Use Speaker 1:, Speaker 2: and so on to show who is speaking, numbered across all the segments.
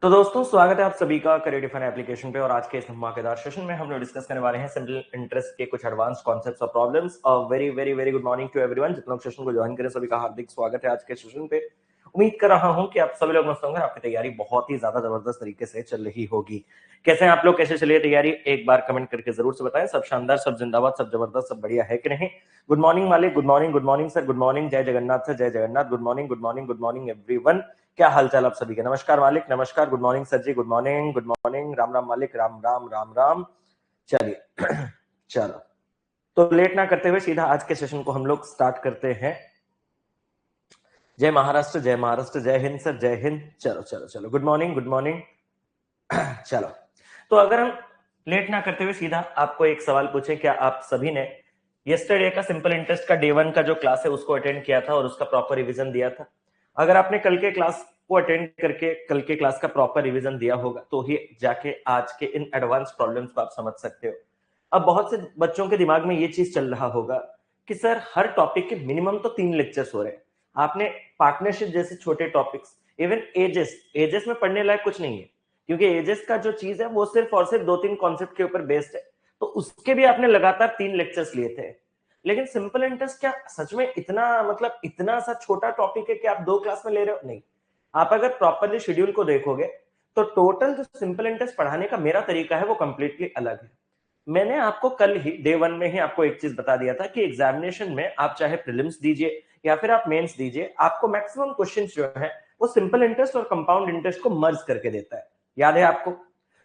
Speaker 1: तो दोस्तों स्वागत है आप सभी का करियर डिफाइन एप्लीकेशन पे। और आज के इस धमाकेदार सेशन में हम लोग डिस्कस करने वाले हैं सिंपल इंटरेस्ट के कुछ एडवांस कॉन्सेप्ट्स और problems. Very very very good morning to everyone. जितने लोग सेशन को ज्वाइन करें सभी का हार्दिक स्वागत है आज के सेशन पे। उम्मीद कर रहा हूं कि आप सभी लोग मस्त होंगे, आपकी तैयारी बहुत ही ज्यादा जबरदस्त तरीके से चल रही होगी। कैसे हैं आप लोग, कैसे चलिए तैयारी, एक बार कमेंट करके जरूर से बताएं। सब शानदार, सब जिंदाबाद, सब जबरदस्त, सब बढ़िया है कि नहीं। गुड मॉर्निंग मालिक, good morning sir, good morning, जय जगन्नाथ सर, जय Jagannath, good morning good morning good morning everyone. क्या हालचाल आप सभी के। नमस्कार मालिक, नमस्कार, गुड मॉर्निंग सर जी, गुड मॉर्निंग, राम राम मालिक, राम राम राम राम। चलिए चलो, तो लेट ना करते हुए सीधा आज के सेशन को हम लोग स्टार्ट करते हैं। जय महाराष्ट्र, जय महाराष्ट्र, जय हिंद सर, जय हिंद। चलो चलो चलो, गुड मॉर्निंग चलो, तो अगर हम लेट ना करते हुए सीधा आपको एक सवाल पूछे, क्या आप सभी ने यस्टरडे का सिंपल इंटरेस्ट का डे 1 का जो क्लास है उसको अटेंड किया था और उसका प्रॉपर रिवीजन दिया था? अगर आपने कल के क्लास को अटेंड करके कल के क्लास का प्रॉपर रिवीजन दिया होगा तो ही जाके आज के इन एडवांस प्रॉब्लम्स को आप समझ सकते हो। अब बहुत से बच्चों के दिमाग में ये चीज चल रहा होगा कि सर हर टॉपिक के मिनिमम तो 3 लेक्चर्स हो रहे हैं। आपने पार्टनरशिप जैसे छोटे टॉपिक्स, इवन एजेस में पढ़ने लायक कुछ नहीं है, क्योंकि एजेस का जो चीज है वो सिर्फ और सिर्फ 2-3 कॉन्सेप्ट के ऊपर बेस्ड है। तो उसके भी आपने लगातार 3 लेक्चर्स लिए थे। लेकिन सिंपल इंटरेस्ट क्या सच में इतना, मतलब इतना सा छोटा टॉपिक है कि आप 2 क्लास में ले रहे हो? नहीं। आप अगर प्रॉपरली शेड्यूल को देखोगे तो टोटल जो सिंपल इंटरेस्ट पढ़ाने का मेरा तरीका है वो कंप्लीटली अलग है। मैंने आपको कल ही डे 1 में ही आपको एक चीज बता दिया था कि एग्जामिनेशन में आप चाहे प्रीलिम्स दीजिए या फिर आप मेंस दीजिए, आपको मैक्सिमम क्वेश्चंस जो है वो सिंपल इंटरेस्ट और कंपाउंड इंटरेस्ट को मर्ज करके देता है। याद है आपको?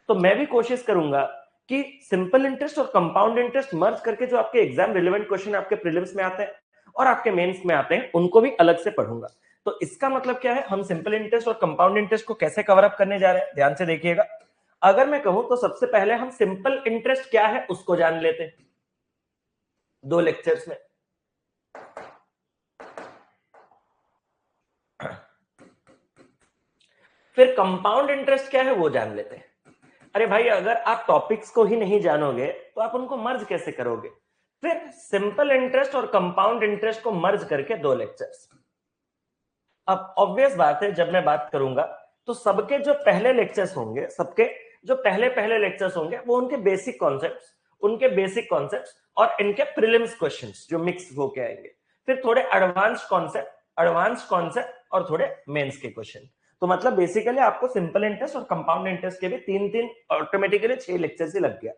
Speaker 1: तो मैं भी कोशिश करूंगा कि सिंपल इंटरेस्ट और कंपाउंड इंटरेस्ट मर्ज करके जो आपके एग्जाम रिलेवेंट क्वेश्चन आपके प्रीलिम्स में आते हैं और आपके मेंस में आते हैं उनको भी अलग से पढ़ूंगा। तो इसका मतलब क्या है, हम सिंपल इंटरेस्ट और कंपाउंड इंटरेस्ट को कैसे कवर अप करने जा रहे हैं, ध्यान से देखिएगा। अगर मैं कहूं तो सबसे पहले हम सिंपल इंटरेस्ट क्या है उसको जान लेते हैं 2 लेक्चर्स में। फिर कंपाउंड इंटरेस्ट क्या है वो जान लेते हैं। अरे भाई, अगर आप टॉपिक्स को ही नहीं जानोगे तो आप उनको मर्ज कैसे करोगे? फिर सिंपल इंटरेस्ट और कंपाउंड इंटरेस्ट को मर्ज करके 2 लेक्चर्स। अब ऑब्वियस बात है, जब मैं बात करूंगा तो सबके जो पहले लेक्चर्स होंगे, सबके जो पहले पहले लेक्चर्स होंगे वो उनके बेसिक कॉन्सेप्ट्स और इनके प्रीलिम्स क्वेश्चंस जो मिक्स होके आएंगे। फिर थोड़े एडवांस कॉन्सेप्ट और थोड़े मेंस के क्वेश्चन। तो मतलब बेसिकली आपको सिंपल इंटरेस्ट और कंपाउंड इंटरेस्ट के भी 3-3 ऑटोमेटिकली 6 लेक्चर्स ही लग गया।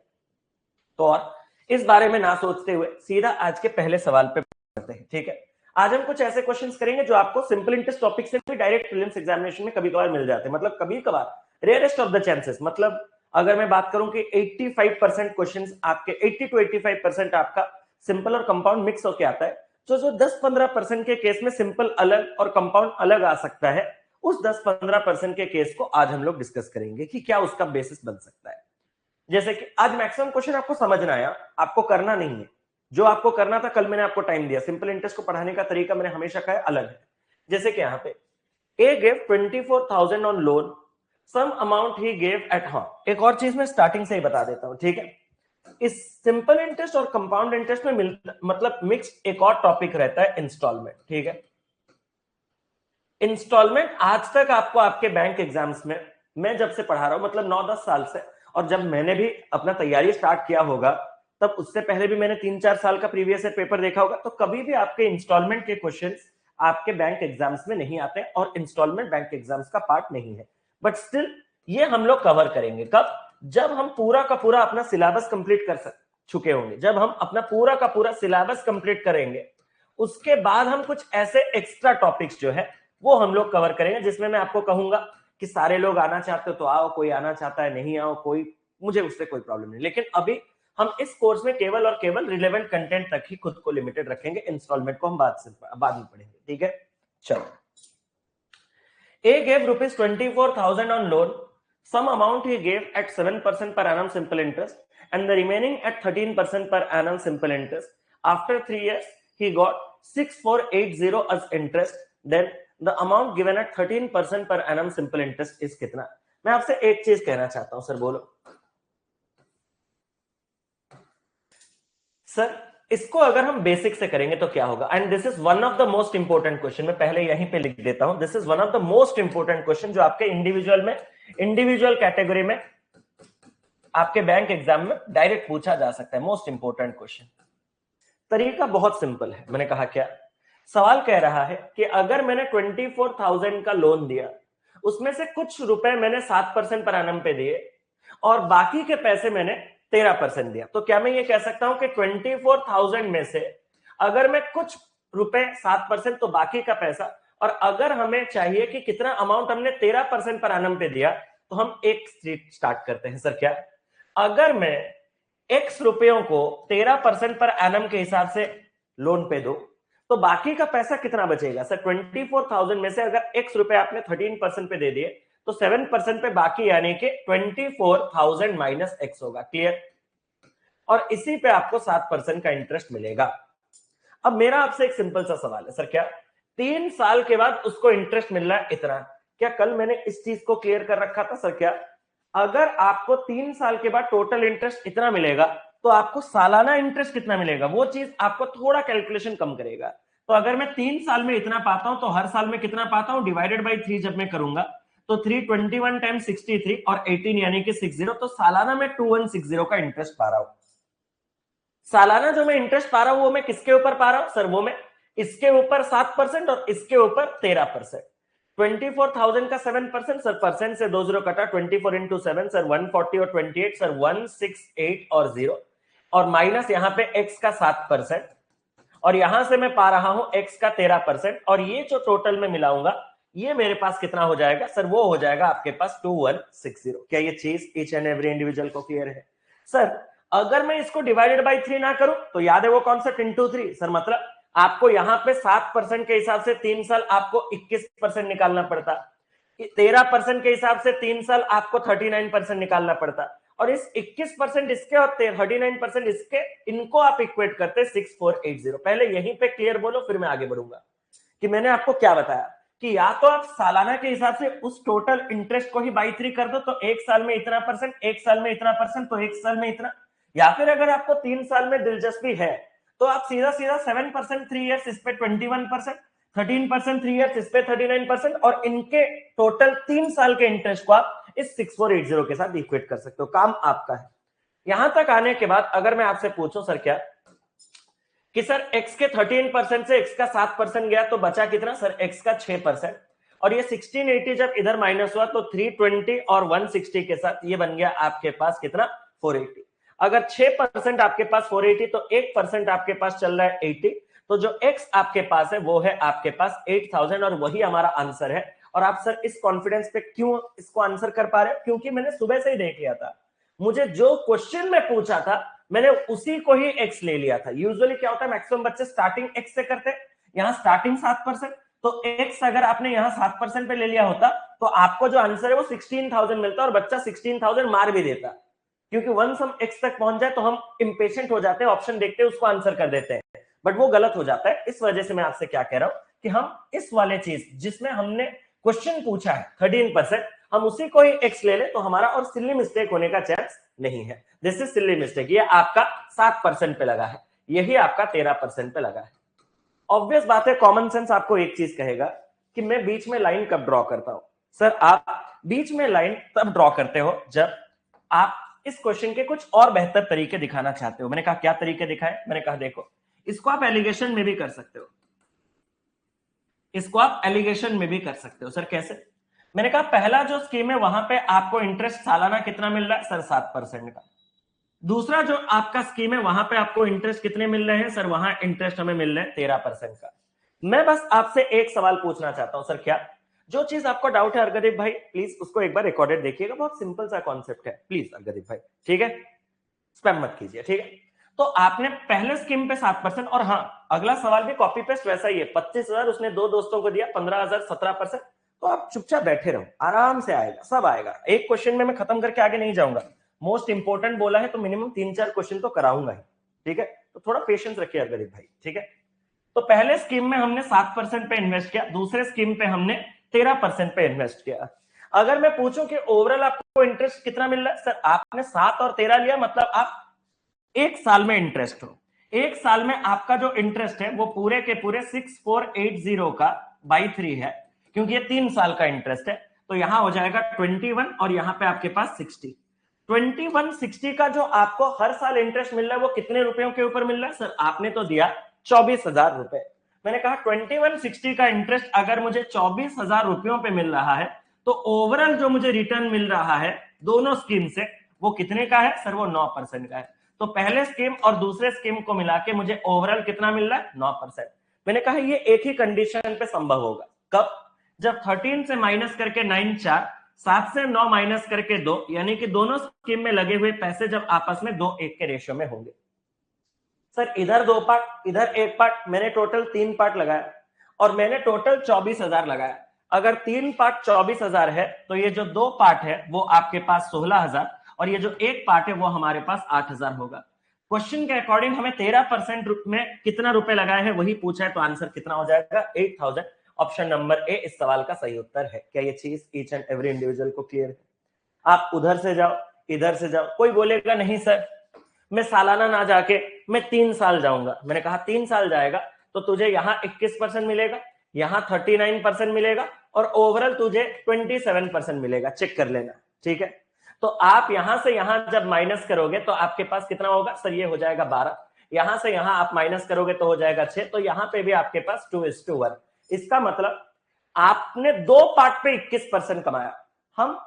Speaker 1: तो और इस बारे में ना सोचते हुए सीधा आज के पहले सवाल पे बढ़ते हैं, ठीक है। आज हम कुछ ऐसे क्वेश्चंस करेंगे जो आपको सिंपल इंटरेस्ट टॉपिक से भी डायरेक्ट प्रीलिम्स एग्जामिनेशन में कभी कभार मिल जाते हैं। मतलब कभी कभार, रेयरेस्ट ऑफ द चांसेस। मतलब अगर मैं बात करूं कि 85% क्वेश्चंस आपके 80 to 85% आपका सिंपल और कंपाउंड मिक्स होके आता है, तो जो 10-15% के केस में सिंपल अलग और कंपाउंड अलग आ सकता है, उस 10-15% के केस को आज हम लोग डिस्कस करेंगे कि क्या उसका बेसिस बन सकता है। जैसे कि आज मैक्सिमम क्वेश्चन आपको समझ ना आया, आपको करना नहीं है। जो आपको करना था कल मैंने आपको टाइम दिया। सिंपल इंटरेस्ट को पढ़ाने का तरीका मैंने हमेशा कहा अलग है। जैसे कि यहाँ पे A gave 24,000 on loan, some amount he gave at home. एक और चीज मैं स्टार्टिंग से ही बता देता हूं, ठीक है। इस सिंपल इंटरेस्ट और कंपाउंड इंटरेस्ट में मतलब मिक्स एक और टॉपिक रहता है, इंस्टॉलमेंट, ठीक है। इंस्टॉलमेंट आज तक आपको आपके बैंक एग्जाम्स में, मैं जब से पढ़ा रहा हूं मतलब 9-10 साल से, और जब मैंने भी अपना तैयारी स्टार्ट किया होगा तब उससे पहले भी मैंने 3-4 साल का प्रीवियस ईयर पेपर देखा होगा, तो कभी भी आपके इंस्टॉलमेंट के क्वेश्चंस आपके बैंक एग्जाम्स में नहीं आते और इंस्टॉलमेंट बैंक एग्जाम्स का पार्ट नहीं है। बट स्टिल ये हम लोग कवर करेंगे कब? जब हम पूरा का पूरा अपना सिलेबस कंप्लीट कर चुके होंगे। जब हम अपना पूरा का पूरा सिलेबस कंप्लीट करेंगे उसके बाद हम कुछ ऐसे एक्स्ट्रा टॉपिक्स जो है वो हम लोग कवर करेंगे, जिसमें मैं आपको कहूंगा कि सारे लोग आना चाहते हो तो आओ, कोई आना चाहता है नहीं आओ, कोई, मुझे उससे कोई प्रॉब्लम नहीं। लेकिन अभी हम इस कोर्स में केवल और केवल रिलेवेंट कंटेंट तक ही खुद को लिमिटेड रखेंगे। इंस्टॉलमेंट को हम बाद में पढ़ेंगे, ठीक है। चलो, ए gave ₹24,000 on loan, some amount he gave at 7% per annum simple interest and the remaining at 13% per annum simple interest. After 3 years he got 6,480 as interest. Then the amount given at 13% per annum simple interest is कितना? मैं आपसे एक चीज कहना चाहता हूं sir, बोलो sir, इसको अगर हम बेसिक से करेंगे तो क्या होगा? And this is one of the most important question. मैं पहले यहीं पे लिख देता हूं, this is one of the most important question जो आपके इंडिविजुअल में इंडिविजुअल कैटेगरी में आपके बैंक एग्जाम में डायरेक्ट पूछा जा सकता है, मोस्ट इंपोर्टेंट क्वेश्चन। तरीका बहुत सिंपल है। मैंने कहा क्या, सवाल कह रहा है कि अगर मैंने 24,000 का लोन दिया, उसमें से कुछ रुपए मैंने 7% पर एनम पे दिए और बाकी के पैसे मैंने 13% दिया, तो क्या मैं ये कह सकता हूं कि 24,000 में से अगर मैं कुछ रुपए 7% तो बाकी का पैसा, और अगर हमें चाहिए कि कितना अमाउंट हमने 13% पर एनम पे दिया, तो हम एक स्टार्ट करते हैं। सर क्या, अगर मैं x रुपयों को 13% पर एनम के हिसाब से लोन पे दो, तो बाकी का पैसा कितना बचेगा? सर 24,000 में से अगर x रुपए आपने 13% पे दे दिए, तो 7% पे बाकी, यानी कि 24,000 माइनस x होगा। क्लियर? और इसी पे आपको 7% का इंटरेस्ट मिलेगा। अब मेरा आपसे एक सिंपल सा सवाल है, सर क्या 3 साल के बाद उसको इंटरेस्ट मिल रहा है इतना? क्या कल मैंने इस चीज को क्लियर कर रखा था? सर क्या अगर आपको 3 साल के बाद टोटल इंटरेस्ट इतना मिलेगा, तो आपको सालाना इंटरेस्ट कितना मिलेगा? वो चीज आपको थोड़ा कैलकुलेशन कम करेगा। तो अगर मैं 3 साल में इतना पाता हूं, तो हर साल में कितना पाता हूं? डिवाइडेड बाई 3 जब मैं करूंगा, तो 321 टाइम्स 63 और 18 यानी कि 60, तो सालाना में 2160 का इंटरेस्ट पा रहा हूं। सालाना जो मैं इंटरेस्ट पा रहा हूं, वो मैं किसके ऊपर पा रहा हूं? सर वो मैं इसके ऊपर 7% और इसके ऊपर 13%। 24,000 का 7%, सर परसेंट से 20 कटा, 24 इंटू 7, सर 140 और 28, सर 168 और 0, और माइनस यहां पे x का 7%, और यहां से मैं पा रहा हूं x का 13%, और ये जो टोटल में मिलाऊंगा, ये मेरे पास कितना हो जाएगा? सर वो हो जाएगा आपके पास 2160। क्या ये चीज ईच एंड एवरी इंडिविजुअल को क्लियर है? सर अगर मैं इसको डिवाइडेड बाई 3 ना करूं, तो याद है वो कॉन्सेप्ट इंटू 3। सर मतलब आपको यहां पे 7% के हिसाब से 3 साल आपको 21% निकालना पड़ता, 13% के हिसाब से 3 साल आपको 39% निकालना पड़ता, और इस 21% इसके और 39% इसके, इनको आप इक्वेट करते 6480। पहले यहीं पे क्लियर बोलो, फिर मैं आगे बढ़ूंगा कि मैंने आपको क्या बताया कि या तो आप सालाना के हिसाब से उस टोटल इंटरेस्ट को ही बाई 3 कर दो, तो एक साल में इतना परसेंट, एक साल में इतना परसेंट, तो एक साल में इतना, या फिर अगर आपको 3 साल में दिलचस्पी है, तो आप सीधा सीधा 7% 3 इयर्स इस पे 21%, 13% 3 इयर्स इस पे 39%, और इनके टोटल 3 साल के इंटरेस्ट को आप इस 6480 के साथ इक्वेट कर सकते हो। काम आपका है। यहां तक आने के बाद अगर मैं आपसे पूछूं सर क्या कि सर x के 13% से x का 7% गया, तो बचा कितना? सर x का 6%, और ये 1680 जब इधर माइनस हुआ, तो 320 और 160 के साथ ये बन गया आपके पास कितना? 480। अगर 6% आपके पास 480, तो 1% आपके पास चल रहा है 80, तो जो x आपके पास है वो है आपके पास 8000, और वही हमारा आंसर है। और आप सर इस कॉन्फिडेंस पे क्यों इसको आंसर कर पा रहे हो? क्योंकि मैंने सुबह से ही देख लिया था, मुझे जो क्वेश्चन में पूछा था मैंने उसी को ही x ले लिया था। यूजुअली क्या होता है, मैक्सिमम बच्चे स्टार्टिंग x से करते हैं, यहाँ स्टार्टिंग 7%, तो x अगर आपने यहाँ 7% पे ले लिया होता, तो आपको जो आंसर है वो 16,000 मिलता, और बच्चा 16,000 मार भी देता। क्योंकि वंस हम x तक पहुंच जाए तो हम इंपेशेंट हो जाते हैं, ऑप्शन देखते हैं उसको आंसर कर देते हैं, बट वो गलत हो जाता है। इस वजह से मैं आपसे क्या कह रहा हूं कि हम इस वाले चीज जिसमें हमने क्वेश्चन पूछा है 13%, हम उसी को ही x ले ले, तो हमारा और सिली मिस्टेक होने का चांस नहीं है। This is silly mistake. ये आपका 7% पे लगा है, यही आपका 13% पे लगा है। ऑब्वियस बात है, कॉमन सेंस आपको एक चीज कहेगा कि मैं बीच में लाइन कब ड्रॉ करता हूं? सर आप बीच में लाइन तब ड्रॉ करते हो जब आप इस क्वेश्चन के कुछ और बेहतर तरीके दिखाना चाहते हो। मैंने कहा क्या तरीके दिखाए? मैंने कहा देखो, इसको आप एलिगेशन में भी कर सकते हो, इसको आप एलिगेशन में भी कर सकते हो। सर कैसे? मैंने कहा पहला जो स्कीम है वहां पे आपको इंटरेस्ट सालाना कितना मिल रहा है? सर 7% का। दूसरा जो आपका स्कीम है वहां पे आपको इंटरेस्ट कितने मिल रहे हैं? सर वहां इंटरेस्ट हमें मिल रहे हैं 13% का। मैं बस आपसे एक सवाल पूछना चाहता हूं, सर क्या जो चीज आपको डाउट है अर्गदीप भाई, प्लीज उसको एक बार रिकॉर्डेड देखिएगा, बहुत सिंपल सा कॉन्सेप्ट है, प्लीज अर्गदीप भाई, ठीक है? स्पैम मत कीजिए, ठीक है? तो आपने पहले स्कीम पे 7%, और हाँ अगला सवाल भी कॉपी पेस्ट वैसा ही है, 25,000 उसने 2 दोस्तों को दिया, 15,000 17%। तो आप चुपचाप बैठे रहो, आराम से आएगा, सब आएगा। एक क्वेश्चन में मैं खत्म करके आगे नहीं जाऊंगा, मोस्ट इंपोर्टेंट बोला है तो मिनिमम 3-4 क्वेश्चन तो कराऊंगा ही, ठीक है? तो थोड़ा पेशेंस रखिए अर्गदीप भाई, ठीक है? तो पहले स्कीम में हमने 7% पे इन्वेस्ट किया, दूसरे स्कीम पे हमने 13% पे इन्वेस्ट किया। अगर मैं पूछूं कि ओवरऑल आपको इंटरेस्ट कितना मिल रहा है? सर आपने 7 और 13 लिया, मतलब आप एक साल में इंटरेस्ट हो, एक साल में आपका जो इंटरेस्ट है वो पूरे के पूरे 6480 का बाई 3 है, क्योंकि ये 3 साल का इंटरेस्ट है। तो यहाँ हो जाएगा 21 और यहाँ पे आपके पास 60। 2160 का जो आपको हर साल इंटरेस्ट मिल रहा है वो कितने रुपयों के ऊपर मिल रहा है सर? आपने तो दिया 24,000 रुपए। मैंने कहा 2160 का इंटरेस्ट अगर मुझे 24,000 रुपयों पे मिल रहा है तो ओवरऑल जो मुझे रिटर्न मिल रहा है दोनों स्कीम से वो कितने का है सर? वो 9% का है। तो पहले स्कीम और दूसरे स्कीम को मिला के मुझे ओवरऑल कितना मिल रहा है? 9%। मैंने कहा ये एक ही कंडीशन पे संभव होगा। कब? जब 13 से माइनस करके 9 4, 7 से 9 माइनस करके 2, यानी कि दोनों स्कीम में लगे हुए पैसे जब आपस में 2:1 के रेशियो में होंगे। सर इधर 2 पार्ट इधर 1 पार्ट, मैंने टोटल 3 पार्ट लगाया और मैंने टोटल 24,000 लगाया। अगर 3 पार्ट 24,000 है तो ये जो 2 पार्ट है वो आपके पास 16,000 और ये जो 1 पार्ट है वो हमारे पास 8,000 होगा। क्वेश्चन के अकॉर्डिंग हमें 13% में कितना रुपए लगाए हैं वही पूछा है, तो आंसर कितना हो जाएगा? 8,000। ऑप्शन नंबर ए इस सवाल का सही उत्तर है। क्या ये चीज ईच एंड एवरी इंडिविजुअल को क्लियर है? आप उधर से जाओ इधर से जाओ, कोई बोलेगा नहीं सर मैं सालाना ना जाके मैं 3 साल जाऊंगा। मैंने कहा 3 साल जाएगा तो तुझे यहाँ 21% मिलेगा, यहाँ 39% मिलेगा और ओवरऑल तुझे 27% मिलेगा। चेक कर लेना, ठीक है? तो आप यहां से यहां जब माइनस करोगे तो आपके पास कितना होगा सर? ये हो जाएगा 12। यहां से यहां आप माइनस करोगे तो हो जाएगा 6। तो यहां पे भी आपके पास 2:1। इसका मतलब आपने 2 पार्ट पे 21% कमाया। हम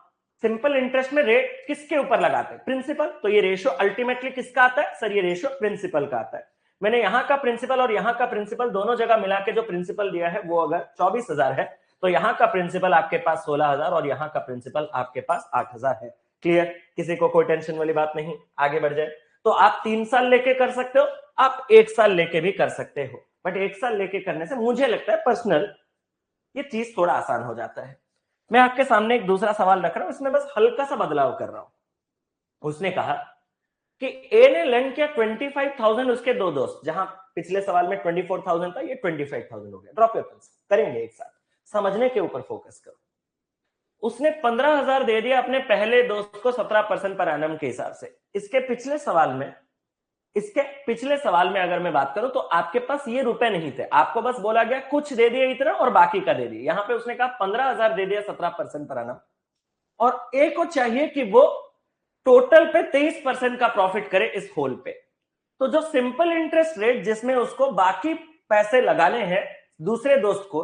Speaker 1: सिंपल इंटरेस्ट में रेट किसके ऊपर लगाते हैं? प्रिंसिपल। तो ये रेशियो अल्टीमेटली किसका आता है सर? ये रेशियो प्रिंसिपल का आता है। मैंने यहाँ का प्रिंसिपल और यहाँ का प्रिंसिपल दोनों जगह मिला के जो प्रिंसिपल दिया है वो अगर 24,000 है तो यहाँ का प्रिंसिपल आपके पास 16,000 और यहाँ का प्रिंसिपल आपके पास 8,000 है। क्लियर? किसी को कोई टेंशन वाली बात नहीं। आगे बढ़ जाए तो आप 3 साल लेके कर सकते हो, आप 1 साल लेके भी कर सकते हो, बट 1 साल लेके करने से मुझे लगता है पर्सनल ये चीज थोड़ा आसान हो जाता है। मैं आपके सामने एक दूसरा सवाल रख रहा हूं, इसमें बस हल्का सा बदलाव कर रहा हूं। उसने कहा कि ए ने लेंड किया 25,000 उसके 2 दोस्त, जहां पिछले सवाल में 24,000 था, ये 25,000 हो गया। ड्रॉप योर पेंसिल, करेंगे एक साथ, समझने के ऊपर फोकस करो। उसने 15,000 दे दिया अपने पहले दोस्त को 17% पर एनम के हिसाब से। इसके पिछले सवाल में अगर मैं बात करूं तो आपके पास ये रुपए नहीं थे, आपको बस बोला गया कुछ दे दिया इतना और बाकी का दे दिया। यहां पे उसने कहा 15,000 दे दिया 17% पर एनम और ए को चाहिए कि वो टोटल पे 23% का प्रॉफिट करे इस होल पे। तो जो सिंपल इंटरेस्ट रेट जिसमें उसको बाकी पैसे लगाने हैं दूसरे दोस्त को,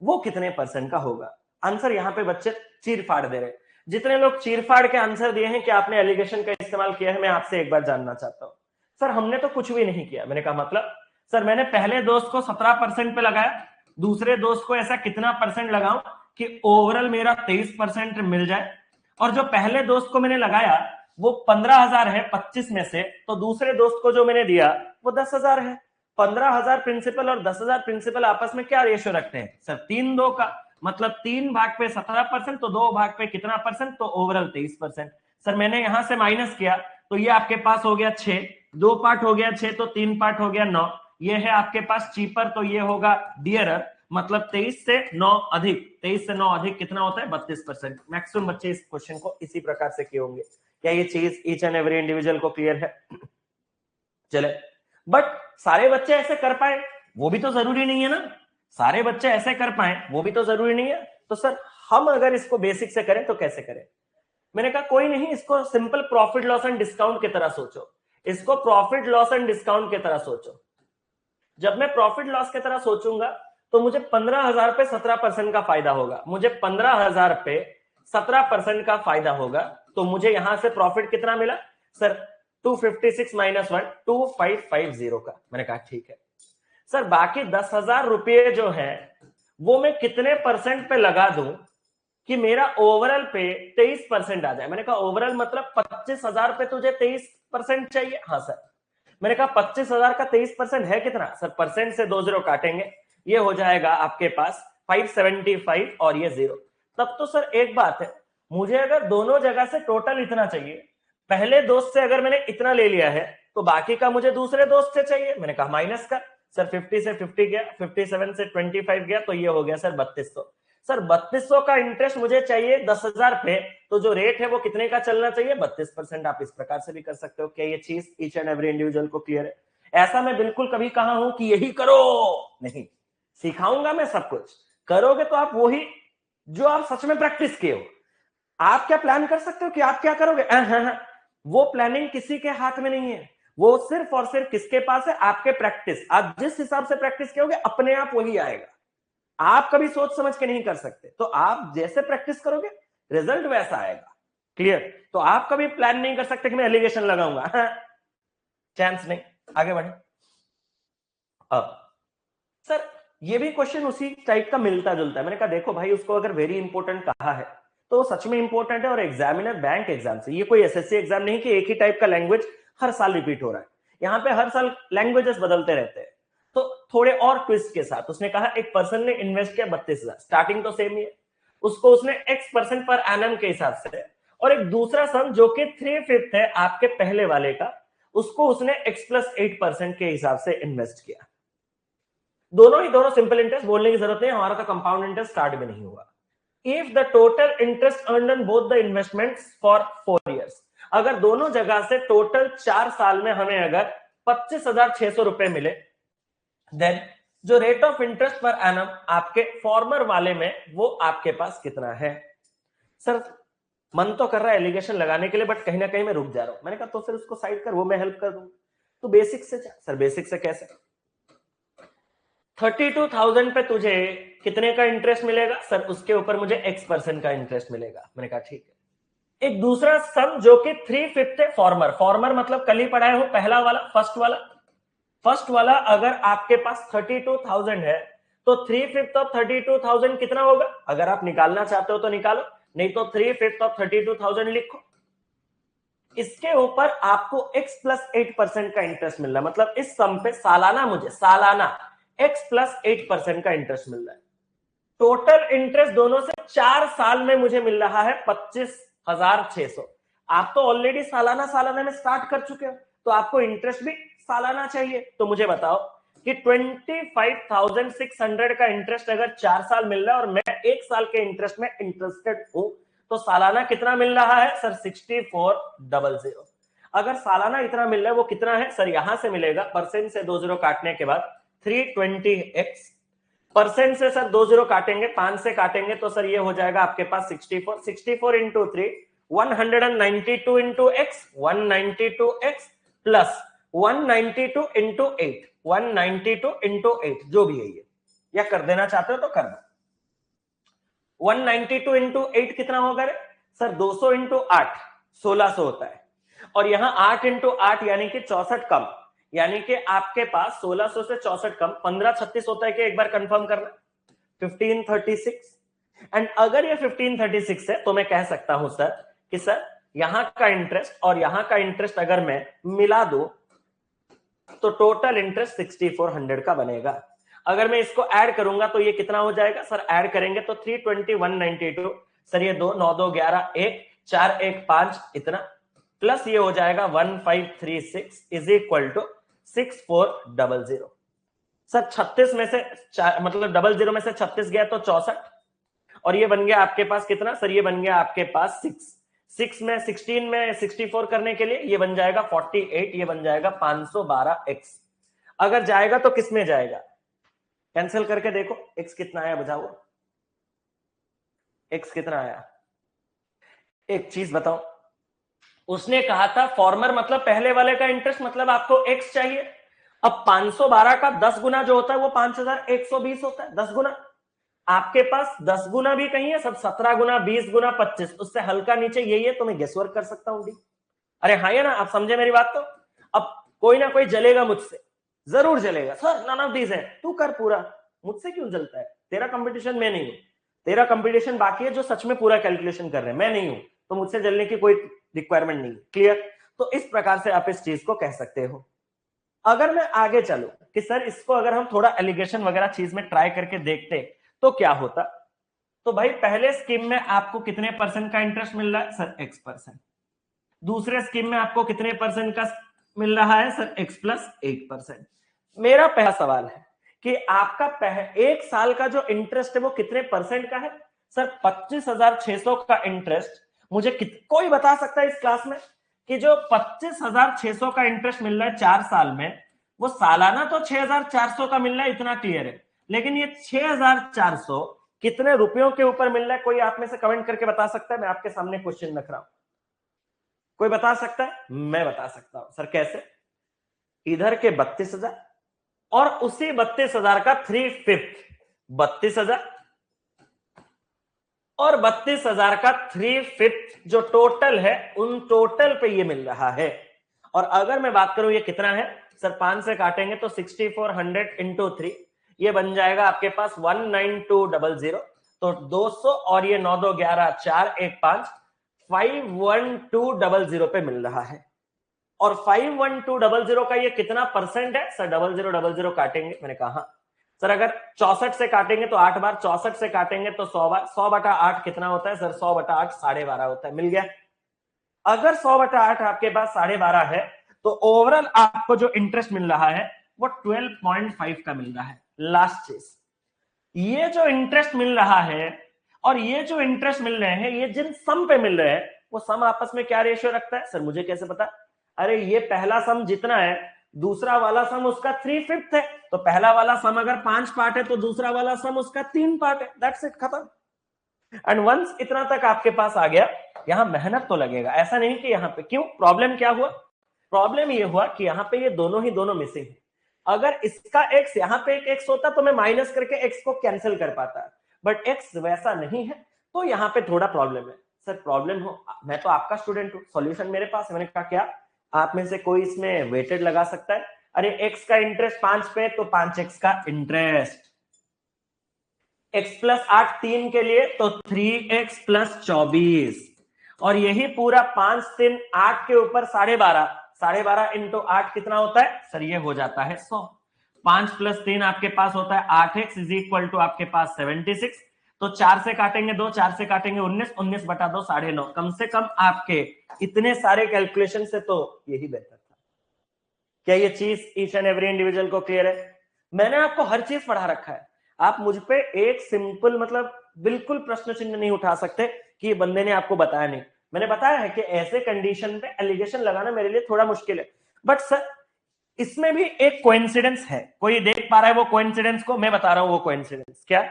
Speaker 1: वो कितने परसेंट का होगा? आंसर यहां पे बच्चे चीर फाड़ दे रहे। जितने लोग चीर फाड़ के आंसर दिए हैं कि आपने एलिगेशन का इस्तेमाल किया है, मैं आपसे एक बार जानना चाहता हूं। सर हमने तो कुछ भी नहीं किया। मैंने कहा मतलब सर मैंने पहले दोस्त को 17% पे लगाया, दूसरे दोस्त को ऐसा कितना परसेंट लगाऊं कि ओवरऑल मेरा 23% मिल जाए, और जो पहले दोस्त को मैंने लगाया वो 15,000 है 25 में से, तो दूसरे दोस्त को जो मैंने दिया वो 10,000 है। 15,000 प्रिंसिपल और 10,000 प्रिंसिपल आपस में क्या रेशियो रखते हैं सर? 3-2 का, मतलब 3 भाग पे 17%, तो 2 भाग पे कितना परसेंट? तो ओवरऑल 23%। सर मैंने यहां से माइनस किया तो ये आपके पास हो गया 6, 2 पार्ट हो गया 6, तो 3 पार्ट हो गया 9। ये है आपके पास चीपर, तो ये होगा डियरर, मतलब 23 से 9 अधिक, 23 से 9 अधिक कितना होता है? 32%। मैक्सिमम बच्चे इस क्वेश्चन को इसी प्रकार से किए होंगे। क्या ये चीज ईच एंड एवरी इंडिविजुअल को क्लियर है? चले, बट सारे बच्चे ऐसे कर पाए वो भी तो जरूरी नहीं है ना। सारे बच्चे ऐसे कर पाए वो भी तो जरूरी नहीं है। तो सर हम अगर इसको बेसिक से करें तो कैसे करें? मैंने कहा कोई नहीं, इसको simple profit loss and discount की तरह सोचो। इसको प्रॉफिट लॉस एंड डिस्काउंट की तरह सोचो। जब मैं प्रॉफिट लॉस की तरह सोचूंगा तो मुझे 15,000 पे 17% का फायदा होगा। मुझे 15,000 पे 17% का फायदा होगा, तो मुझे यहां से प्रॉफिट कितना मिला सर? 256 माइनस 1, 2550 का। मैंने कहा ठीक है सर, बाकी 10,000 रुपये जो है वो मैं कितने परसेंट पे लगा दूं कि मेरा ओवरऑल पे 23% आ जाए? मैंने कहा ओवरऑल मतलब 25,000 पे तुझे 23% चाहिए? हाँ सर। मैंने कहा 25,000 का 23% है कितना सर? परसेंट से 2 0 काटेंगे, ये हो जाएगा आपके पास 575 और ये 0। तब तो सर एक बात है, मुझे अगर दोनों जगह से टोटल इतना चाहिए, पहले दोस्त से अगर मैंने इतना ले लिया है तो बाकी का मुझे दूसरे दोस्त से चाहिए। मैंने कहा माइनस का। सर 50 से 50 गया, 57 से 25 गया, तो ये हो गया सर 3200। सर 3200 का इंटरेस्ट मुझे चाहिए 10,000 पे, तो जो रेट है वो कितने का चलना चाहिए? 32%। आप इस प्रकार से भी कर सकते हो। क्या ये चीज ईच एंड एवरी इंडिविजुअल को क्लियर है? ऐसा मैं बिल्कुल कभी कहा हूं कि यही करो नहीं, सिखाऊंगा मैं सब कुछ, करोगे तो आप वही जो आप सच में प्रैक्टिस किए हो। आप क्या प्लान कर सकते हो कि आप क्या करोगे? वो प्लानिंग किसी के हाथ में नहीं है, वो सिर्फ और सिर्फ किसके पास है? आपके प्रैक्टिस। आप जिस हिसाब से प्रैक्टिस करोगे अपने आप वही आएगा, आप कभी सोच समझ के नहीं कर सकते। तो आप जैसे प्रैक्टिस करोगे रिजल्ट वैसा आएगा। क्लियर? तो आप कभी प्लान नहीं कर सकते कि मैं एलिगेशन लगाऊंगा, चांस नहीं। आगे बढ़े। अब सर ये भी क्वेश्चन उसी टाइप का मिलता जुलता है। मैंने कहा देखो भाई, उसको अगर वेरी इंपॉर्टेंट कहा है तो वो सच में इंपॉर्टेंट है, और एग्जामिनर बैंक एग्जाम से, ये कोई एसएससी एग्जाम नहीं कि एक ही टाइप का लैंग्वेज हर साल रिपीट हो रहा है। यहाँ पे हर साल लैंग्वेजेस बदलते रहते हैं। तो थोड़े और ट्विस्ट के साथ उसने कहा एक पर्सन ने इन्वेस्ट किया 32,000, स्टार्टिंग तो सेम ही है, उसको उसने X% पर एनम के हिसाब से, और एक दूसरा सम जो कि 3/5 है आपके पहले वाले का, उसको उसने X+8% के हिसाब से इन्वेस्ट किया। दोनों सिंपल इंटरेस्ट, बोलने की जरूरत नहीं, हमारा तो कंपाउंड इंटरेस्ट स्टार्ट भी नहीं हुआ। If the total interest earned on both the investments for 4 years, अगर दोनों जगह से टोटल 4 साल में हमें अगर 25,600 रुपए मिले, देन जो rate of interest per annum आपके फॉर्मर वाले में वो आपके पास कितना है? सर मन तो कर रहा है एलिगेशन लगाने के लिए, बट कहीं ना कहीं मैं रुक जा रहा हूं। मैंने कहा तो फिर उसको साइड कर, वो मैं हेल्प कर दूंगा। तो बेसिक से सर, बेसिक से कैसे? 32,000 पे तुझे कितने का इंटरेस्ट मिलेगा? सर उसके ऊपर मुझे X% का इंटरेस्ट मिलेगा। मैंने कहा ठीक है। एक दूसरा सम जो कि 3/5 है, फॉर्मर मतलब कल ही पढ़ाए हो, पहला वाला, फर्स्ट वाला अगर आपके पास 32,000 है तो 3/5 ऑफ 32,000 कितना होगा? अगर आप निकालना चाहते हो तो निकालो, नहीं तो 3/5 ऑफ 32,000 लिखो। इसके ऊपर आपको X+8% का इंटरेस्ट मिल रहा है, मतलब इस सम पे सालाना मुझे X+8% का इंटरेस्ट मिल रहा है। टोटल इंटरेस्ट दोनों से 4 साल में मुझे मिल रहा है 25,600। आप तो ऑलरेडी सालाना में स्टार्ट कर चुके हो, तो आपको इंटरेस्ट भी सालाना चाहिए। तो मुझे बताओ कि 25,600 का इंटरेस्ट अगर 4 साल मिल रहा है और मैं 1 साल के इंटरेस्ट में इंटरेस्टेड हूं, तो सालाना कितना मिल रहा है? सर 6400। अगर सालाना इतना मिल रहा है, वो कितना है? सर यहां से मिलेगा, परसेंट से 2 जीरो काटने के बाद 320x, परसेंट से सर 2 जीरो काटेंगे, 5 से काटेंगे तो सर ये हो जाएगा आपके पास 64 into 3, 192 into x, 192x plus 192 into 8, 192 into 8, जो भी है ये, या कर देना चाहते हो तो कर दो। 192 इंटू 8 कितना होगा रे? सर 200 इंटू 8 1600 होता है, और यहां 8 इंटू 8 यानी कि 64 कम, यानी कि आपके पास 1600 से 64 कम 1536 होता है कि एक बार कंफर्म करना, 1536। एंड अगर ये 1536 है तो मैं कह सकता हूं सर कि सर यहां का इंटरेस्ट और यहां का इंटरेस्ट अगर मैं मिला दूं तो टोटल इंटरेस्ट 6400 का बनेगा। अगर मैं इसको ऐड करूंगा तो ये कितना हो जाएगा? सर ऐड करेंगे तो 320 192, सर ये 2 9 2 11 1 4 1 5 इतना, प्लस ये हो जाएगा 1536 इज इक्वल टू 6400। सर 36 में से मतलब 00 में से 36 गया तो 64, और ये बन गया आपके पास कितना? सर ये बन गया आपके पास 6 में 16 में 64 करने के लिए ये बन जाएगा 48, ये बन जाएगा 512x। अगर जाएगा तो किस में जाएगा? कैंसिल करके देखो x कितना आया, बताओ x कितना आया। एक चीज बताओ, उसने कहा था फॉर्मर मतलब पहले वाले का इंटरेस्ट, मतलब आपको x चाहिए। अब 512 का 10 गुना जो होता है वो 5120 होता है, 10 गुना। आपके पास 10 गुना भी कहीं है? सब 17 गुना 20 गुना 25, उससे हल्का नीचे यही है, तो मैं गेस वर्क कर सकता हूं। अरे हाँ है ना, आप समझे मेरी बात? तो अब कोई ना कोई जलेगा मुझसे, जरूर जलेगा, सर नन ऑफ दीज है, तू कर पूरा। मुझसे क्यों जलता है? तेरा कंपटीशन मैं नहीं हूं, तेरा कंपटीशन बाकी है जो सच में पूरा कैलकुलेशन कर रहे हैं, मैं नहीं हूं, तो मुझसे जलने की कोई रिक्वायरमेंट नहीं। क्लियर? तो इस प्रकार से आप इस चीज को कह सकते हो। अगर मैं आगे चलूं कि सर इसको अगर हम थोड़ा एलिगेशन वगैरह चीज में ट्राई करके देखते तो क्या होता, तो भाई पहले स्कीम में आपको कितने परसेंट का इंटरेस्ट मिल रहा है? Sir X%। दूसरे स्कीम में आपको कितने परसेंट का मिल रहा है? Sir X+8%। मेरा पहला सवाल है कि आपका 1 साल का जो इंटरेस्ट है वो कितने परसेंट का है? सर 25,600 का इंटरेस्ट मुझे कोई बता सकता है इस क्लास में कि जो 25,600 का इंटरेस्ट मिल रहा है 4 साल में, वो सालाना तो 6,400 का मिल रहा है, इतना क्लियर है, लेकिन ये 6,400 कितने रुपयों के ऊपर मिल रहा है? कोई आप में से कमेंट करके बता सकता है? मैं आपके सामने क्वेश्चन रख रहा हूं, कोई बता सकता है? मैं बता सकता हूं। सर कैसे? इधर के 32,000 और उसी 32,000 का 3/5 32,000 और 32,000 का 3/5 जो टोटल है, उन टोटल पे ये मिल रहा है। और अगर मैं बात करूं ये कितना है सर, 5 से काटेंगे तो 6400 इंटू 3, ये बन जाएगा आपके पास 19200, तो 200 और ये 9 2 11 4 1 5 51200 पे मिल रहा है। और 51200 का ये कितना परसेंट है सर? 0000 काटेंगे, मैंने कहा सर अगर 64 से काटेंगे तो 8 बार, 64 से काटेंगे तो 100 बार, 100/8 कितना होता है सर? 100/8 12.5 होता है। मिल गया। अगर 100/8 आपके पास 12.5 है तो ओवरऑल आपको जो इंटरेस्ट मिल रहा है वो 12.5 का मिल रहा है। लास्ट चीज, ये जो इंटरेस्ट मिल रहा है और ये जो इंटरेस्ट मिल रहे हैं, ये जिन सम पे मिल रहे हैं, वो सम आपस में क्या रेशियो रखता है सर? मुझे कैसे पता? अरे ये पहला सम जितना है, दूसरा वाला सम उसका 3/5 है, तो पहला वाला सम अगर 5 पार्ट है तो दूसरा वाला सम उसका 3 पार्ट है। दैट्स इट, खत्म। एंड वंस इतना तक आपके पास आ गया, यहां मेहनत तो लगेगा, ऐसा नहीं कि यहां पे क्यों। प्रॉब्लम क्या हुआ? प्रॉब्लम ये हुआ कि यहां पे ये दोनों मिसिंग है। अगर इसका x यहां पे एक x होता तो मैं माइनस करके x को कैंसिल कर पाता, बट x वैसा नहीं है, तो यहां पे थोड़ा प्रॉब्लम है। सर प्रॉब्लम हो, मैं तो आपका स्टूडेंट हूं, सॉल्यूशन मेरे पास है। मैंने कहा क्या आप में से कोई इसमें वेटेड लगा सकता है? अरे x का इंटरेस्ट 5 पे तो 5x का इंटरेस्ट, x प्लस 8 3 के लिए तो 3x प्लस 24, और यही पूरा 5 3 8 के ऊपर 12.5, 12.5 इंटू 8 कितना होता है सर? ये हो जाता है 100। 5 + 3 आपके पास होता है 8x इज इक्वल टू आपके पास 76, तो 4 से काटेंगे 2, 4 से काटेंगे 19, 19/2 9.5। कम से कम आपके इतने सारे कैलकुलेशन से तो यही बेहतर था। क्या ये चीज ईच एंड एवरी इंडिविजुअल को क्लियर है? मैंने आपको हर चीज पढ़ा रखा है, आप मुझ पे एक सिंपल मतलब बिल्कुल प्रश्न चिन्ह नहीं उठा सकते कि ये बंदे ने आपको बताया नहीं। मैंने बताया है कि ऐसे कंडीशन पे एलिगेशन लगाना मेरे लिए थोड़ा मुश्किल है, बट सर इसमें भी एक कोइंसिडेंस है। कोई देख पा रहा है वो कोइंसिडेंस को? मैं बता रहा हूं वो कोइंसिडेंस क्या।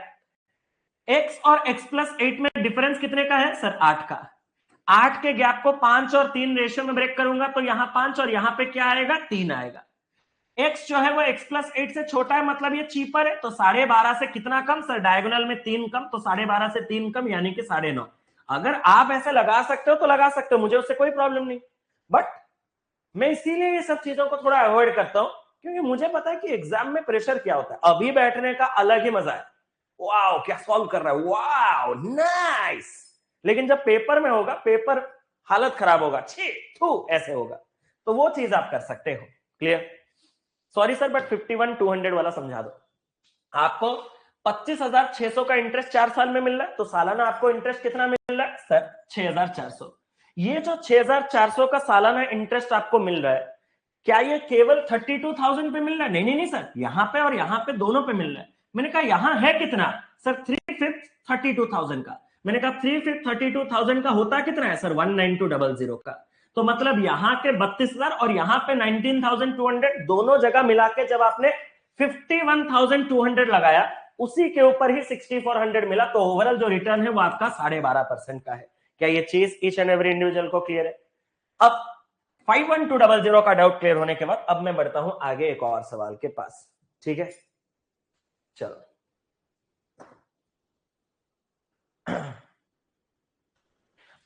Speaker 1: x और x+8 में डिफरेंस कितने का है सर? 8 का। 8 के गैप को 5 और 3 रेशियो में ब्रेक करूंगा तो यहां 5 और यहां पे क्या आएगा? 3 आएगा। x जो है वो x+8 से छोटा है, मतलब ये चीपर है, तो 12.5 से कितना कम सर? डायगोनल में 3 कम, तो 12.5 से 3 कम यानी कि 9.5। अगर आप ऐसे लगा सकते हो तो लगा सकते हो, मुझे उससे कोई प्रॉब्लम नहीं, बट मैं इसीलिए ये सब चीजों को थोड़ा अवॉइड करता हूं क्योंकि मुझे पता है कि एग्जाम में प्रेशर क्या होता है। अभी बैठने का अलग ही मजा है, वाओ क्या सॉल्व कर रहा है, वाओ नाइस, लेकिन जब पेपर में होगा, पेपर हालत खराब होगा, छी थू ऐसे होगा, तो वो चीज आप कर सकते हो। क्लियर? सॉरी सर बट 51,200 वाला समझा दो। आपको 25,600 का इंटरेस्ट 4 साल में मिल रहा है, तो सालाना आपको इंटरेस्ट कितना मिल रहा है सर? 6,400। ये जो 6,400 का सालाना इंटरेस्ट आपको मिल रहा है, क्या ये केवल 32,000 पे मिल रहा है? नहीं नहीं नहीं सर, यहां पे और यहां पे दोनों पे मिल रहा है। मैंने कहा यहां है कितना सर? 3/5 32,000 का। मैंने कहा 3/5 32,000 का होता कितना है सर? 19200 का। तो मतलब यहां के 32,000 और यहां पे 19,200, दोनों जगह मिला के जब आपने 51,200 लगाया, उसी के ऊपर ही 6,400 मिला, तो ओवरऑल जो रिटर्न है वो आपका 12.5% का है। क्या ये चीज ईच एंड एवरी इंडिविजुअल को क्लियर है? अब 51,200 का डाउट क्लियर होने के बाद अब मैं बढ़ता हूं आगे एक और सवाल के पास। ठीक है, चलो।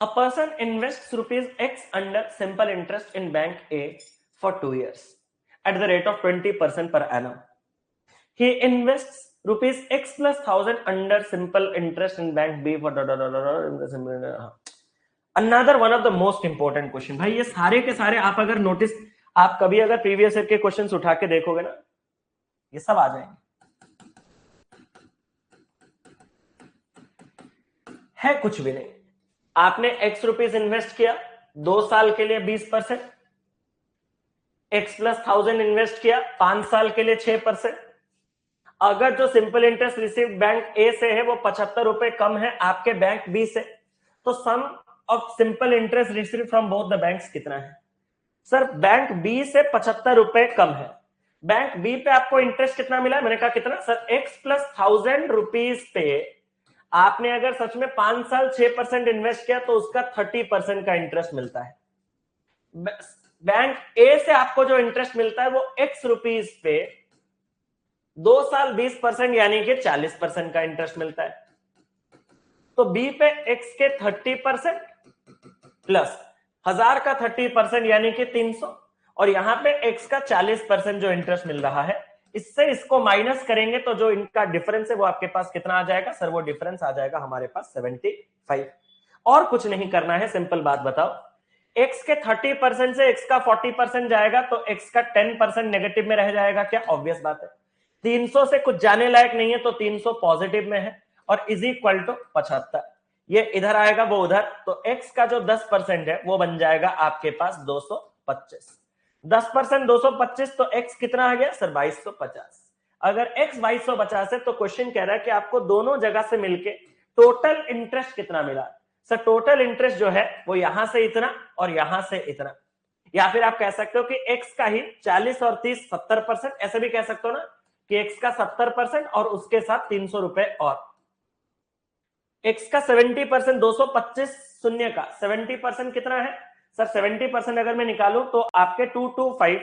Speaker 1: A person invests rupees X under simple interest in bank A for 2 years at the rate of 20% per annum. He invests rupees X plus 1,000 under simple interest in bank B for another one of the most important question। भाई ये सारे के सारे आप अगर notice, आप कभी अगर प्रीवियस ईयर के क्वेश्चंस उठा के देखोगे ना, ये सब आ जाएंगे। है कुछ भी नहीं, आपने X रुपीज इन्वेस्ट किया 2 साल के लिए 20%, X प्लस 1,000 इन्वेस्ट किया 5 साल के लिए 6%। अगर जो सिंपल इंटरेस्ट रिसीव बैंक ए से है वो 75 रुपए कम है आपके बैंक बी से, तो sum of simple interest receive from both the banks कितना है सर? बैंक बी से 75 रुपए कम है, बैंक बी पे आपको इंटरेस्ट कितना मिला? मैंने कहा कितना सर? X प्लस 1,000 रुपीज पे आपने अगर सच में 5 साल 6% इन्वेस्ट किया तो उसका 30% का इंटरेस्ट मिलता है। बैंक ए से आपको जो इंटरेस्ट मिलता है वो x रुपीज पे 2 साल 20% यानी कि 40% का इंटरेस्ट मिलता है। तो बी पे x के 30% प्लस 1000 का 30% यानी कि 300, और यहां पे x का 40% जो इंटरेस्ट मिल रहा है, इससे इसको माइनस करेंगे तो जो इनका डिफरेंस है वो आपके पास कितना आ जाएगा सर? वो डिफरेंस आ जाएगा हमारे पास 75। और कुछ नहीं करना है, सिंपल बात बताओ, x के 30% से x का 40% जाएगा तो x का 10% नेगेटिव में रह जाएगा क्या? ऑब्वियस बात है। 300 से कुछ जाने लायक नहीं है तो 300 पॉजिटिव में है, और इज इक्वल टू 75। ये इधर आएगा वो उधर, तो x का जो 10% है वो बन जाएगा आपके पास 225। 10% 225 तो x कितना आ गया सर? 2250। अगर x 2250 है तो क्वेश्चन कह रहा है कि आपको दोनों जगह से मिलके टोटल इंटरेस्ट कितना मिला सर? टोटल इंटरेस्ट जो है वो यहां से इतना और यहां से इतना, या फिर आप कह सकते हो कि x का ही 40 और 30 70%, ऐसे भी कह सकते हो ना कि x का 70% और उसके साथ 300 रुपए, और x का 70% 225 शून्य का 70% कितना है सर? 70% अगर मैं निकालूं तो आपके 225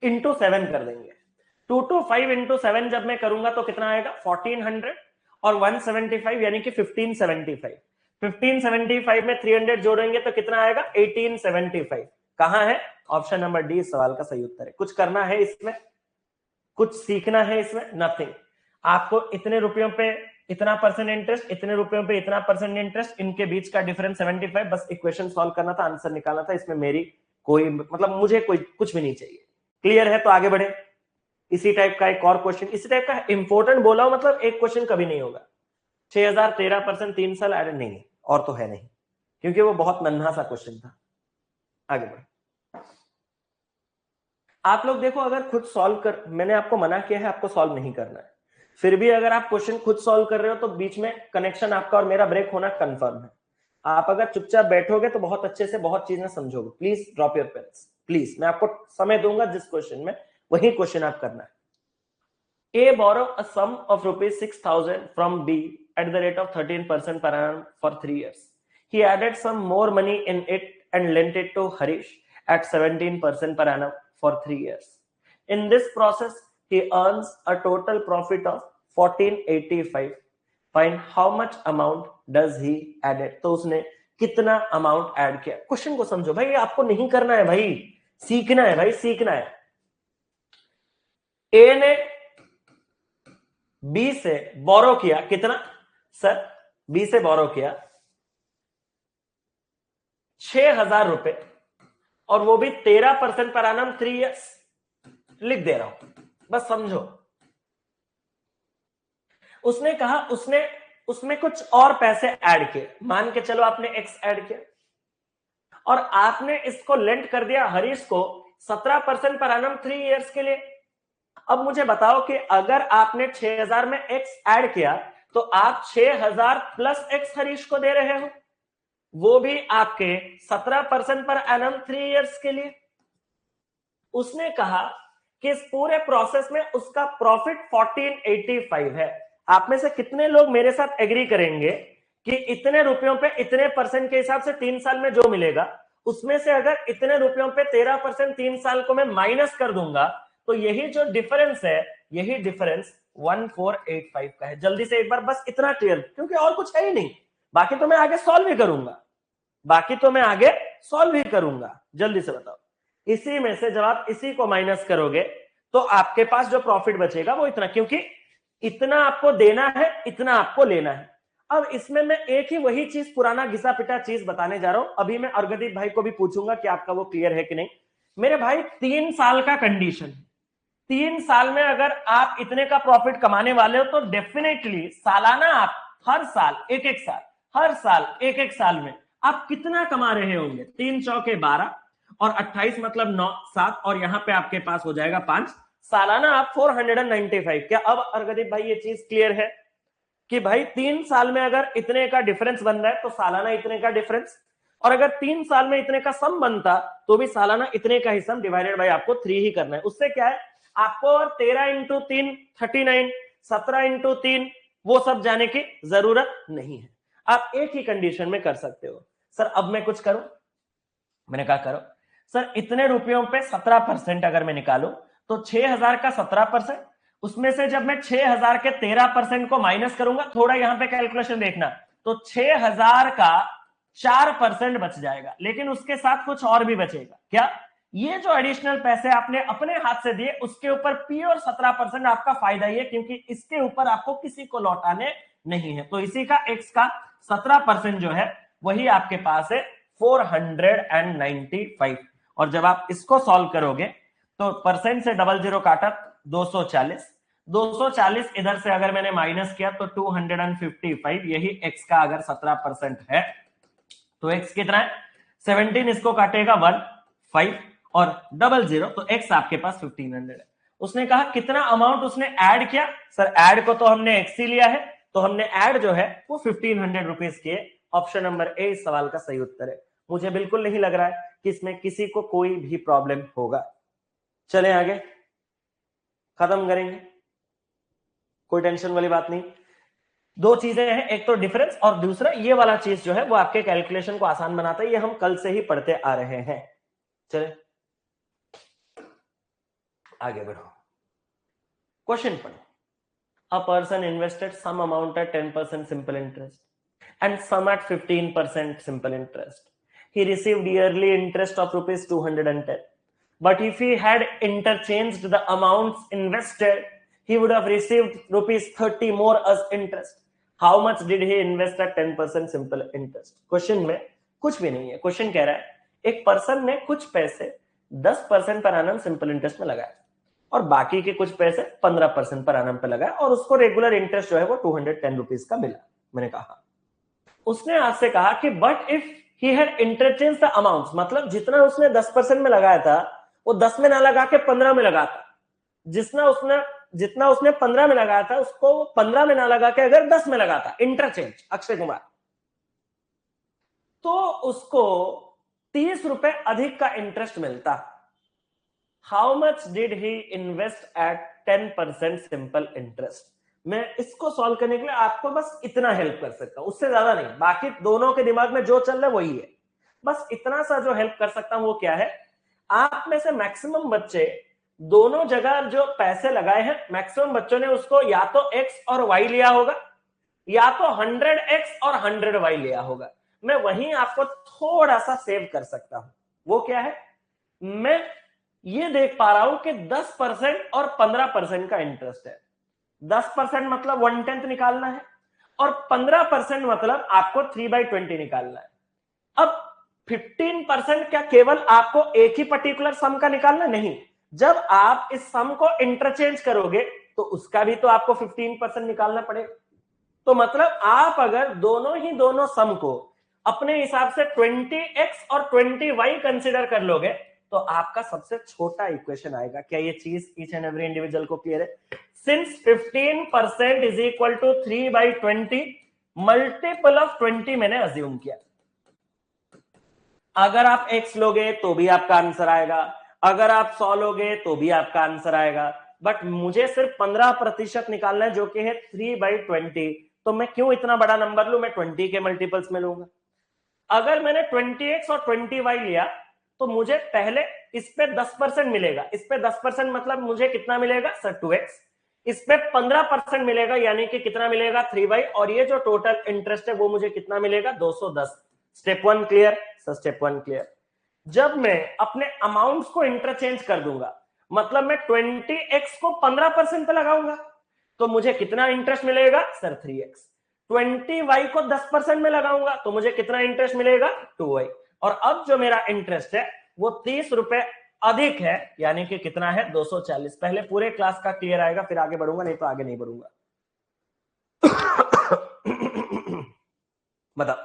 Speaker 1: इंटू 7 कर देंगे। 225 इंटू 7 जब मैं करूंगा तो कितना आएगा? 1400 और 175 यानी कि 1575। 1575 में 300 जोड़ेंगे तो कितना आएगा? 1875। कहां है? ऑप्शन नंबर डी सवाल का सही उत्तर है। कुछ करना है इसमें, कुछ सीखना है इसमें? नथिंग। आपको इतने रुपयों पे इतना परसेंट इंटरेस्ट, इतने रुपयों पे इतना परसेंट इंटरेस्ट, इनके बीच का डिफरेंस 75, बस इक्वेशन सॉल्व करना था, आंसर निकालना था। इसमें मेरी कोई मतलब मुझे कोई कुछ भी नहीं चाहिए। क्लियर है? तो आगे बढ़े। इसी टाइप का एक और क्वेश्चन, इसी टाइप का इंपॉर्टेंट बोला हो मतलब एक क्वेश्चन कभी नहीं होगा। 6000 13% 3 साल एड नहीं, और तो है नहीं, क्योंकि वो बहुत नन्हा सा क्वेश्चन था। आगे बढ़े। आप लोग देखो, अगर खुद सॉल्व कर, मैंने आपको मना किया है आपको सॉल्व नहीं करना है, फिर भी अगर आप क्वेश्चन खुद सॉल्व कर रहे हो तो बीच में कनेक्शन आपका और मेरा ब्रेक होना कंफर्म है। आप अगर चुपचाप बैठोगे तो बहुत अच्छे से बहुत चीजें समझोगे। Please drop your pens, please. मैं आपको समय दूंगा जिस क्वेश्चन में, वही क्वेश्चन आप करना है। A borrow a sum of rupees 6,000 from B at the rate of 13% per annum for 3 years. He added some more money in it and lent it to Harish at 17% per annum for 3 years. In this process, he earns a total profit of 1485. Find how much amount does he added? तो उसने कितना amount add किया? Question को समझो भाई, आपको नहीं करना है भाई, सीखना है भाई, सीखना है। ए ने बी से बोरो किया कितना सर? बी से बोरो किया 6000 रुपए, और वो भी 13% पर एनम 3 इयर्स। लिख दे रहा हूं, बस समझो। उसने कहा उसमें कुछ और पैसे ऐड किए, मान के चलो आपने एक्स ऐड किया, और आपने इसको लेंट कर दिया हरीश को 17% पर एनम 3 इयर्स के लिए। अब मुझे बताओ कि अगर आपने 6000 में एक्स ऐड किया तो आप 6000 प्लस एक्स हरीश को दे रहे हो, वो भी आपके 17% पर एनम 3 इयर्स के लिए। उसने कहा कि इस पूरे प्रोसेस में उसका प्रॉफिट 1485 है। आप में से कितने लोग मेरे साथ एग्री करेंगे कि इतने रुपयों पे इतने परसेंट के हिसाब से 3 साल में जो मिलेगा, उसमें से अगर इतने रुपयों पे 13% 3 साल को मैं माइनस कर दूंगा तो यही जो डिफरेंस है, यही डिफरेंस 1485 का है। जल्दी से एक बार बस इतना क्लियर, क्योंकि और कुछ है ही नहीं, बाकी तो मैं आगे सॉल्व भी करूंगा, जल्दी से बताओ। इसी में से जब आप इसी को माइनस करोगे तो आपके पास जो प्रॉफिट बचेगा वो इतना, क्योंकि इतना आपको देना है, इतना आपको लेना है। अब इसमें मैं एक ही वही चीज, पुराना घिसा पिटा चीज बताने जा रहा हूं। अभी मैं अर्गदीप भाई को भी पूछूंगा कि आपका वो क्लियर है कि नहीं। मेरे भाई 3 साल का कंडीशन, 3 साल में अगर आप इतने का प्रॉफिट कमाने वाले हो तो डेफिनेटली सालाना आप हर साल एक एक साल में आप कितना कमा रहे होंगे? 3 चौके 12 और 28 मतलब 9 7, और यहां पे आपके पास हो जाएगा 5, सालाना आप 495। क्या अब अर्गदीप भाई ये चीज क्लियर है कि भाई 3 साल में अगर इतने का डिफरेंस बन रहा है तो सालाना इतने का डिफरेंस, और अगर 3 साल में इतने का सम बनता तो भी सालाना इतने का ही सम डिवाइडेड बाय आपको 3 ही करना है। उससे क्या है, आपको 13 इंटू 3 39, 17 इंटू 3 वो सब जाने की जरूरत नहीं है। आप एक ही कंडीशन में कर सकते हो, सर अब मैं कुछ करूं, मैंने कहा करो। सर इतने रुपयों पे 17% अगर मैं निकालूं तो 6000 का 17%, उसमें से जब मैं 6000 के 13% को माइनस करूंगा, थोड़ा यहां पे कैलकुलेशन देखना, तो 6000 का 4% बच जाएगा, लेकिन उसके साथ कुछ और भी बचेगा। क्या? ये जो एडिशनल पैसे आपने अपने हाथ से दिए उसके ऊपर प्योर 17% आपका फायदा ही है, क्योंकि इसके ऊपर आपको किसी को लौटाने नहीं है। तो इसी का x का 17% जो है वही आपके पास है 495। और जब आप इसको सॉल्व करोगे तो परसेंट से 00 काटा 240, 240 इधर से अगर मैंने माइनस किया तो 255, यही x का अगर 17% है तो x कितना है 17, इसको काटेगा 1 5 और 00 तो x आपके पास 1500 है। उसने कहा कितना अमाउंट उसने ऐड किया, सर ऐड को तो हमने x ही लिया है, तो हमने ऐड जो है वो 1500 रुपीज किए। ऑप्शन नंबर ए इस सवाल का सही उत्तर है। मुझे बिल्कुल नहीं लग रहा है कि इसमें किसी को कोई भी प्रॉब्लम होगा। चलें आगे, खत्म करेंगे, कोई टेंशन वाली बात नहीं। दो चीजें हैं, एक तो डिफरेंस और दूसरा ये वाला चीज जो है वो आपके कैलकुलेशन को आसान बनाता है, ये हम कल से ही पढ़ते आ रहे हैं। चले आगे बढ़ो, क्वेश्चन पढ़ो। A person invested some amount at 10% simple interest and some at 15% simple interest. He received yearly interest of rupees 210. But if he had interchanged the amounts invested, he would have received rupees 30 more as interest. How much did he invest at 10% simple interest? Question में कुछ भी नहीं है। Question कह रहा है एक person ने कुछ पैसे 10% पर एनम सिंपल इंटरेस्ट में लगाया और बाकी के कुछ पैसे 15% पर एनम पे लगाया और उसको रेगुलर इंटरेस्ट जो है वो 210 रुपीज का मिला। मैंने कहा, उसने आपसे कहा कि but if he had interchange the amounts, मतलब जितना उसने 10% में लगाया था वो 10 में ना लगा के 15 में लगाता, जितना उसने 15 में लगाया था उसको 15 में ना लगा के अगर 10 में लगाता, इंटरचेंज अक्षय कुमार, तो उसको 30 रुपए अधिक का इंटरेस्ट मिलता। How much did he invest eight 10% simple interest? मैं इसको सॉल्व करने के लिए आपको बस इतना हेल्प कर सकता हूं, उससे ज्यादा नहीं। बाकी दोनों के दिमाग में जो चल रहा है वही है, बस इतना सा जो हेल्प कर सकता हूं वो क्या है, आप में से मैक्सिमम बच्चे दोनों जगह जो पैसे लगाए हैं, मैक्सिमम बच्चों ने उसको या तो x और y लिया होगा या तो 100x और 100y लिया होगा। मैं वहीं आपको थोड़ा सा सेव कर सकता हूं, वो क्या है, मैं ये देख पा रहा हूं कि 10% और 15% का इंटरेस्ट है। 10% मतलब 1/10 निकालना है और 15% मतलब आपको 3/20 निकालना है। अब 15% क्या केवल आपको एक ही पर्टिकुलर सम का निकालना? नहीं, जब आप इस सम को इंटरचेंज करोगे तो उसका भी तो आपको 15% निकालना पड़ेगा। तो मतलब आप अगर दोनों सम को अपने हिसाब से 20x और 20y कंसिडर कर लोगे तो आपका सबसे छोटा इक्वेशन आएगा। क्या ये चीज ईच एंड एवरी इंडिविजुअल को क्लियर है? Since 15% is equal to 3/20, multiple of 20 मैंने अज्यूम किया। अगर आप x लोगे तो भी आपका आंसर आएगा, अगर आप 100 लोगे तो भी आपका आंसर आएगा, बट मुझे सिर्फ 15% निकालना है जो कि है 3/20। तो मैं क्यों इतना बड़ा नंबर लूं, मैं 20 के मल्टीपल्स में लूंगा। अगर मैंने 20x और 20y लिया तो मुझे पहले इस पे 10% मिलेगा, इस पे 10% मतलब मुझे कितना मिलेगा सर 2x, इस पे 15% मिलेगा यानी कि कितना मिलेगा 3y, और ये जो टोटल इंटरेस्ट है वो मुझे कितना मिलेगा 210। Step 1 clear sir? Step 1 clear. जब मैं अपने अमाउंट्स को इंटरचेंज कर दूंगा, मतलब मैं 20x को 15% पे लगाऊंगा तो मुझे कितना इंटरेस्ट मिलेगा सर 3x। 20y को 10% में लगाऊंगा तो मुझे कितना इंटरेस्ट मिलेगा 2y। और अब जो मेरा इंटरेस्ट है वो 30 रुपए अधिक है, यानी कि कितना है 240। पहले पूरे क्लास का क्लियर आएगा फिर आगे बढ़ूंगा, नहीं तो आगे नहीं बढ़ूंगा। बताओ,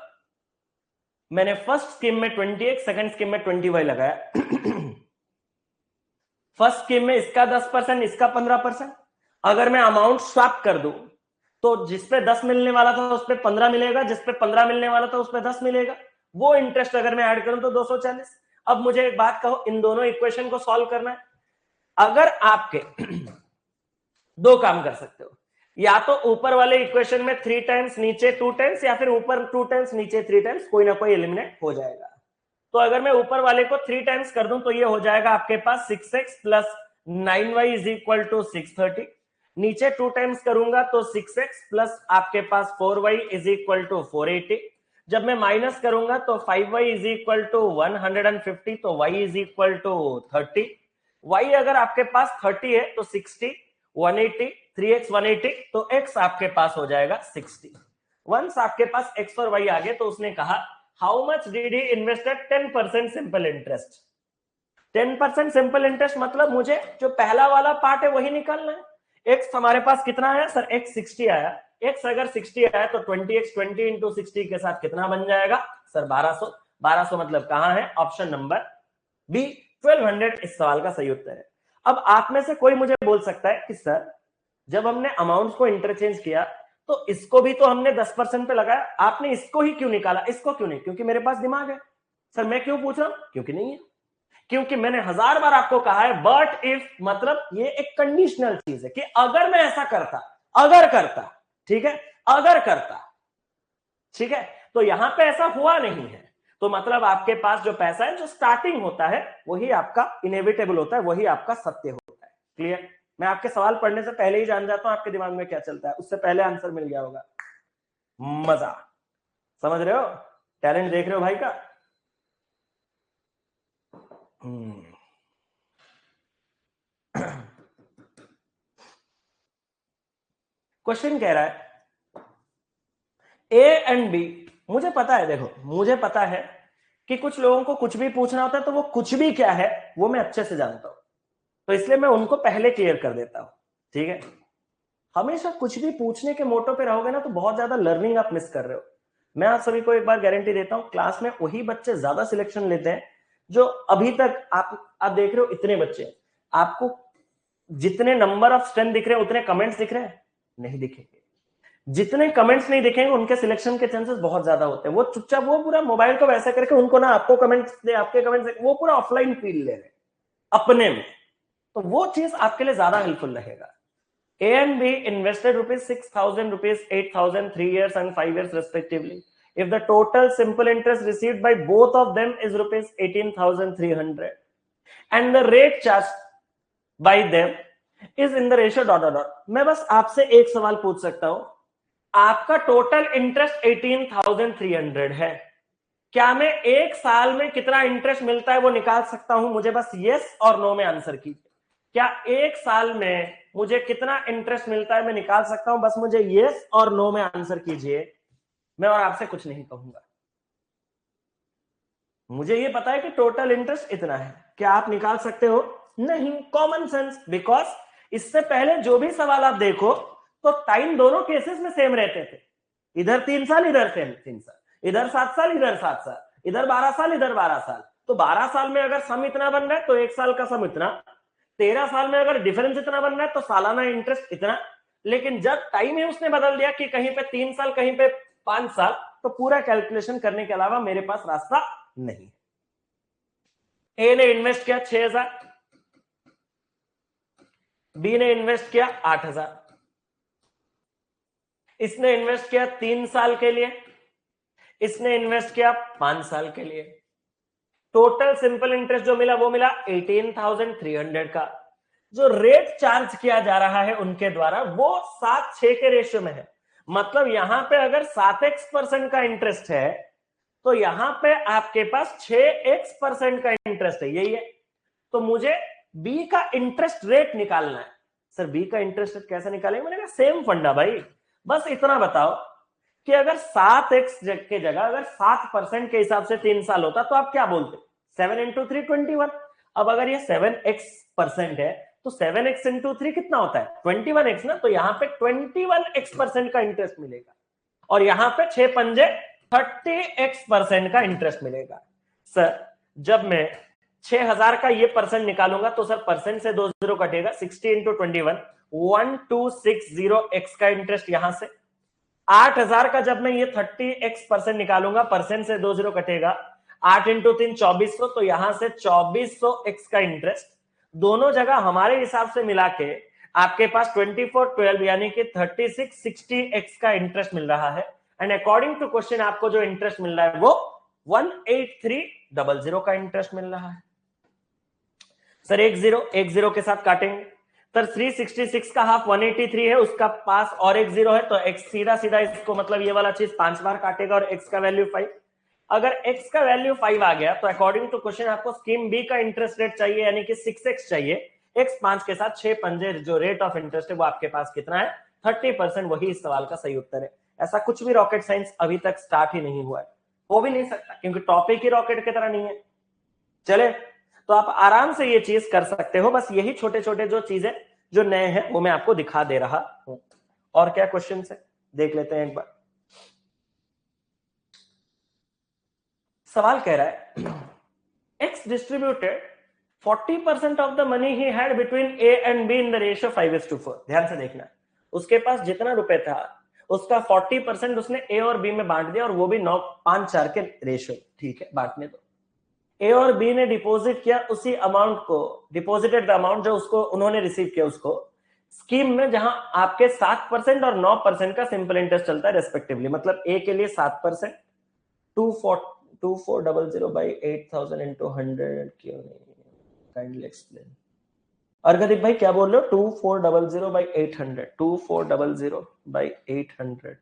Speaker 1: मैंने फर्स्ट स्कीम में 20x, सेकंड स्कीम में 20y लगाया। फर्स्ट स्कीम में इसका 10%, इसका 15%। अगर मैं अमाउंट स्वैप कर दूं तो जिसपे 10 मिलने वाला था उस पे 15 मिलेगा, जिसपे 15 मिलने वाला था उस पे 10 मिलेगा। वो इंटरेस्ट अगर मैं ऐड करूं तो 240। अब मुझे एक बात कहो, इन दोनों इक्वेशन को सॉल्व करना है। अगर आपके दो काम कर सकते हो, या तो ऊपर वाले इक्वेशन में 3 टाइम्स नीचे 2 टाइम्स, या फिर ऊपर 2 टाइम्स नीचे 3 टाइम्स, कोई ना कोई एलिमिनेट हो जाएगा। तो अगर मैं ऊपर वाले को 3 टाइम्स कर दूं तो ये हो जाएगा आपके पास 6x plus 9y is equal to 630। नीचे 2 टाइम्स करूंगा तो 6x प्लस आपके पास 4y इज इक्वल टू 480। जब मैं माइनस करूंगा तो 5y इज इक्वल टू 150, तो y is equal to 30। y अगर आपके पास 30 है तो 60, 180, 3x 180, तो x आपके पास हो जाएगा 60। वंस आपके पास x और y आ गए तो उसने कहा how much did he invested 10% simple interest. 10% simple interest मतलब मुझे जो पहला वाला पार्ट है वही निकालना है। x हमारे पास कितना आया सर, x 60 आया। x अगर 60 आया तो 20x 20 इंटू 60 के साथ कितना बन जाएगा सर 1200। 1200 मतलब कहां है, ऑप्शन नंबर बी 1200 इस सवाल का सही उत्तर है। अब आप में से कोई मुझे बोल सकता है कि सर जब हमने अमाउंट को इंटरचेंज किया तो इसको भी तो हमने 10% पे लगाया, आपने इसको ही क्यों निकाला, इसको क्यों नहीं? क्योंकि मेरे पास दिमाग है। सर मैं क्यों पूछ रहा हूं, क्योंकि नहीं है। क्योंकि मैंने 1000 बार आपको कहा है बट इफ, मतलब ये एक कंडीशनल चीज है कि अगर मैं ऐसा करता, अगर करता, ठीक है, अगर करता, ठीक है, तो यहां पे ऐसा हुआ नहीं है, तो मतलब आपके पास जो पैसा है जो स्टार्टिंग होता है वही आपका इनएविटेबल होता है, वही आपका सत्य होता है। क्लियर? मैं आपके सवाल पढ़ने से पहले ही जान जाता हूं आपके दिमाग में क्या चलता है, उससे पहले आंसर मिल गया होगा। मजा समझ रहे हो, टैलेंट देख रहे हो भाई का। क्वेश्चन कह रहा है ए एंड बी। मुझे पता है, देखो मुझे पता है कि कुछ लोगों को कुछ भी पूछना होता है तो वो कुछ भी क्या है वो मैं अच्छे से जानता हूं, तो इसलिए मैं उनको पहले क्लियर कर देता हूं। ठीक है, हमेशा कुछ भी पूछने के मोटो पे रहोगे ना तो बहुत ज्यादा लर्निंग आप मिस कर रहे हो। मैं आप सभी को एक बार गारंटी देता हूं, क्लास में वही बच्चे ज्यादा सिलेक्शन लेते हैं जो अभी तक आप देख रहे हो इतने बच्चे, आपको जितने नंबर ऑफ स्ट्रेंथ दिख रहे हैं उतने कमेंट्स दिख रहे हैं नहीं दिखेंगे। जितने कमेंट्स नहीं दिखेंगे उनके सिलेक्शन के चांसेस बहुत ज्यादा होते हैं। वो चुपचाप वो पूरा मोबाइल को वैसा करके उनको ना आपको कमेंट्स दे, आपके कमेंट्स, वो पूरा ऑफलाइन फील ले रहे अपने में, तो वो चीज आपके लिए ज्यादा हेल्पफुल रहेगा। A and B invested rupees 6,000, rupees 8,000, 3 years and 5 years respectively. If the total simple interest received by both of them is rupees 18,300 and the rate charged by them is in the ratio ... मैं बस आपसे एक सवाल पूछ सकता हूं, आपका total interest 18,300 है, क्या मैं एक साल में कितना इंटरेस्ट मिलता है वो निकाल सकता हूं? मुझे बस यस और नो में आंसर कीजिए। क्या एक साल में मुझे कितना इंटरेस्ट मिलता है मैं निकाल सकता हूं? बस मुझे यस और नो में आंसर कीजिए, मैं और आपसे कुछ नहीं कहूंगा। मुझे ये पता है कि टोटल इंटरेस्ट इतना है, क्या आप निकाल सकते हो? नहीं, कॉमन सेंस। बिकॉज इससे पहले जो भी सवाल आप देखो तो टाइम दोनों केसेस में सेम रहते थे, इधर 3 साल इधर 3 साल, इधर 7 साल इधर 7 साल, इधर 12 साल इधर 12 साल। तो 12 साल में अगर सम इतना बन रहा है तो एक साल का सम इतना, 13 साल में अगर डिफरेंस इतना बन रहा है तो सालाना इंटरेस्ट इतना। लेकिन जब टाइम ही उसने बदल दिया कि कहीं पे 3 साल कहीं पे 5 साल, तो पूरा कैलकुलेशन करने के अलावा मेरे पास रास्ता नहीं। ए ने इन्वेस्ट किया 6,000, बी ने इन्वेस्ट किया 8,000, इसने इन्वेस्ट किया 3 साल के लिए, इसने इन्वेस्ट किया 5 साल के लिए। टोटल सिंपल इंटरेस्ट जो मिला वो मिला 18,300 का। जो रेट चार्ज किया जा रहा है उनके द्वारा वो 7:6 के रेशियो में है। मतलब यहां पे अगर 7x% का इंटरेस्ट है तो यहां पे आपके पास 6x% का इंटरेस्ट है, यही है। तो मुझे बी का इंटरेस्ट रेट निकालना है। सर बी का इंटरेस्ट रेट कैसे निकालेंगे? मैंने कहा सेम फंडा भाई, बस इतना बताओ कि अगर 7x के जगह अगर 7% के हिसाब से 3 साल होता तो आप क्या बोलते? 7 इंटू 3 21। अब अगर ये 7x% है तो 7x इंटू 3 कितना होता है? 21x ना। तो यहां पे 21x% का इंटरेस्ट मिलेगा और यहां पे 6 पंजे 30x% का इंटरेस्ट मिलेगा। सर जब मैं 6,000 का ये परसेंट निकालूंगा तो सर परसेंट से 2 जीरो कटेगा, 60 इंटू 21 1260x का इंटरेस्ट यहां से। 8,000 का जब मैं ये 30x% निकालूंगा, परसेंट से 2 जीरो कटेगा, 8 इंटू 3 2400, तो यहां से 2400x का इंटरेस्ट। दोनों जगह हमारे हिसाब से मिला के आपके पास 2412 यानी कि 3660x का इंटरेस्ट मिल रहा है, एंड अकॉर्डिंग टू क्वेश्चन आपको जो इंटरेस्ट मिल रहा है वो 18300 का इंटरेस्ट मिल रहा है। सर एक जीरो के साथ काटेंगे, सर 366 का हाफ 183 है, उसका पास और एक जीरो है, तो x सीधा सीधा इसको मतलब ये वाला चीज 5 बार काटेगा और x का वैल्यू 5। अगर x का वैल्यू 5 आ गया तो अकॉर्डिंग टू क्वेश्चन आपको स्कीम बी का इंटरेस्ट रेट चाहिए यानी कि 6x चाहिए। x 5 के साथ 6 पंजे जो रेट ऑफ इंटरेस्ट है वो आपके पास कितना है 30%। वही इस सवाल का सही उत्तर है। ऐसा कुछ भी रॉकेट साइंस अभी तक स्टार्ट ही नहीं हुआ है, हो भी नहीं सकता क्योंकि टॉपिक ही रॉकेट की तरह नहीं है। चले तो आप आराम से ये चीज कर सकते हो, बस यही छोटे छोटे जो चीजें जो नए हैं वो मैं आपको दिखा दे रहा हूं। और क्या क्वेश्चन है देख लेते हैं एक बार। सवाल कह रहा है x distributed 40% of the money he had between A and be in the ratio 5:4। ध्यान से देखना, उसके पास जितना रुपए था उसका 40% उसने ए और बी में बांट दिया, और वो भी 9:5:4 के रेशियो। ठीक है, बांटने दो। ए और बी ने डिपॉजिट किया उसी अमाउंट को, डिपॉजिटेड द अमाउंट जो उसको उन्होंने रिसीव किया उसको स्कीम में, जहां आपके 7% और 9% का सिंपल इंटरेस्ट चलता है रेस्पेक्टिवली। मतलब ए के लिए 7%, 2400 by 8000 into 100 क्यों नहीं, काइंडली एक्सप्लेन। अर्घदीप भाई क्या बोल रहे हो? 2400 by 800, 2400 by 800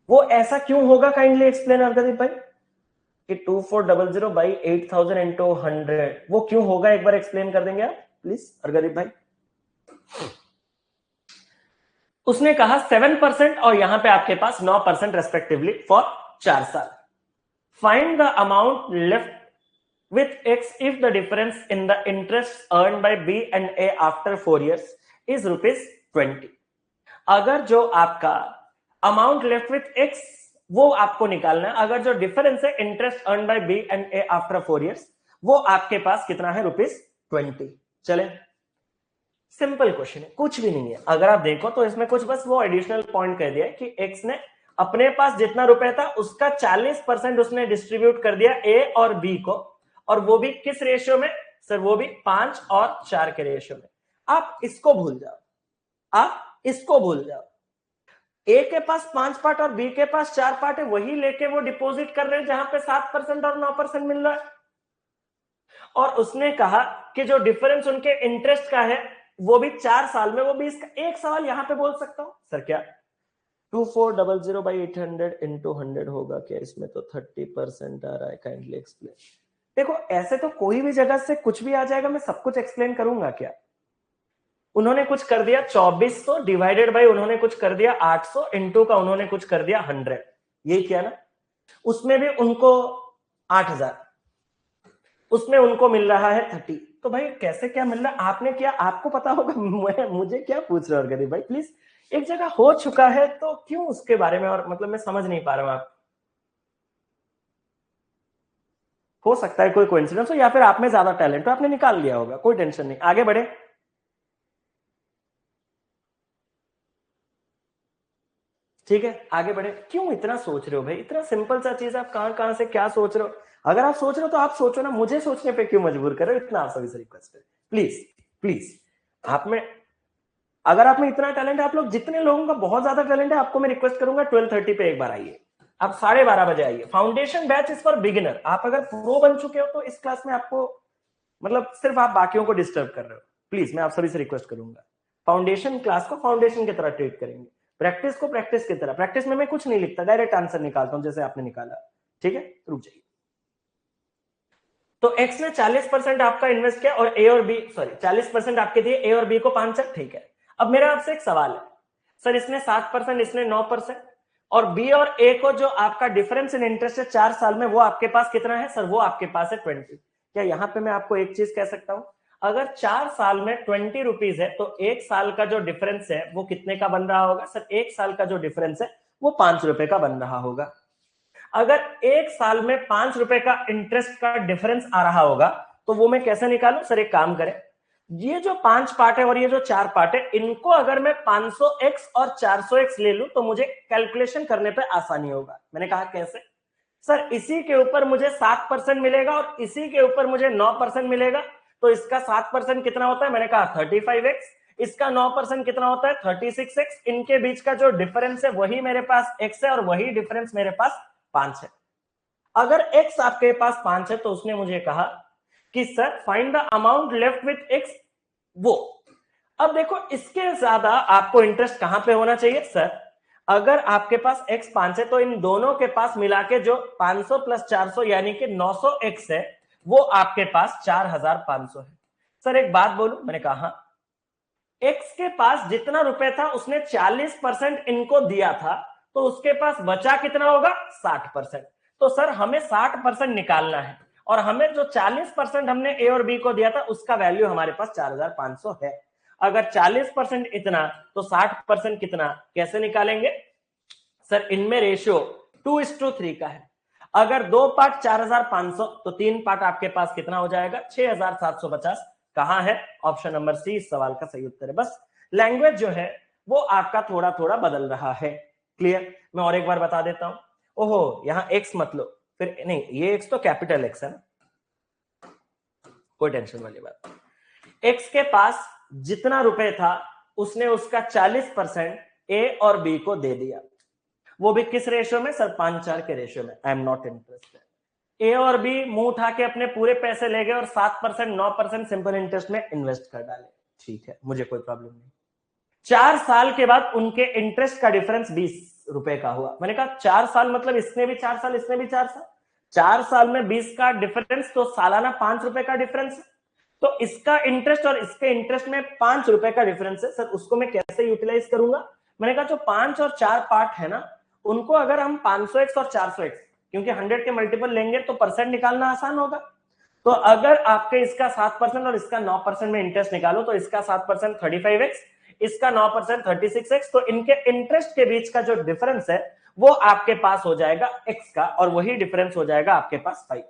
Speaker 1: वो ऐसा क्यों होगा? काइंडली एक्सप्लेन अर्घदीप भाई कि 2400 by 8000 into 100 वो क्यों होगा, एक बार एक्सप्लेन कर देंगे आप प्लीज अर्घदीप भाई। उसने कहा 7% और यहां पे आपके पास 9% रेस्पेक्टिवली फॉर 4 साल। Find the amount left with x if the difference in the interest earned by b and a after 4 years is ₹20। अगर जो आपका अमाउंट लेफ्ट विथ x वो आपको निकालना है, अगर जो डिफरेंस है interest earned by B and A after 4 years वो आपके पास कितना है ₹20। चले सिंपल क्वेश्चन है, कुछ भी नहीं है। अगर आप देखो तो इसमें कुछ बस वो एडिशनल पॉइंट कह दिया कि x ने अपने पास जितना रुपए था उसका 40% उसने डिस्ट्रीब्यूट कर दिया ए और बी को, और वो भी किस रेशियो में सर? वो भी 5 और 4 के रेशियो में। आप इसको भूल जाओ, आप इसको भूल जाओ। ए के पास 5 पार्ट और बी के पास 4 पार्ट है, वही लेके वो डिपॉजिट कर रहे हैं जहां पे 7% और 9% मिल रहा है। और उसने कहा कि जो डिफरेंस उनके इंटरेस्ट का है वो भी 4 साल में, वो भी इसका एक सवाल यहां पे बोल सकता हूं सर क्या 2400 by 800 into 100 होगा क्या? इसमें तो 30% आ रहा है, काइंडली एक्सप्लेन। देखो ऐसे तो कोई भी जगह से कुछ भी आ जाएगा, मैं सब कुछ एक्सप्लेन करूंगा क्या? उन्होंने कुछ कर दिया 2400 डिवाइडेड बाय उन्होंने कुछ कर दिया 800 इंटू का उन्होंने कुछ कर दिया 100, यही किया ना। उसमें भी उनको 8000, उसमें उनको मिल रहा है 30। तो भाई कैसे क्या मिल रहा है आपने किया, आपको पता होगा, मुझे क्या पूछ रहे हो गरीब भाई? प्लीज, एक जगह हो चुका है तो क्यों उसके बारे में, और मतलब मैं समझ नहीं पा रहा हूं। आप हो सकता है कोई कोइंसिडेंस हो या फिर आप में ज्यादा टैलेंट हो, आपने निकाल लिया होगा, कोई टेंशन नहीं, आगे बढ़े। ठीक है आगे बढ़े। क्यों इतना सोच रहे हो भाई? इतना सिंपल सा चीज आप कहां कहां से क्या सोच रहे हो? अगर आप सोच रहे हो तो आप सोचो ना, मुझे सोचने पे क्यों मजबूर कर रहे हो? इतना आप सभी से रिक्वेस्ट है प्लीज प्लीज। आप में अगर आप में इतना टैलेंट है, आप लोग जितने लोगों का बहुत ज्यादा टैलेंट है, आपको मैं रिक्वेस्ट करूंगा 12:30 पे एक बार आइए। आप 12:30 बजे आइए। Foundation batch is for beginner. आप अगर प्रो बन चुके हो तो इस क्लास में आपको मतलब सिर्फ आप बाकियों को डिस्टर्ब कर रहे हो। प्लीज मैं आप सभी से रिक्वेस्ट करूंगा, फाउंडेशन क्लास को फाउंडेशन की तरह ट्रीट करेंगे, प्रैक्टिस को प्रैक्टिस की तरह। प्रैक्टिस में मैं कुछ नहीं लिखता, डायरेक्ट आंसर निकालता हूं जैसे आपने निकाला। ठीक है रुक जाइए। तो एक्स ने 40% आपका इन्वेस्ट किया और ए और बी, सॉरी 40% आपके दिए, ए और बी को 5। ठीक है, अब मेरा आपसे एक सवाल है सर, इसने 7% इसने 9%, और बी और ए को जो आपका डिफरेंस इन इंटरेस्ट है 4 साल में वो आपके पास कितना है? सर वो आपके पास है 20। क्या यहां पे मैं आपको एक चीज कह सकता हूं? अगर 4 साल में 20 रुपीज है तो एक साल का जो डिफरेंस है वो कितने का बन रहा होगा? सर एक साल का जो डिफरेंस है वो 5 रुपए का बन रहा होगा। अगर एक साल में 5 रुपए का इंटरेस्ट का डिफरेंस आ रहा होगा तो वो मैं कैसे निकालूं? सर एक काम करें, ये जो 5 पार्ट है और ये जो 4 पार्ट है, इनको अगर मैं 500x और 400x ले लूं तो मुझे कैलकुलेशन करने पे आसानी होगा। मैंने कहा कैसे? सर इसी के ऊपर मुझे 7% मिलेगा और इसी के ऊपर मुझे 9% मिलेगा, तो इसका 7% कितना होता है? मैंने कहा 35x, इसका 9% कितना होता है 36x, इनके बीच का जो डिफरेंस है वही मेरे पास x है और वही डिफरेंस मेरे पास 5 है। अगर x आपके पास 5 है तो उसने मुझे कहा कि sir find the amount left with x वो। अब देखो इसके ज्यादा आपको इंटरेस्ट कहां पे होना चाहिए सर, अगर आपके पास x 5 है तो इन दोनों के पास मिला के जो 500 प्लस 400 यानी कि 900x है वो आपके पास 4500 है। सर एक बात बोलूं, मैंने कहा x के पास जितना रुपए था उसने 40% इनको दिया था तो उसके पास बचा कितना होगा 60%। तो सर हमें 60% निकालना है और हमें जो 40% हमने ए और बी को दिया था उसका वैल्यू हमारे पास 4500 है। अगर 40% इतना तो 60% कितना, कैसे निकालेंगे सर, इनमें रेशियो 2:3 का है। अगर 2 पार्ट 4500 तो 3 पार्ट आपके पास कितना हो जाएगा 6750। कहां है, ऑप्शन नंबर सी इस सवाल का सही उत्तर है। बस लैंग्वेज जो है वो आपका थोड़ा थोड़ा बदल रहा है। क्लियर, मैं और एक बार बता देता हूं। ओहो यहां एक्स मत लो, फिर नहीं ये एक्स तो कैपिटल एक्स है ना, कोई टेंशन वाली बात। एक्स के पास जितना रुपए था उसने उसका 40% ए और बी को दे दिया, वो भी किस रेशियो में सर 5:4 के रेशियो में। I am not interested. A और बी मुंह उठा के अपने पूरे पैसे ले गए और 7% 9% सिंपल इंटरेस्ट में इन्वेस्ट कर डाले। ठीक है, मुझे कोई प्रॉब्लम नहीं। 4 साल के बाद उनके इंटरेस्ट का डिफरेंस 20 रुपए का हुआ। मैंने कहा 4 साल मतलब इसने भी 4 साल इसने भी 4 साल, 4 साल में 20 का डिफरेंस तो सालाना 5 रुपए का डिफरेंस है। तो इसका इंटरेस्ट और इसके इंटरेस्ट में 5 रुपए का डिफरेंस है। सर उसको मैं कैसे यूटिलाइज करूंगा, मैंने कहा जो 5 और 4 पार्ट है ना उनको अगर हम 500x और 400x, क्योंकि 100 के मल्टीपल लेंगे तो परसेंट निकालना आसान होगा। तो अगर आपके इसका 7% और इसका 9% में इंटरेस्ट निकालो तो इसका 7% 35x, इसका 9% 36x, तो इनके इंटरेस्ट के बीच का जो डिफरेंस है वो आपके पास हो जाएगा x का और वही डिफरेंस हो जाएगा आपके पास 5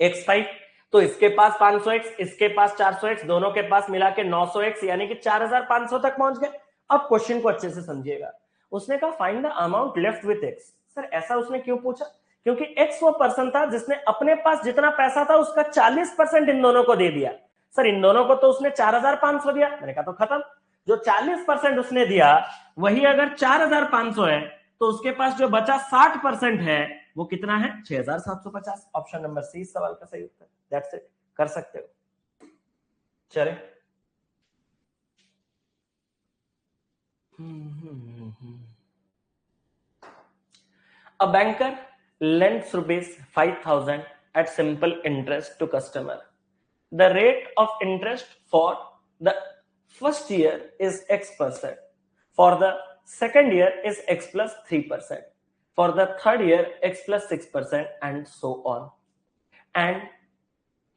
Speaker 1: x5। तो इसके पास 500x, इसके पास 400x, दोनों के पास मिला के 900x यानी कि 4500 तक पहुंच गए। अब क्वेश्चन को अच्छे से समझिएगा। उसने कहा find the amount left with x। Sir ऐसा उसने क्यों पूछा, क्योंकि x वो पर्सन था जिसने अपने पास जितना पैसा था उसका 40% इन दोनों को दे दिया। सर इन दोनों को तो उसने 4500 दिया, मैंने कहा तो खत्म। जो 40% उसने दिया वही अगर 4500 है तो उसके पास जो बचा 60% है वो कितना है 6750। ऑप्शन नंबर सी इस सवाल का सही उत्तर। दैट्स इट, कर सकते हो। चले A banker lends ₹5,000 at simple interest to customer. The rate of interest for the first year is X%. For the second year is X plus 3%. For the third year, X plus 6%, and so on. And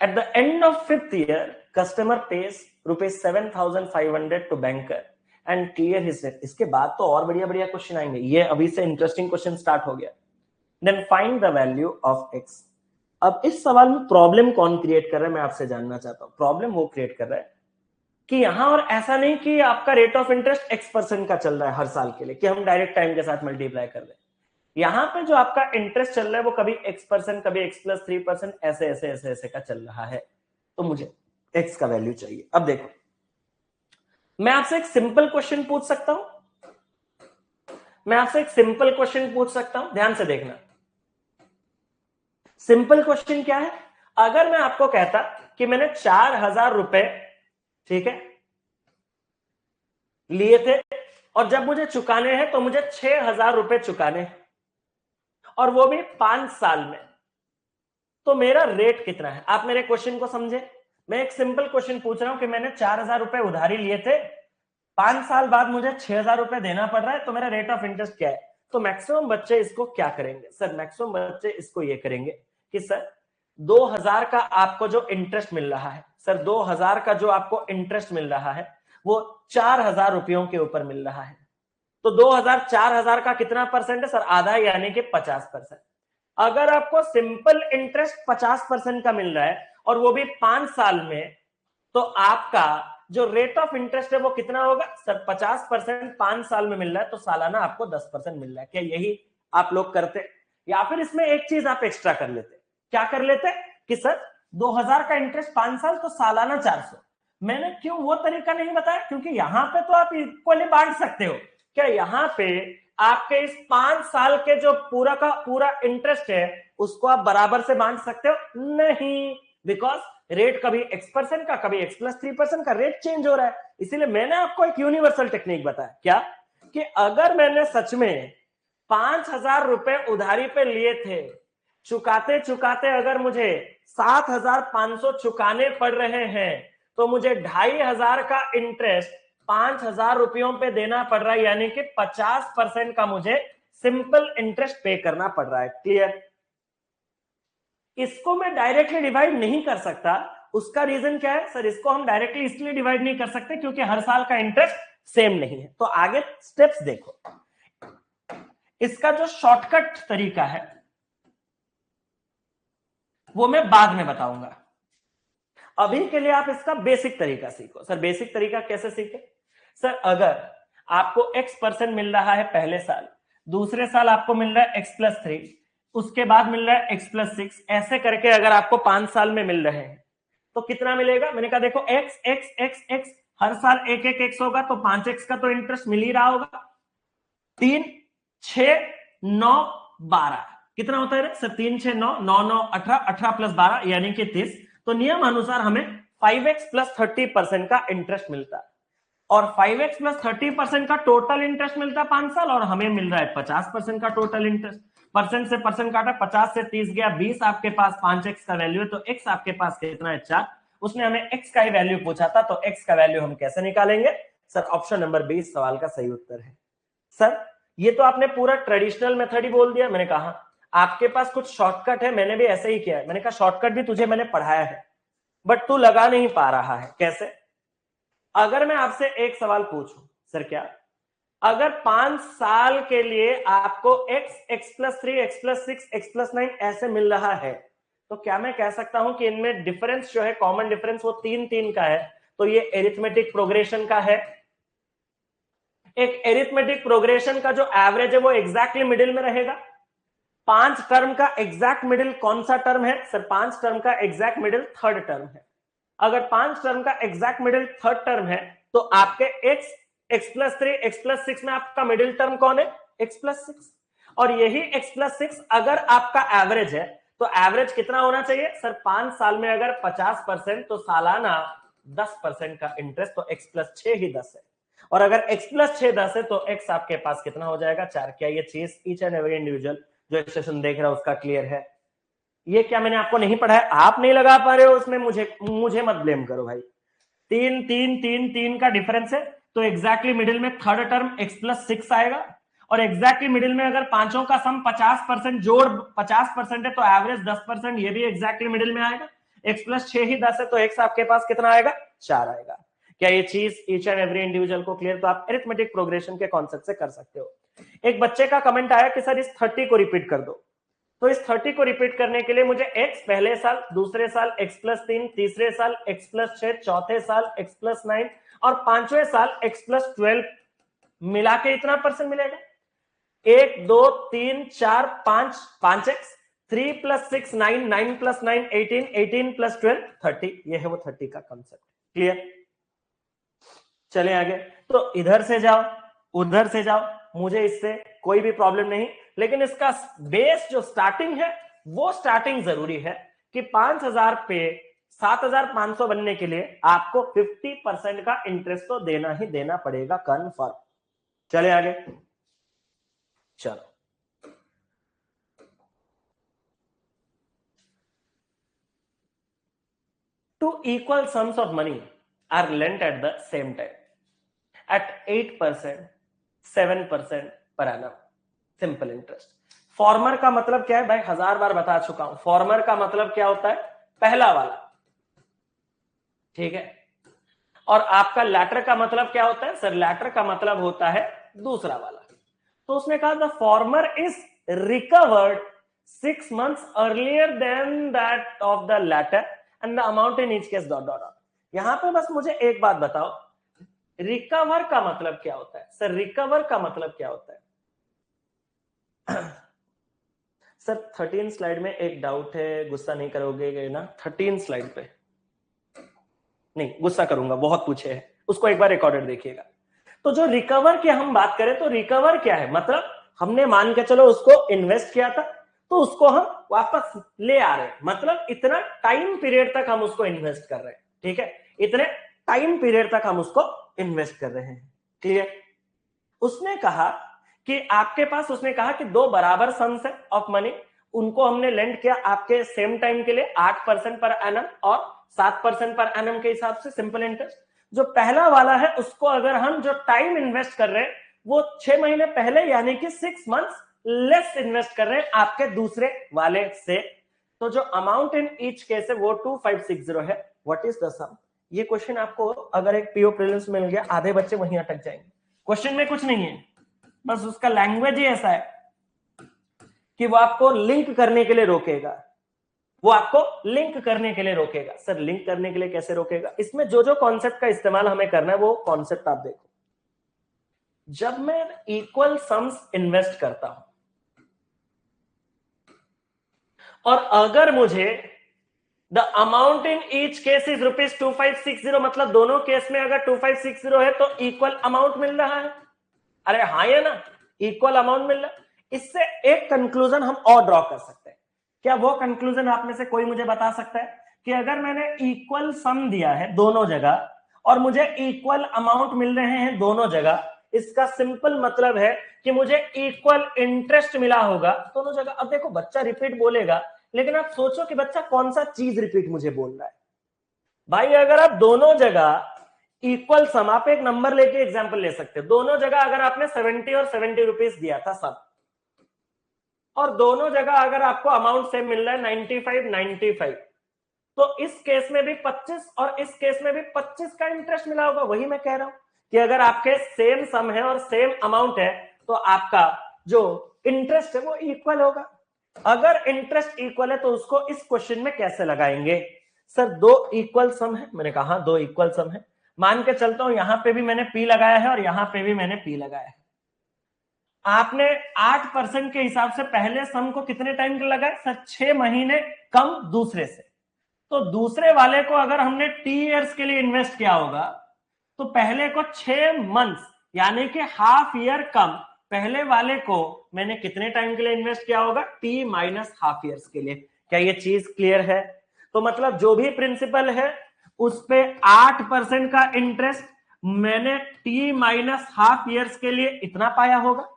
Speaker 1: at the end of fifth year, customer pays ₹7,500 to banker and clear his debt. इसके बाद तो और बढ़िया बढ़िया question आएंगे, ये अभी से इंटरेस्टिंग क्वेश्चन स्टार्ट हो गया। Then find the value of x. अब इस सवाल में प्रॉब्लम कौन क्रिएट कर रहा है मैं आपसे जानना चाहता हूं। प्रॉब्लम वो क्रिएट कर रहा है कि यहां और ऐसा नहीं कि आपका रेट ऑफ इंटरेस्ट x% का चल रहा है हर साल के लिए कि हम डायरेक्ट टाइम के साथ मल्टीप्लाई कर रहे हैं। यहां पे जो आपका इंटरेस्ट चल रहा है वो कभी x%, कभी x plus 3%, ऐसे ऐसे ऐसे ऐसे का चल रहा है। तो मुझे x का वैल्यू चाहिए। अब देखो मैं आपसे एक सिंपल क्वेश्चन पूछ सकता हूं, मैं आपसे एक सिंपल क्वेश्चन पूछ सकता हूं, ध्यान से देखना। सिंपल क्वेश्चन क्या है, अगर मैं आपको कहता कि मैंने 4000 रुपए ठीक है लिए थे और जब मुझे चुकाने हैं तो मुझे 6000 रुपए चुकाने हैं और वो भी 5 साल में, तो मेरा रेट कितना है। आप मेरे क्वेश्चन को समझे, मैं एक सिंपल क्वेश्चन पूछ रहा हूं कि मैंने 4000 रुपए उधारी लिए थे, 5 साल बाद मुझे 6000 रुपए देना पड़ रहा है, तो मेरा रेट ऑफ इंटरेस्ट क्या है। तो मैक्सिमम बच्चे इसको क्या करेंगे सर, मैक्सिमम बच्चे इसको ये करेंगे कि सर 2000 का आपको जो इंटरेस्ट मिल रहा है, सर 2000 का जो आपको इंटरेस्ट मिल रहा है वो 4000 रुपयों के ऊपर मिल रहा है। तो 2000 4000 का कितना परसेंट है सर, आधा, यानी कि 50%। अगर आपको सिंपल इंटरेस्ट 50% का मिल रहा है और वो भी 5 साल में, तो आपका जो रेट ऑफ इंटरेस्ट है वो कितना होगा सर 50%, 5 साल में मिल रहा है तो सालाना आपको 10% मिल रहा है। क्या यही आप लोग करते, या फिर इसमें एक चीज आप एक्स्ट्रा कर लेते, क्या कर लेते कि सर 2000 का इंटरेस्ट 5 साल तो सालाना 400, मैंने क्यों वो तरीका नहीं बताया, क्योंकि यहां पे तो आप इक्वली बांट सकते हो। क्या यहां पे आपके इस 5 साल के जो पूरा का पूरा इंटरेस्ट है उसको आप बराबर से बांट सकते हो? नहीं, बिकॉज रेट कभी X% का कभी X+3% का रेट चेंज हो रहा है। इसीलिए मैंने आपको एक यूनिवर्सल टेक्निक बताया, क्या कि अगर मैंने सच में 5,000 रुपए उधारी पे लिए थे, चुकाते चुकाते अगर मुझे 7,500 चुकाने पड़ रहे हैं, तो मुझे 2,500 का इंटरेस्ट 5,000 रुपयों पे देना पड़ रहा है, यानी कि 50% का मुझे सिंपल इंटरेस्ट पे करना पड़ रहा है। क्लियर? इसको मैं डायरेक्टली डिवाइड नहीं कर सकता। उसका रीजन क्या है सर? इसको हम डायरेक्टली इसलिए डिवाइड नहीं कर सकते क्योंकि हर साल का इंटरेस्ट सेम नहीं है। तो आगे स्टेप्स देखो। इसका जो शॉर्टकट तरीका है वो मैं बाद में बताऊंगा। अभी के लिए आप इसका बेसिक तरीका सीखो। सर बेसिक तरीका कैसे सीखे? सर अगर आपको X% मिल रहा है पहले साल, दूसरे साल आपको मिल रहा है X+3, उसके बाद मिल रहा है X+6, ऐसे करके अगर आपको 5 साल में मिल रहे हैं तो कितना मिलेगा? मैंने कहा देखो X X X X, हर साल एक एक X होगा तो 5X का तो इंटरेस्ट मिल ही रहा होगा। 3 6 9 12 कितना होता है सर? 3 6 9 9 9 18, 18 + 12 यानी कि 30। तो नियम अनुसार हमें 5X + 30% का इंटरेस्ट मिलता है, और 5X + 30% का टोटल इंटरेस्ट मिलता है 5 साल, और हमें मिल रहा है 50% का टोटल इंटरेस्ट। परसेंट से परसेंट काटा, 50 से 30 गया, 20 आपके पास 5X का वैल्यू है, तो X आपके पास कितना है? 4। उसने हमें X का ही वैल्यू पूछा था, तो X का वैल्यू हम कैसे निकालेंगे? सर ऑप्शन नंबर 20 सवाल का सही उत्तर है। सर ये तो आपने पूरा ट्रेडिशनल मेथड ही बोल दिया। मैंने कहा आपके पास कुछ शॉर्टकट है, मैंने भी ऐसे ही किया है। मैंने कहा शॉर्टकट भी तुझे मैंने पढ़ाया है, बट तू लगा नहीं पा रहा है। कैसे? अगर मैं आपसे एक सवाल पूछूं, सर क्या अगर 5 साल के लिए आपको X X+3 X+6 X+9 ऐसे मिल रहा है, तो क्या मैं कह सकता हूं कि इनमें डिफरेंस जो है, कॉमन डिफरेंस, वो 3 का है? तो ये एरिथमेटिक प्रोग्रेशन का है। एक एरिथमेटिक प्रोग्रेशन का जो एवरेज है वो एग्जैक्टली मिडिल में रहेगा। 5 टर्म का एग्जैक्ट मिडिल कौन सा टर्म है? सर 5 टर्म का एग्जैक्ट मिडिल थर्ड टर्म है। अगर 5 टर्म का एग्जैक्ट मिडिल थर्ड टर्म है, तो आपके X+3 X+6 में आपका मिडिल टर्म कौन है? X+6। और यही X+6 अगर आपका एवरेज है, तो एवरेज कितना होना चाहिए? सर 5 साल में अगर 50%, तो सालाना 10% का इंटरेस्ट, तो X+6 ही 10 है। और अगर X+6 10 है, तो X आपके पास कितना हो जाएगा? 4। क्या ये चीज ईच एंड एवरी इंडिविजुअल जो सेशन देख रहा है उसका क्लियर है? ये क्या मैंने आपको नहीं पढ़ा है? आप नहीं लगा पा रहे हो उसमें, मुझे मत ब्लेम करो भाई। 3 3 3 3 का डिफरेंस है, तो एग्जैक्टली मिडिल में थर्ड टर्म X+6 आएगा। और एग्जैक्टली मिडिल में अगर पांचों का सम 50% जोड़ 50% है, तो एवरेज 10%, ये भी एग्जैक्टली मिडिल में आएगा। X+6 ही 10 है, तो X आपके पास कितना आएगा? 4 आएगा। क्या ये चीज ईच एंड एवरी इंडिविजुअल को क्लियर? तो आप एरिथमेटिक प्रोग्रेशन के कॉन्सेप्ट से कर सकते हो। एक बच्चे का कमेंट आया कि सर इस 30 को रिपीट कर दो। तो इस 30 को रिपीट करने के लिए मुझे X पहले साल, दूसरे साल X+3, तीसरे साल X+6, चौथे साल X+9 और पांचवें साल X+12 मिला के इतना परसेंट मिलेगा। 1 2 3 4 5 5X, 3 + 6 9, 9 + 9 18, 18 + 12 30। ये है वो 30 का कंसेप्ट। क्लियर? चले आगे। तो इधर से जाओ, उधर से जाओ, मुझे इससे कोई भी प्रॉब्लम नहीं, लेकिन इसका बेस जो स्टार्टिंग है वो स्टार्टिंग जरूरी है कि 5,000 पे 7,500 बनने के लिए आपको 50% का इंटरेस्ट तो देना ही देना पड़ेगा, कन्फर्म। चले आगे। चलो, two equal sums of money are lent at the same time at 8%, 7% per annum simple interest. Farmer का मतलब क्या है भाई? 1000 बार बता चुका हूं। फॉर्मर का मतलब क्या होता है? पहला वाला, ठीक है। और आपका लैटर का मतलब क्या होता है? सर लैटर का मतलब होता है दूसरा वाला। तो उसने कहा the former is recovered 6 months earlier than that of the latter and the amount in each case ... यहां पे बस मुझे एक बात बताओ, रिकवर का मतलब क्या होता है? सर रिकवर का मतलब क्या होता है? सर 13 स्लाइड में एक डाउट है, गुस्सा नहीं करोगे ना? 13 स्लाइड पे नहीं, गुस्सा करूंगा, बहुत पूछे हैं, उसको एक बार रिकॉर्डेड देखिएगा। तो जो रिकवर की हम बात करें तो रिकवर क्या है, मतलब हमने मान के चलो उसको इन्वेस्ट किया था तो उसको हम वापस ले आ रहे हैं, मतलब इतना टाइम पीरियड तक हम उसको इन्वेस्ट कर रहे हैं, ठीक है, इतने टाइम पीरियड तक हम उसको इन्वेस्ट कर रहे हैं। क्लियर? उसने कहा कि आपके पास, उसने कहा कि दो बराबर सम्स है ऑफ मनी, उनको हमने लेंड किया आपके सेम टाइम के लिए 8% पर एनम और 7% पर एनम के हिसाब से सिंपल इंटरेस्ट। जो पहला वाला है उसको अगर हम जो टाइम इन्वेस्ट कर रहे हैं वो 6 महीने पहले यानी कि 6 मंथ्स लेस इन्वेस्ट कर रहे हैं आपके दूसरे वाले से, तो जो अमाउंट इन ईच केस है वो 2560 है। व्हाट इज द सम? ये क्वेश्चन आपको अगर एक पीओ प्रीलिम्स में मिल गया, आधे बच्चे वहीं अटक जाएंगे। क्वेश्चन में कुछ नहीं है, बस उसका लैंग्वेज ही ऐसा है कि वो आपको लिंक करने के लिए रोकेगा, वो आपको लिंक करने के लिए रोकेगा। सर लिंक करने के लिए कैसे रोकेगा? इसमें जो जो कॉन्सेप्ट का इस्तेमाल हमें करना है वो कॉन्सेप्ट आप देखो। जब मैं इक्वल सम्स इन्वेस्ट करता हूं और अगर मुझे the amount in each case is ₹2560, मतलब दोनों केस में अगर 2560 है तो इक्वल अमाउंट मिल रहा है। अरे हाँ या ना, इक्वल अमाउंट मिल रहा है। इससे एक कंक्लूजन हम और ड्रॉ कर सकते हैं। क्या वो कंक्लूजन आप में से कोई मुझे बता सकता है कि अगर मैंने इक्वल सम दिया है दोनों जगह और मुझे इक्वल अमाउंट मिल रहे हैं दोनों जगह, इसका सिंपल मतलब है कि मुझे इक्वल इंटरेस्ट मिला होगा दोनों जगह। अब देखो बच्चा रिपीट बोलेगा, लेकिन आप सोचो कि बच्चा कौन सा चीज रिपीट मुझे बोल रहा है। भाई अगर आप दोनों जगह इक्वल सम, आप एक नंबर लेके एग्जांपल ले सकते हो, दोनों जगह अगर आपने 70 और 70 रुपीस दिया था सब, और दोनों जगह अगर आपको अमाउंट सेम मिल रहा है 95, तो इस केस में भी 25 और इस केस में भी 25 का इंटरेस्ट मिला होगा। वही मैं कह रहा हूं कि अगर आपके सेम सम है और सेम अमाउंट है तो आपका जो इंटरेस्ट है वो इक्वल होगा। अगर इंटरेस्ट इक्वल है तो उसको इस क्वेश्चन में कैसे लगाएंगे? सर दो इक्वल सम है, मैंने कहा दो इक्वल सम है, मान के चलता हूं यहां पे भी मैंने पी लगाया है और यहां पे भी मैंने पी लगाया है। आपने 8% के हिसाब से पहले सम को कितने टाइम के लगाए? सर 6 महीने कम दूसरे से। तो दूसरे वाले को अगर हमने टी इयर्स के लिए इन्वेस्ट किया होगा तो पहले को 6 मंथ्स यानी कि हाफ ईयर कम पहले वाले को मैंने कितने टाइम के लिए इन्वेस्ट किया होगा? टी माइनस हाफ ईयर्स के लिए। क्या ये चीज क्लियर है? तो मतलब जो भी प्रिंसिपल है उस पे 8% का इंटरेस्ट मैंने टी माइनस हाफ ईयर्स के लिए इतना पाया होगा।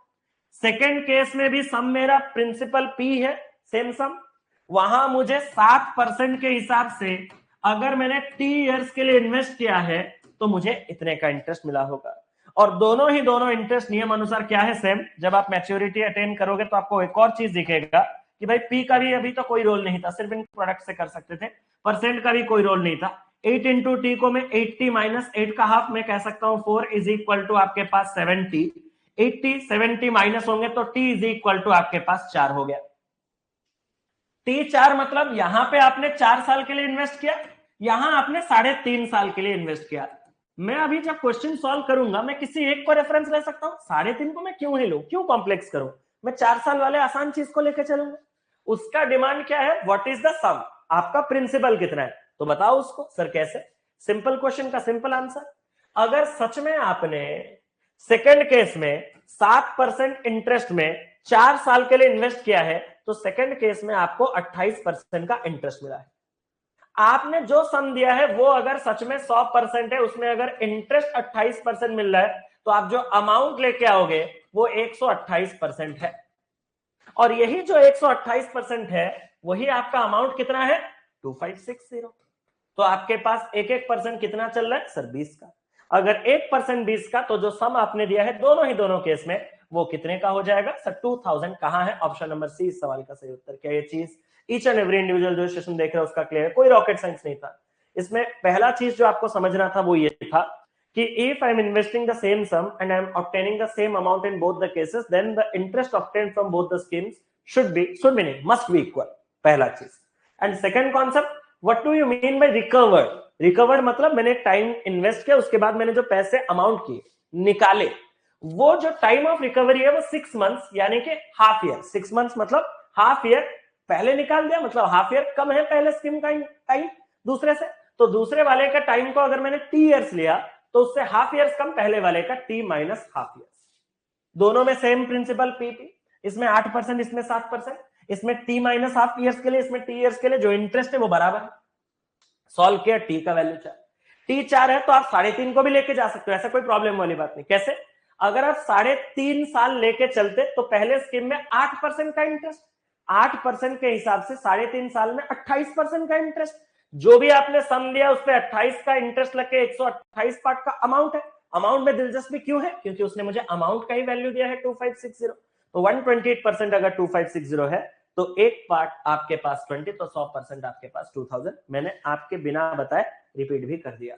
Speaker 1: सेकेंड केस में भी सम मेरा प्रिंसिपल पी है, सेम सम, वहां मुझे 7% के हिसाब से अगर मैंने टी इयर्स के लिए इन्वेस्ट किया है तो मुझे इतने का इंटरेस्ट मिला होगा। और दोनों इंटरेस्ट नियम अनुसार क्या है? सेम। जब आप मैच्योरिटी अटेन करोगे तो आपको एक और चीज दिखेगा कि भाई पी का भी अभी तो कोई रोल नहीं था, सिर्फ इन प्रोडक्ट से कर सकते थे, परसेंट का भी कोई रोल नहीं था। 8 इंटू टी को मैं 80 माइनस 8 का हाफ मैं कह सकता हूं 4 इज इक्वल टू आपके पास 70। 80 70 माइनस होंगे तो टी इज इक्वल टू आपके पास 4 हो गया। टी 4 मतलब यहां पे आपने 4 साल के लिए इन्वेस्ट किया, यहां आपने 3.5 साल के लिए इन्वेस्ट किया। मैं अभी जब क्वेश्चन सॉल्व करूंगा मैं किसी एक को रेफरेंस ले सकता हूं, 3.5 को मैं क्यों ही लूं, क्यों कॉम्प्लेक्स करूं? मैं 4 साल वाले आसान चीज को लेकर चलूंगा। उसका डिमांड क्या है? व्हाट इज द सम? आपका प्रिंसिपल कितना है तो बताओ उसको। सर कैसे? सिंपल क्वेश्चन का सिंपल आंसर। अगर सच में आपने सेकेंड केस में 7% इंटरेस्ट में 4 साल के लिए इन्वेस्ट किया है तो सेकेंड केस में आपको 28% का इंटरेस्ट मिला है। आपने जो सम दिया है वो अगर सच में 100% है, उसमें अगर इंटरेस्ट 28% मिल रहा है तो आप जो अमाउंट लेके आओगे वो 128% है। और यही जो 128% है वही आपका अमाउंट कितना है? 2560। तो आपके पास 1% कितना चल रहा है? सर 20 का। अगर 1% 20 का तो जो सम आपने दिया है दोनों केस में वो कितने का हो जाएगा? सर 2000। कहां है? ऑप्शन नंबर सी इस सवाल का सही उत्तर। क्या ये चीज ईच एंड एवरी इंडिविजुअल जो सेशन देख रहे हैं उसका क्लियर है? कोई रॉकेट साइंस नहीं था इसमें। पहला चीज जो आपको समझना था वो ये था कि if I am investing the same sum and I am obtaining the same amount in both the cases then the interest obtained from both the schemes should be नहीं, मस्ट बी इक्वल। पहला चीज। And second concept, what do you mean by recovered? Recovered मतलब मैंने time invest किया, उसके बाद मैंने जो पैसे अमाउंट किए निकाले, वो जो टाइम ऑफ रिकवरी है वो 6 मंथ्स यानी कि हाफ ईयर। 6 मंथ्स मतलब हाफ ईयर पहले निकाल दिया, मतलब हाफ ईयर कम है पहले स्कीम का टाइम दूसरे से, तो दूसरे वाले का टाइम को अगर मैंने टी ईयर्स लिया तो उससे हाफ ईयर्स कम पहले वाले का टी माइनस हाफ ईयर्स। दोनों में सेम प्रिंसिपल पीपी, इसमें 8%, इसमें 7%, इसमें टी माइनस हाफ ईयर्स के लिए, इसमें टी ईयर्स के लिए जो इंटरेस्ट है वो बराबर है। सॉल्व किया, टी का वैल्यू 4, टी 4 है तो आप 3.5 को भी लेके जा सकते हो, ऐसा कोई प्रॉब्लम वाली बात नहीं। कैसे? अगर आप 3.5 साल लेके चलते तो पहले स्कीम में 8% का इंटरेस्ट, 8% के हिसाब से 3.5 साल में 28% का इंटरेस्ट, जो भी आपने सम दिया उस पर 28 का इंटरेस्ट लग के 128 पार्ट का अमाउंट है। अमाउंट में दिलचस्पी क्यों है? क्योंकि उसने मुझे अमाउंट का ही वैल्यू दिया है 2560, तो 128% अगर 2560 है तो एक पार्ट आपके पास 20, तो 100% आपके पास 2000। मैंने आपके बिना बताए रिपीट भी कर दिया।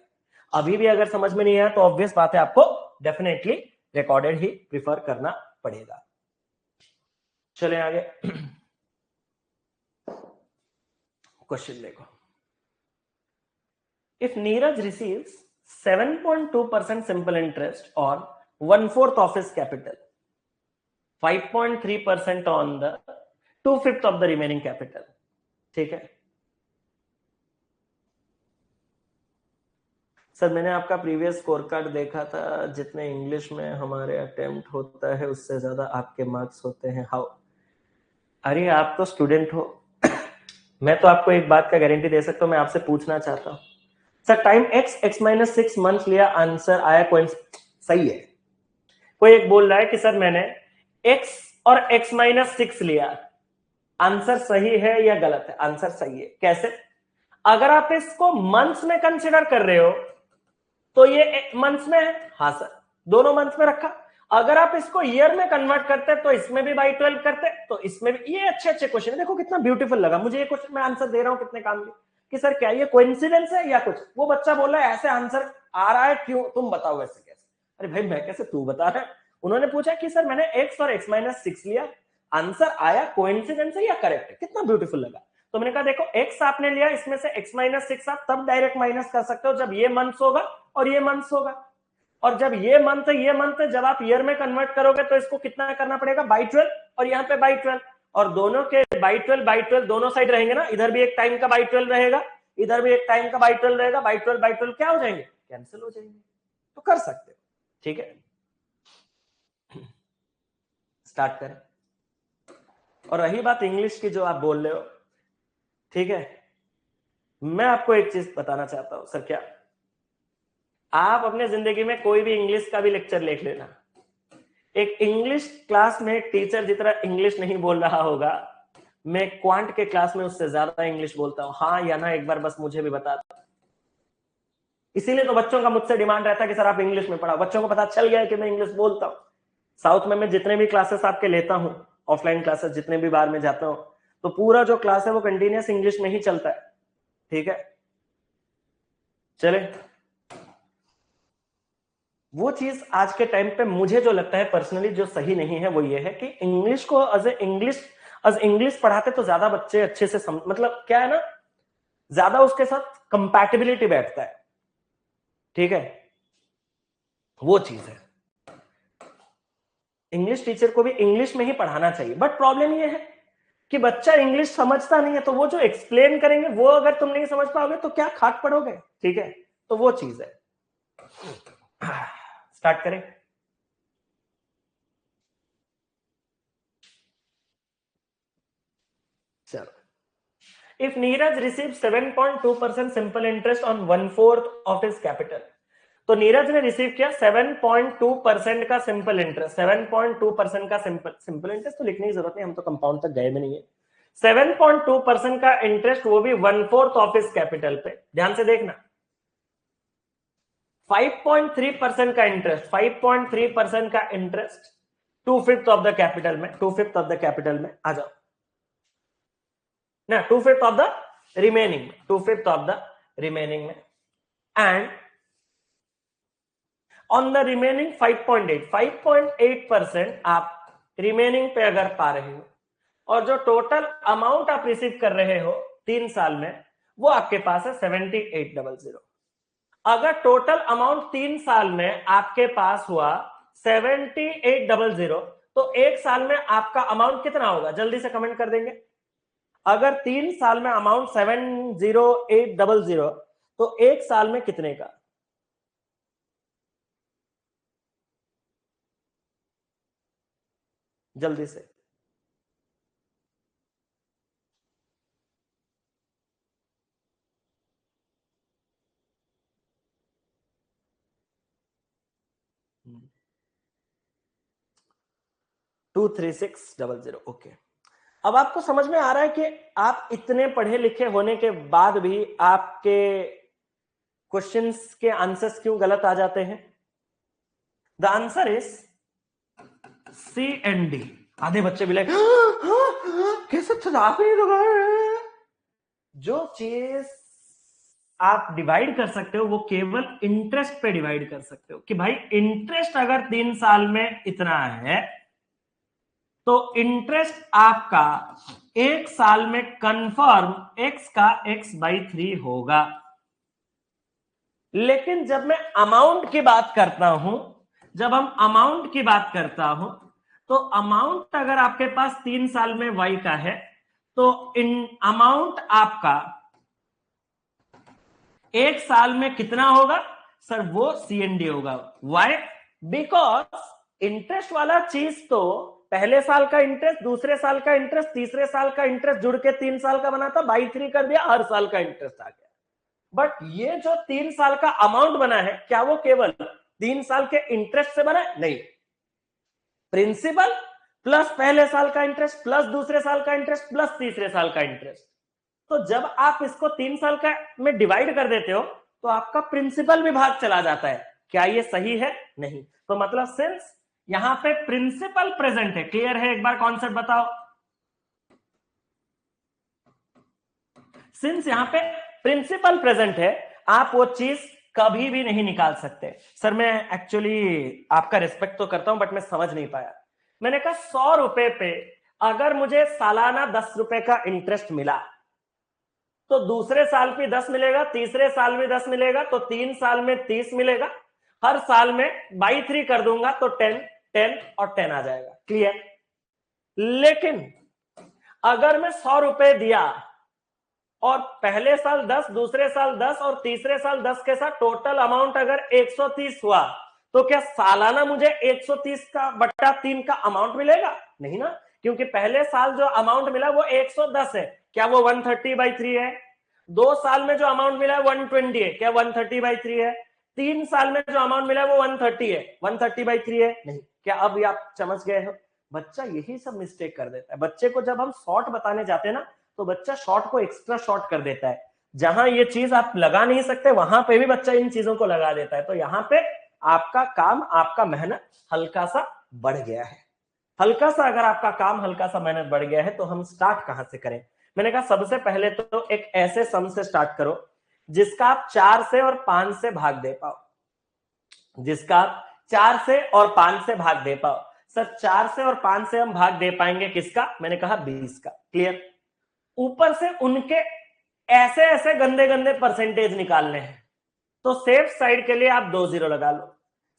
Speaker 1: अभी भी अगर समझ में नहीं आया तो ऑब्वियस बात है आपको डेफिनेटली रिकॉर्डेड ही प्रिफर करना पड़ेगा। चले आगे, क्वेश्चन देखो। If Neeraj receives 7.2% simple interest on 1/4 of his capital, 5.3% on the 2/5 of the remaining capital, ठीक है सर? मैंने आपका प्रीवियस स्कोर कार्ड देखा था, जितने इंग्लिश में हमारे अटेम्प्ट होता है उससे ज्यादा आपके मार्क्स होते हैं। हाउ? अरे आप तो स्टूडेंट हो, मैं तो आपको एक बात का गारंटी दे सकता हूं। मैं आपसे पूछना चाहता हूं sir, time x minus 6 month लिया, आंसर आया कोई सही है। कोई एक बोल रहा है कि सर मैंने x और x माइनस 6 लिया, आंसर सही है या गलत है? आंसर सही है। कैसे? अगर आप इसको मंथ्स में कंसिडर कर रहे हो तो ये मंथ्स में है, हाँ सर, दोनों मंथ्स में रखा। अगर आप इसको ईयर में कन्वर्ट करते तो इसमें भी बाई 12 करते, तो इसमें भी। ये अच्छे अच्छे क्वेश्चन है, देखो कितना ब्यूटीफुल लगा मुझे ये क्वेश्चन। मैं आंसर दे रहा हूं कितने काम के, कि सर क्या ये कोइंसिडेंस है या कुछ? वो बच्चा बोल रहा है ऐसे आंसर आ रहा है, क्यों? तुम बताओ ऐसे कैसे? अरे भाई मैं कैसे, तू बता रहा है। उन्होंने पूछा कि सर मैंने x और x माइनस 6 लिया, आंसर आया कोइंसिडेंस है या करेक्ट है? कितना ब्यूटीफुल लगा। तो मैंने कहा देखो x आपने लिया, इसमें से x माइनस 6 आप तब डायरेक्ट माइनस कर सकते हो जब ये मंथ्स होगा और ये मंथ्स होगा, और जब ये मंथ है ये मंथ है, जब आप ईयर में कन्वर्ट करोगे तो इसको कितना करना पड़ेगा? बाई 12, और यहाँ पे बाई 12, और दोनों के बाई 12 दोनों साइड रहेंगे ना, इधर भी एक टाइम का बाई 12 रहेगा, इधर भी एक टाइम का बाई 12 रहेगा, बाई 12 क्या हो जाएंगे? कैंसिल हो जाएंगे। तो कर सकते हो, ठीक है। स्टार्ट करें। और रही बात इंग्लिश की जो आप बोल रहे हो, ठीक है, मैं आपको एक चीज बताना चाहता हूं सर। क्या आप अपने जिंदगी में कोई भी इंग्लिश का भी लेक्चर लिख लेना, एक इंग्लिश क्लास में टीचर जितना इंग्लिश नहीं बोल रहा होगा, मैं क्वांट के क्लास में उससे ज्यादा इंग्लिश बोलता हूं। हाँ या ना एक बार बस मुझे भी बता दो। इसीलिए तो बच्चों का मुझसे डिमांड रहता है कि सर आप इंग्लिश में पढ़ाओ। बच्चों को पता चल गया है कि मैं इंग्लिश बोलता हूं। साउथ में मैं जितने भी क्लासेस आपके लेता हूं, ऑफलाइन क्लासेस जितने भी बार में जाता हूं, तो पूरा जो क्लास है वो कंटिन्यूस इंग्लिश में ही चलता है, ठीक है। चले, वो चीज आज के टाइम पे मुझे जो लगता है पर्सनली जो सही नहीं है वो ये है कि इंग्लिश को एज इंग्लिश पढ़ाते तो ज्यादा बच्चे अच्छे से मतलब क्या है ना, ज्यादा उसके साथ कंपैटिबिलिटी बैठता है, ठीक है, वो चीज है। इंग्लिश टीचर को भी इंग्लिश में ही पढ़ाना चाहिए, बट प्रॉब्लम ये है कि बच्चा इंग्लिश समझता नहीं है, तो वो जो एक्सप्लेन करेंगे वो अगर तुम नहीं समझ पाओगे तो क्या खाक पड़ोगे, ठीक है। तो वो चीज है। स्टार्ट करें। चलो, if Neeraj receives 7.2% simple interest on 1/4 of his capital, तो नीरज ने रिसीव किया 7.2% का सिंपल इंटरेस्ट। 7.2% का सिंपल इंटरेस्ट तो लिखने की जरूरत नहीं, हम तो कंपाउंड तक गए भी नहीं है। 7.2% का इंटरेस्ट, वो भी 1/4 ऑफ हिज कैपिटल पे। ध्यान से देखना, 5.3% का इंटरेस्ट, 5.3% का इंटरेस्ट 2/5 ऑफ द कैपिटल में, 2/5 ऑफ द कैपिटल में आ जाओ ना, 2/5 ऑफ द रिमेनिंग में, 2/5 ऑफ द रिमेनिंग में, एंड ऑन द रिमेनिंग 5.8% आप रिमेनिंग पे अगर पा रहे हो, और जो टोटल अमाउंट आप रिसीव कर रहे हो 3 साल में वो आपके पास है 7800। अगर टोटल अमाउंट 3 साल में आपके पास हुआ 7800, तो 1 साल में आपका अमाउंट कितना होगा? जल्दी से कमेंट कर देंगे। अगर 3 साल में अमाउंट 70800, तो 1 साल में कितने का? जल्दी से। हम्म, 23600। ओके, अब आपको समझ में आ रहा है कि आप इतने पढ़े लिखे होने के बाद भी आपके क्वेश्चंस के आंसर्स क्यों गलत आ जाते हैं? The answer is C and D. आधे बच्चे भी लाइक कैसे आप नहीं लगाए? जो चीज आप डिवाइड कर सकते हो वो केवल इंटरेस्ट पे डिवाइड कर सकते हो कि भाई इंटरेस्ट अगर 3 साल में इतना है तो इंटरेस्ट आपका 1 साल में कंफर्म x का x/3 होगा। लेकिन जब मैं अमाउंट की बात करता हूं, जब हम अमाउंट की बात करता हूं, तो अमाउंट अगर आपके पास 3 साल में y का है तो इन अमाउंट आपका 1 साल में कितना होगा सर? वो CND होगा। वाई? बिकॉज इंटरेस्ट वाला चीज तो पहले साल का इंटरेस्ट, दूसरे साल का इंटरेस्ट, तीसरे साल का इंटरेस्ट जुड़ के 3 साल का बना था, बाई 3 कर दिया, हर साल का इंटरेस्ट आ गया। बट ये जो 3 साल का अमाउंट बना है, क्या वो केवल 3 साल के इंटरेस्ट से बना है? नहीं, प्रिंसिपल प्लस पहले साल का इंटरेस्ट प्लस दूसरे साल का इंटरेस्ट प्लस तीसरे साल का इंटरेस्ट। तो जब आप इसको 3 साल का में डिवाइड कर देते हो तो आपका प्रिंसिपल भी भाग चला जाता है। क्या ये सही है? नहीं। तो मतलब सिंस यहां पे प्रिंसिपल प्रेजेंट है, क्लियर है? एक बार कॉन्सेप्ट बताओ। सिंस यहां पे प्रिंसिपल प्रेजेंट है, आप वो चीज कभी भी नहीं निकाल सकते। सर मैं एक्चुअली आपका रिस्पेक्ट तो करता हूं बट मैं समझ नहीं पाया। मैंने कहा 100 रुपए पे अगर मुझे सालाना 10 रुपए का इंटरेस्ट मिला तो दूसरे साल भी 10 मिलेगा, तीसरे साल में 10 मिलेगा, तो 3 साल में 30 मिलेगा। हर साल में बाई 3 कर दूंगा तो 10 10 और 10 आ जाएगा। क्लियर? लेकिन अगर मैं 100 रुपए दिया और पहले साल 10, दूसरे साल 10 और तीसरे साल 10 के साथ टोटल अमाउंट अगर 130 हुआ तो क्या सालाना मुझे 130 का बट्टा 3 का अमाउंट मिलेगा? नहीं ना, क्योंकि पहले साल जो अमाउंट मिला वो 110 है। क्या वो 130/3 है? 2 साल में जो अमाउंट मिला है 120 है। क्या 130/3 है? 3 साल में जो अमाउंट मिला है वो 130 है। 130/3 है? नहीं। क्या अब आप समझ गए हो? बच्चा यही सब मिस्टेक कर देता है। बच्चे को जब हम शॉर्ट बताने जाते हैं ना तो बच्चा शॉर्ट को एक्स्ट्रा शॉर्ट कर देता है। जहां ये चीज आप लगा नहीं सकते वहां पे भी बच्चा इन चीजों को लगा देता है। तो यहाँ पे आपका काम, आपका मेहनत हल्का सा बढ़ गया है। हल्का सा अगर आपका काम, हल्का सा मेहनत बढ़ गया है तो हम स्टार्ट कहां से करें? मैंने कहा सबसे पहले तो एक ऐसे सम से स्टार्ट करो जिसका आप 4 से और 5 से भाग दे पाओ। जिसका आप 4 से और 5 से भाग दे पाओ। सर 4 से और 5 से हम भाग दे पाएंगे किसका? मैंने कहा 20 का। क्लियर? ऊपर से उनके ऐसे ऐसे गंदे गंदे परसेंटेज निकालने हैं तो सेफ साइड के लिए आप 2 0 लगा लो।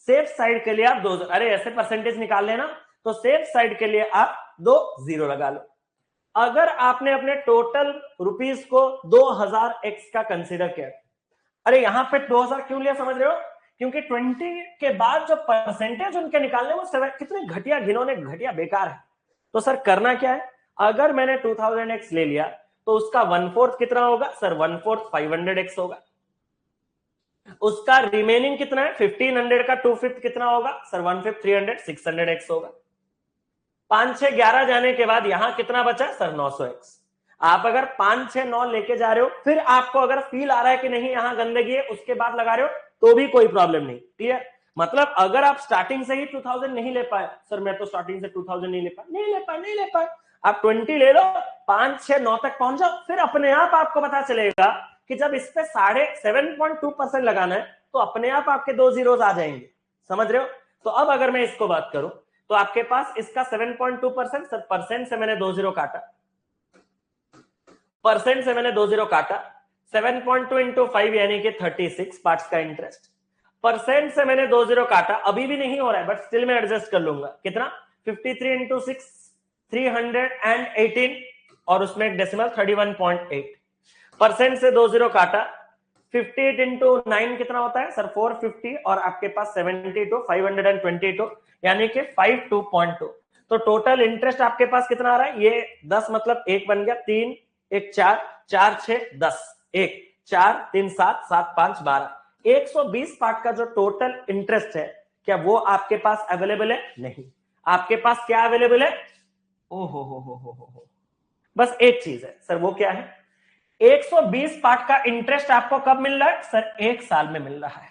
Speaker 1: सेफ साइड के लिए आप 2, अरे ऐसे परसेंटेज निकाल लेना तो सेफ साइड के लिए आप 2 0 लगा लो। अगर आपने अपने टोटल रुपीस को 2000 एक्स का कंसीडर किया, अरे यहां पे 2000 क्यों लिया समझ रहे हो? क्योंकि 20 के बाद जो परसेंटेज उनके निकालने वो 7 कितने घटिया, घिनौने, घटिया, बेकार है। तो सर करना क्या है? अगर मैंने 2000 एक्स ले लिया तो उसका 1/4 कितना होगा? सर 1/4 500 एक्स होगा। उसका रिमेनिंग कितना है? 1500 का 2/5 कितना होगा? सर 1/5 300 600 एक्स होगा। 5 6 11 जाने के बाद यहां कितना बचा? Sir 900 x. आप अगर 5 6 9 लेके जा रहे हो, फिर आपको अगर फील आ रहा है कि नहीं यहां गंदगी है, उसके बाद लगा रहे हो तो भी कोई प्रॉब्लम नहीं। क्लियर? मतलब अगर आप स्टार्टिंग से ही 2000 नहीं ले पाए, सर मैं तो स्टार्टिंग से 2000 नहीं ले पाए, आप 20 ले लो, 5 6 9 तक पहुंच जाओ, फिर अपने आप आपको पता चलेगा कि जब इस पे 7.2% लगाना है तो अपने आप आपके 2 जीरोस आ जाएंगे। समझ रहे हो? तो अब अगर मैं इसको बात करूं तो आपके पास इसका 7.2%, सर परसेंट से मैंने 2 जीरो काटा, परसेंट से मैंने 2 जीरो काटा, 7.2 इंटू 5 यानी कि 36 पार्ट्स का इंटरेस्ट। परसेंट से मैंने 2 जीरो काटा, अभी भी नहीं हो रहा है बट स्टिल मैं एडजस्ट कर लूंगा। कितना? 53 इंटू 6 318 और उसमें एक डेसिमल 31.8। परसेंट से 2 जीरो काटा, 58 इंटू 9 कितना होता है सर 450 और आपके पास 72 522 यानी कि 52.2। तो टोटल इंटरेस्ट आपके पास कितना आ रहा है, ये 10 मतलब एक बन गया, 3 1 4 4 6 10 1 4 3 7 7 5 12 120 पार्ट का जो टोटल इंटरेस्ट है क्या वो आपके पास अवेलेबल है? नहीं। आपके पास क्या अवेलेबल है? ओ हो बस एक चीज है सर, वो क्या है? 120 पार्ट का इंटरेस्ट आपको कब मिल रहा है सर? एक साल में मिल रहा है।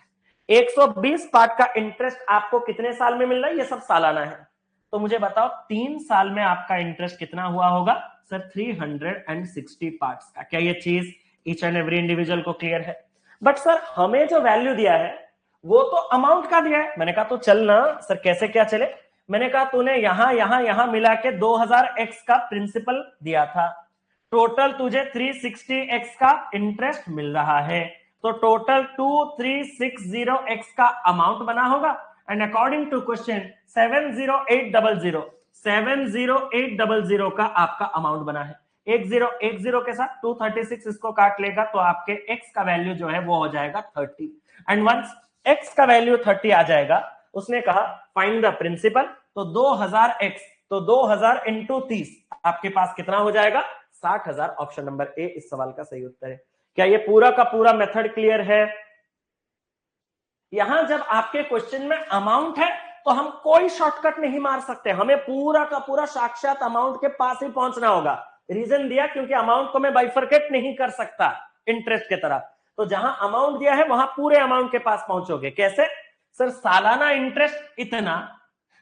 Speaker 1: 120 पार्ट का इंटरेस्ट आपको कितने साल में मिल रहा है? ये सब सालाना है। तो मुझे बताओ 3 साल में आपका इंटरेस्ट कितना हुआ होगा सर? 360 पार्ट्स का। क्या ये चीज ईच एंड एवरी इंडिविजुअल को क्लियर है? बट सर हमें जो वैल्यू दिया है वो तो अमाउंट का दिया है। मैंने कहा तो चल ना सर, कैसे क्या चले? मैंने कहा तूने यहां मिला के 2000x का प्रिंसिपल दिया था, टोटल तुझे 360x का इंटरेस्ट मिल रहा है, तो टोटल 2360x का अमाउंट बना होगा। एंड अकॉर्डिंग टू क्वेश्चन 70800 का आपका अमाउंट बना है। 1010 के साथ 236 इसको काट लेगा तो आपके x का वैल्यू जो है वो हो जाएगा 30। एंड वंस x का वैल्यू 30 आ जाएगा, उसने कहा फाइंड द प्रिंसिपल, तो 2000x, तो 2000 इंटू 30 आपके पास कितना हो जाएगा? 60,000। ऑप्शन नंबर ए इस सवाल का सही उत्तर है। क्या ये पूरा का पूरा मेथड क्लियर है? यहां जब आपके क्वेश्चन में अमाउंट है तो हम कोई शॉर्टकट नहीं मार सकते, हमें पूरा का पूरा साक्षात अमाउंट के पास ही पहुंचना होगा। रीजन दिया क्योंकि अमाउंट को मैं बाइफरकेट नहीं कर सकता इंटरेस्ट की तरह, तो जहां अमाउंट दिया है वहां पूरे अमाउंट के पास पहुंचोगे। कैसे सर? सालाना इंटरेस्ट इतना,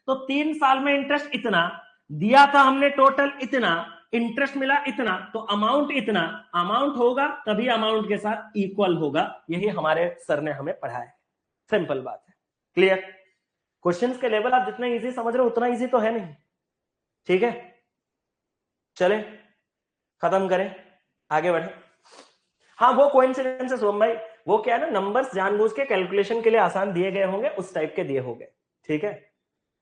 Speaker 1: तो 3 साल में इंटरेस्ट इतना दिया था हमने, टोटल इतना इंटरेस्ट मिला इतना, तो अमाउंट इतना, अमाउंट होगा तभी अमाउंट के साथ इक्वल होगा। यही हमारे सर ने हमें पढ़ाया है। सिंपल बात है, क्लियर? क्वेश्चंस के लेवल आप जितना इजी समझ रहे हो उतना इजी तो है नहीं, ठीक है? चलें खत्म करें, आगे बढ़े। हाँ वो कोइंसिडेंस है सोम भाई, वो क्या है ना, नंबर्स जानबूझ के कैलकुलेशन के लिए आसान दिए गए होंगे, उस टाइप के दिए होंगे, ठीक है?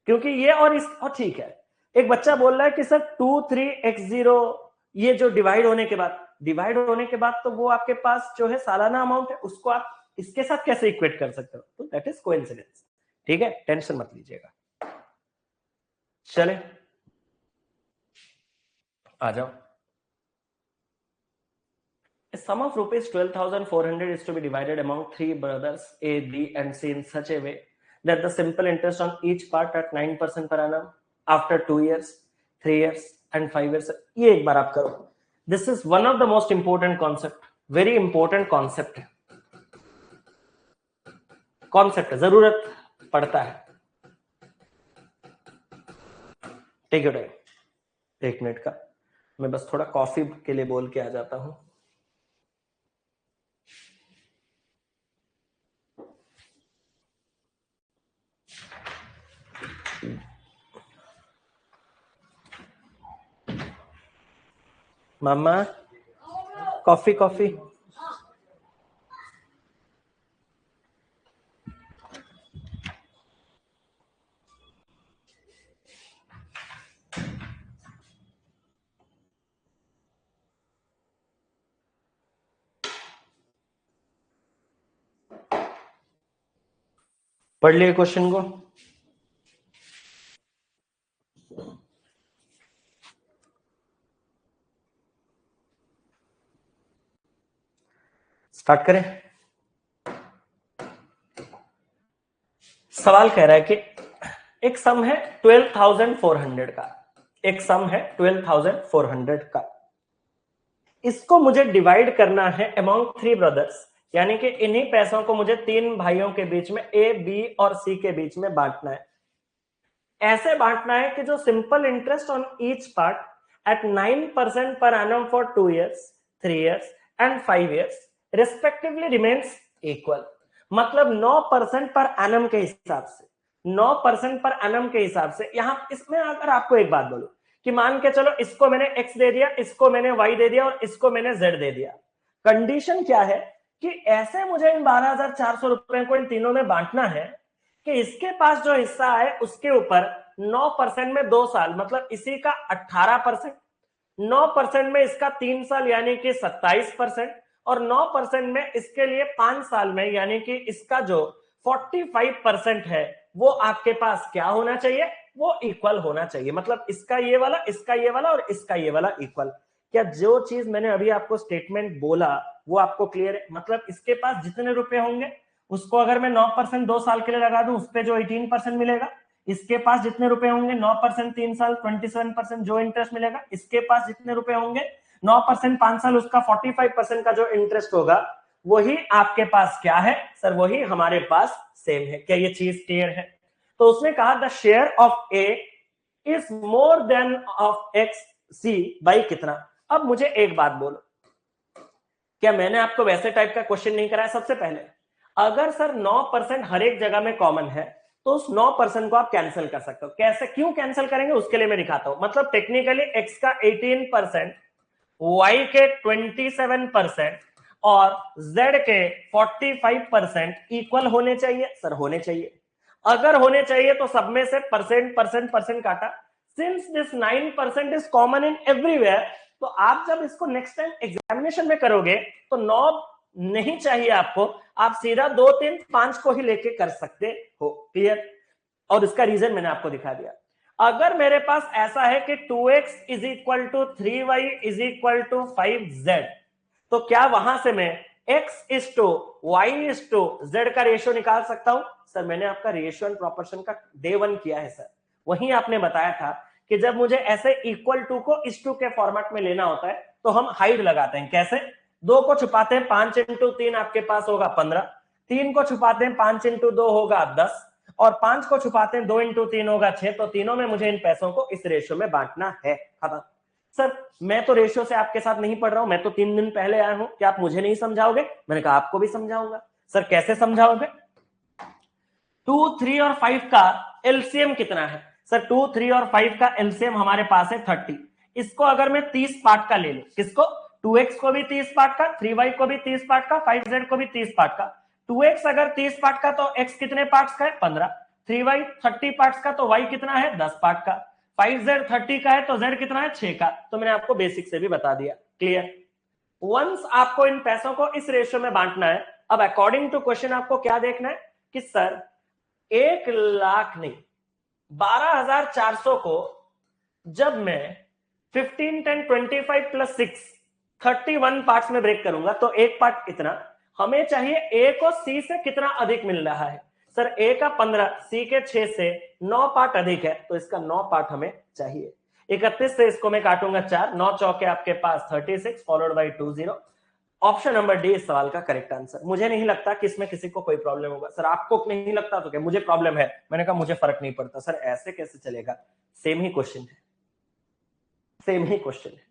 Speaker 1: क्योंकि ये और इस, और ठीक है, एक बच्चा बोल रहा है कि सर 23x0 ये जो डिवाइड होने के बाद तो वो आपके पास जो है सालाना अमाउंट है, उसको आप इसके साथ कैसे इक्वेट कर सकते हो? तो दैट इज कोइंसिडेंस, ठीक है? टेंशन मत लीजिएगा। चले आ जाओ। A sum of rupees 12,400 is to be divided among 3 brothers A, B and C in such a way that the simple interest on each part at 9% per annum after 2 years, 3 years and 5 years. ये एक बार आप करो। This is one of the most important concept, very important concept है, जरूरत पड़ता है। Take your time, 1 minute का, मैं बस थोड़ा कॉफी के लिए बोल के आ जाता हूं। मामा कॉफी। पढ़ लिए क्वेश्चन को? स्टार्ट करें। सवाल कह रहा है कि एक सम है 12,400 का, एक सम है 12,400 का, इसको मुझे डिवाइड करना है अमॉन्ग 3 ब्रदर्स, यानी कि इन्हीं पैसों को मुझे 3 भाइयों के बीच में ए, बी और सी के बीच में बांटना है। ऐसे बांटना है कि जो simple interest on each part at 9% पर annum for 2 years, 3 years and 5 years respectively remains equal. मतलब 9% पर एनम के हिसाब से, 9% पर एनम के हिसाब से। यहां इसमें अगर आपको एक बात बोलूं कि मान के चलो इसको मैंने x दे दिया, इसको मैंने y दे दिया और इसको मैंने z दे दिया, कंडीशन क्या है कि ऐसे मुझे इन 12,400 रुपए को इन तीनों में बांटना है कि इसके पास जो हिस्सा है उसके ऊपर 9% में 2 साल, मतलब इसी का 18%, 9% में इसका 3 साल यानी कि 27%, और 9% में इसके लिए 5 साल में यानी कि इसका जो 45% है वो आपके पास क्या होना चाहिए, वो इक्वल होना चाहिए। मतलब इसका ये वाला, इसका ये वाला और इसका ये वाला इक्वल। क्या जो चीज मैंने अभी आपको स्टेटमेंट बोला वो आपको क्लियर है? मतलब इसके पास जितने रुपए होंगे उसको अगर मैं 9% 2 साल के लिए लगा दूं, उस पर जो 18% मिलेगा, इसके पास जितने रुपए होंगे 9% 3 साल 27% जो इंटरेस्ट मिलेगा, इसके पास जितने रुपए होंगे 9% 5 साल उसका 45% का जो इंटरेस्ट होगा, वही आपके पास क्या है सर, वही हमारे पास सेम है। क्या ये चीज क्लियर है? तो उसने कहा the share of A is more than of X C by कितना। अब मुझे एक बात बोलो, क्या मैंने आपको वैसे टाइप का क्वेश्चन नहीं कराया? सबसे पहले अगर सर 9% हर एक जगह में कॉमन है तो उस 9% को आप कैंसिल कर सकते हो। कैसे, क्यों कैंसिल करेंगे उसके लिए मैं दिखाता हूं। मतलब टेक्निकली एक्स का 18%, वाई के 27% और जेड के 45% इक्वल होने चाहिए सर, होने चाहिए। अगर होने चाहिए तो सब में से परसेंट परसेंट परसेंट काटा। Since this 9% is common in everywhere, तो आप जब इसको नेक्स्ट टाइम एग्जामिनेशन में करोगे तो 9 नहीं चाहिए आपको, आप सीधा 2 3 5 को ही लेके कर सकते हो। क्लियर? और इसका रीजन मैंने आपको दिखा दिया। अगर मेरे पास ऐसा है कि 2x is equal to 3y is equal to 5z, तो क्या वहां से मैं x is to y is to z का रेशियो निकाल सकता हूं? सर मैंने आपका रेशियो एंड प्रोपोर्शन का डे 1 किया है सर। वहीं आपने बताया था कि जब मुझे ऐसे इक्वल टू को इस टू के फॉर्मेट में लेना होता है तो हम हाइड लगाते हैं। कैसे? 2 को छुपाते हैं, 5 इंटू 3 आपके पास होगा 15, 3 को छुपाते हैं 5 इंटू 2 होगा 10, और 5 को छुपाते हैं 2 इंटू 3 होगा 6। तो तीनों में मुझे इन पैसों को इस रेशियो में बांटना है। खत्म। सर मैं तो रेशियो से आपके साथ नहीं पढ़ रहा हूं, मैं तो 3 दिन पहले आया हूं, क्या आप मुझे नहीं समझाओगे? मैंने कहा आपको भी समझाऊंगा। सर कैसे समझाओगे? 2 3 और 5 का एलसीएम कितना है? सर 2 3 और 5 का एलसीएम हमारे पास है 30। इसको अगर मैं 30 पार्ट का ले लूं, किसको? 2x को भी 30 पार्ट का, 3y को भी 30 पार्ट का, 5z को भी 30 पार्ट का। 2x अगर 30 पार्ट का तो x कितने पार्ट्स का है? 15। 3y 30 पार्ट्स का तो y कितना है? 10 पार्ट का। 5z 30 का है तो z कितना है? 6 का। तो मैंने आपको बेसिक से भी बता दिया। क्लियर? वंस आपको इन पैसों को इस रेशियो में बांटना है। अब अकॉर्डिंग टू क्वेश्चन आपको क्या देखना है कि सर 1 लाख नहीं, 12,400 को जब मैं 15 10 25 प्लस 6 31 पार्ट्स में ब्रेक करूंगा तो एक पार्ट इतना हमें चाहिए। ए को सी से कितना अधिक मिल रहा है? सर ए का 15, सी के 6 से 9 पार्ट अधिक है, तो इसका 9 पार्ट हमें चाहिए। 31 से इसको मैं काटूंगा 4, 9 चौके आपके पास 36 followed by 20। Option number D इस सवाल का करेक्ट आंसर। मुझे नहीं लगता कि इसमें किसी को कोई प्रॉब्लम होगा। सर आपको नहीं लगता तो क्या? मुझे प्रॉब्लम है। मैंने कहा मुझे फर्क नहीं पड़ता। सर ऐसे कैसे चलेगा? सेम ही क्वेश्चन है, सेम ही क्वेश्चन है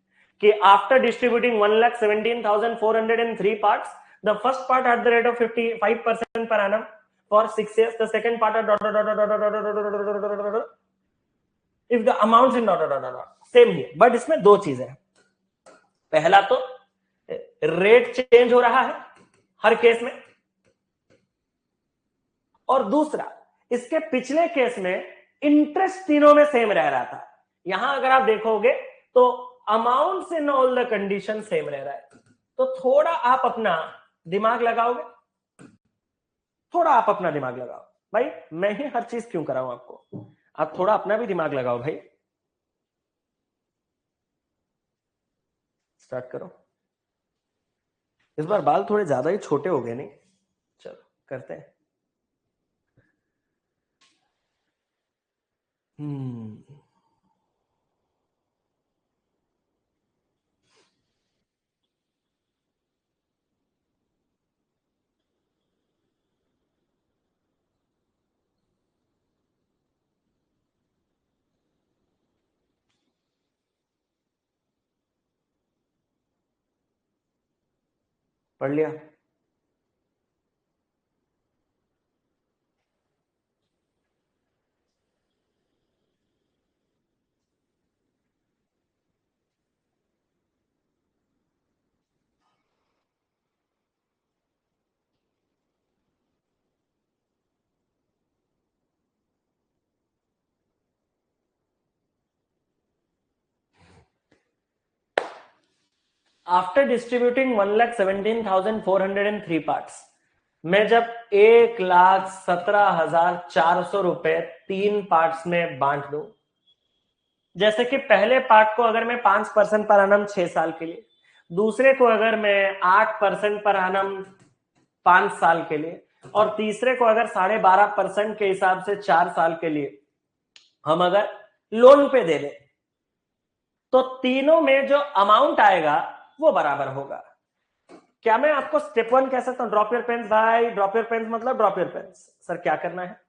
Speaker 1: कि after distributing 1,17,403 parts, the first part at the rate of 55% per annum for 6 years, the second part at if the amounts in same ही है। बट इसमें दो चीजें हैं। पहला तो रेट चेंज हो रहा है हर केस में, और दूसरा इसके पिछले केस में इंटरेस्ट तीनों में सेम रह रहा था। यहां अगर आप देखोगे तो amounts in all the condition same रह रहा है। तो थोड़ा आप अपना दिमाग लगाओगे, थोड़ा आप अपना दिमाग लगाओ भाई। मैं ही हर चीज क्यों कराऊं आपको? आप थोड़ा अपना भी दिमाग लगाओ भाई। स्टार्ट करो। इस बार बाल थोड़े ज्यादा ही छोटे हो गए नहीं? चलो करते हैं। पढ़ लिया? आफ्टर डिस्ट्रीब्यूटिंग 1,17,403 पार्ट्स, मैं जब 1,17,400 रुपए 3 पार्ट्स में बांट दूं, जैसे कि पहले पार्ट को अगर मैं 5% पर annum 6 साल के लिए, दूसरे को अगर मैं 8% पर annum 5 साल के लिए, और तीसरे को अगर 12.5% के हिसाब से 4 साल के लिए हम अगर लोन पे दे दें, तो तीनों में जो अमाउंट आएगा वो बराबर होगा। क्या मैं आपको स्टेप 1 कह सकता हूं? ड्रॉप योर पेन्स भाई, ड्रॉप योर पेन्स मतलब ड्रॉप योर पेन्स। सर क्या करना है?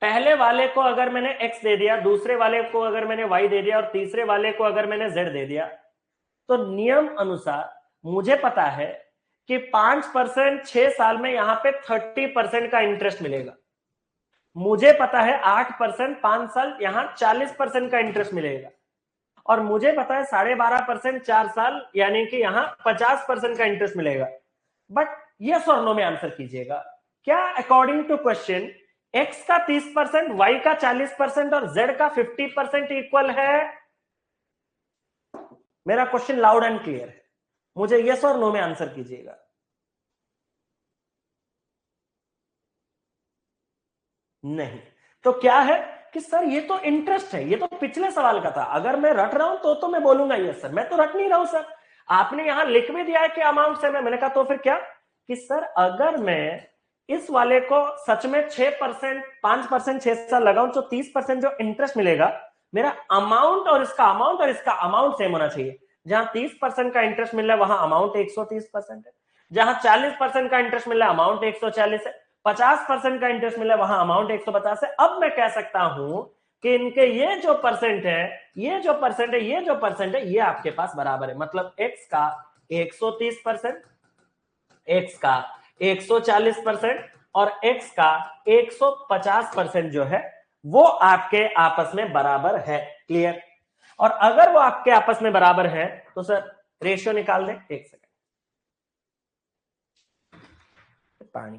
Speaker 1: पहले वाले को अगर मैंने x दे दिया, दूसरे वाले को अगर मैंने y दे दिया, और तीसरे वाले को अगर मैंने z दे दिया, तो नियम अनुसार मुझे पता है कि 5% 6 साल में यहां पे 30% का इंटरेस्ट मिलेगा। मुझे पता है 8% 5 साल, यहां 40% का इंटरेस्ट मिलेगा। और मुझे पता है 12.5% 4 साल, यानी कि यहां 50% का इंटरेस्ट मिलेगा। बट यस और नो में आंसर कीजिएगा। क्या अकॉर्डिंग टू क्वेश्चन x का 30%, y का 40% और z का 50% इक्वल है? मेरा क्वेश्चन लाउड एंड क्लियर है, मुझे यस और नो में आंसर कीजिएगा। नहीं। तो क्या है कि सर ये तो इंटरेस्ट है, ये तो पिछले सवाल का था। अगर मैं रट रहा हूं तो मैं बोलूंगा यस सर, मैं तो रट नहीं रहा हूं सर। आपने यहां लिख भी दिया है कि अमाउंट से मैंने कहा तो फिर क्या कि सर अगर मैं इस वाले को सच में 6%, 5% 6 साल लगाऊं तो 30% जो इंटरेस्ट मिलेगा, मेरा अमाउंट और इसका अमाउंट और इसका अमाउंट सेम होना चाहिए। जहां 30% का इंटरेस्ट मिल रहा है वहां अमाउंट 130% है, जहां 40% का इंटरेस्ट मिल रहा है अमाउंट 140 है, 50% का इंटरेस्ट मिला वहां अमाउंट 150 है। अब मैं कह सकता हूं कि इनके ये जो परसेंट है, ये जो परसेंट है, ये जो परसेंट है, ये आपके पास बराबर है। मतलब x का 130%, x का 140% और x का 150% जो है वो आपके आपस में बराबर है। क्लियर? और अगर वो आपके आपस में बराबर है तो सर रेशियो निकाल दें। एक सेकंड, पानी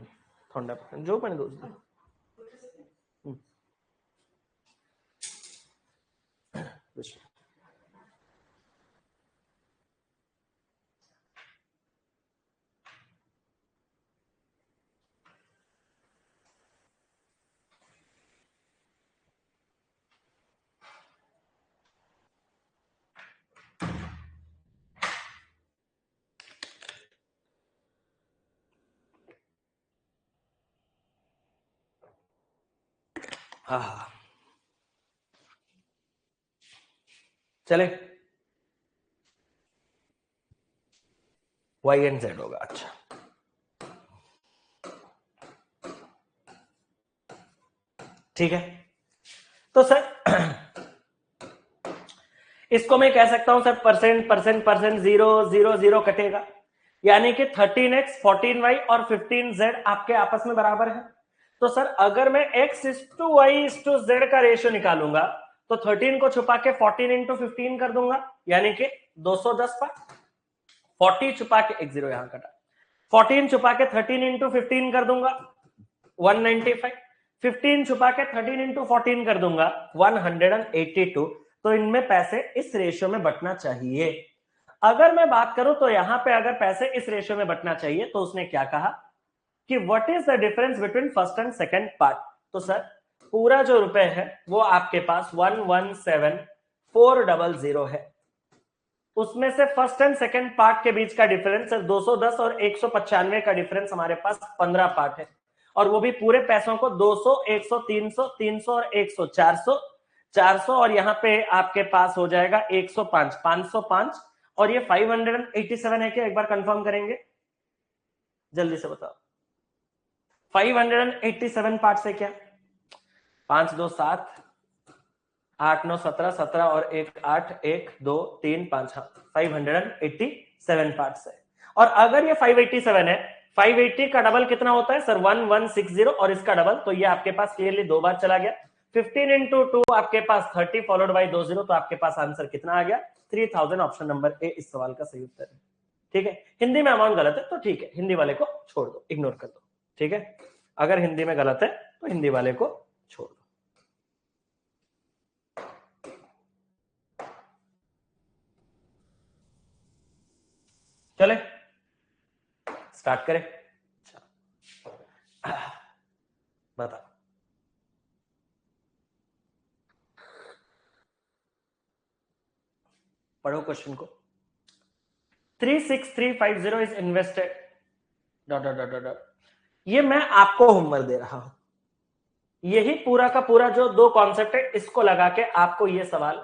Speaker 1: ठंडा जो पानी दोस्त चले, वाई एंड जेड होगा। अच्छा, ठीक है। तो सर इसको मैं कह सकता हूं सर परसेंट परसेंट परसेंट 0 0 0 कटेगा, यानी कि 13x 14y और 15z आपके आपस में बराबर है। तो सर अगर मैं x is to y is to z का रेशियो निकालूंगा तो 13 को छुपा के 14 इंटू 15 कर दूंगा, यानी कि 210 पर 40 छुपा के एक जीरो यहां कटा, 14 छुपा के 13 इंटू 15 कर दूंगा 195, 15 छुपा के 13 इंटू 14 कर दूंगा 182। तो इनमें पैसे इस रेशियो में बटना चाहिए। अगर मैं बात करूं तो यहां पे अगर पैसे इस रेशियो में बटना चाहिए तो उसने क्या कहा कि what is the difference between first and second part. तो सर पूरा जो रुपए है वो आपके पास 117,400 है, उसमें से फर्स्ट एंड सेकंड पार्ट के बीच का डिफरेंस 210 और 195 का डिफरेंस हमारे पास 15 पार्ट है, और वो भी पूरे पैसों को 200 100 300 300 और 100 400 400, और यहाँ पे आपके पास हो जाएगा 105 505, और ये 587 है क्या? एक बार कंफर्म करेंगे, जल्दी से बताओ। 587 पार्ट से क्या? 5 2 7 8 9 17 17 और 1 8 1 2 3 5, 587 पार्ट्स है। और अगर ये 587 है, 580 का डबल कितना होता है सर? 1160, और इसका डबल, तो ये आपके पास क्लियरली 2 बार चला गया। 15 इंटू 2 आपके पास 30 फॉलोड बाई 20, तो आपके पास आंसर कितना आ गया? 3000। ऑप्शन नंबर ए इस सवाल का सही उत्तर है। ठीक है, हिंदी में अमाउंट गलत है तो ठीक है, हिंदी वाले को छोड़ दो, इग्नोर कर दो। ठीक है, अगर हिंदी में गलत है तो हिंदी वाले को छोड़ दो। चले स्टार्ट करें। बता पढ़ो क्वेश्चन को। 36350 is invested dot dot dot dot. ये मैं आपको होमवर्क दे रहा हूं, यही पूरा का पूरा जो दो कॉन्सेप्ट है इसको लगा के आपको ये सवाल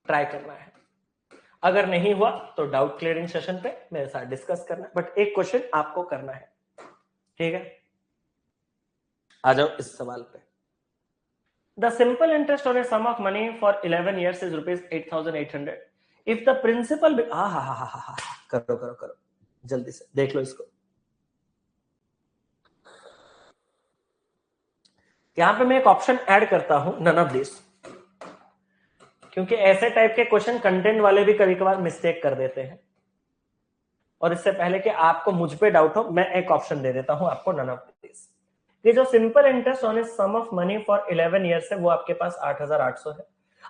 Speaker 1: ट्राई करना है। अगर नहीं हुआ तो डाउट क्लियरिंग सेशन पे मेरे साथ डिस्कस करना, बट एक क्वेश्चन आपको करना है, ठीक है। आ जाओ इस सवाल पे। The simple interest on a sum of money for 11 years is ₹8,800 if the principal करो करो करो जल्दी से देख लो इसको। यहां पे मैं एक ऑप्शन ऐड करता हूं, नन ऑफ दिस, क्योंकि ऐसे टाइप के क्वेश्चन कंटेंट वाले भी कभी कभार मिस्टेक कर देते हैं, और इससे पहले कि आपको मुझ पे डाउट हो मैं एक ऑप्शन दे देता हूं आपको, नन ऑफ दिस। ये जो simple interest on a sum of money for 11 years है वो आपके पास 8,800 है।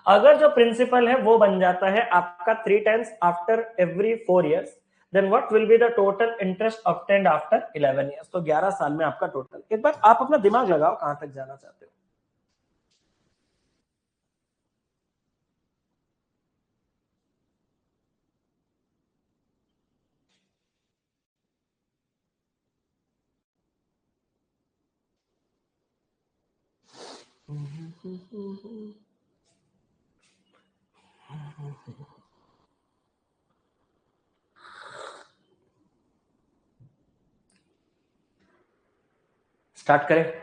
Speaker 1: अगर जो प्रिंसिपल है वो बन जाता है आपका 3 times after every 4 years, then what will be the total interest obtained after 11 years? तो 11 साल में आपका टोटल। एक बार आप अपना दिमाग लगाओ कहां तक जाना चाहते हो। स्टार्ट करें।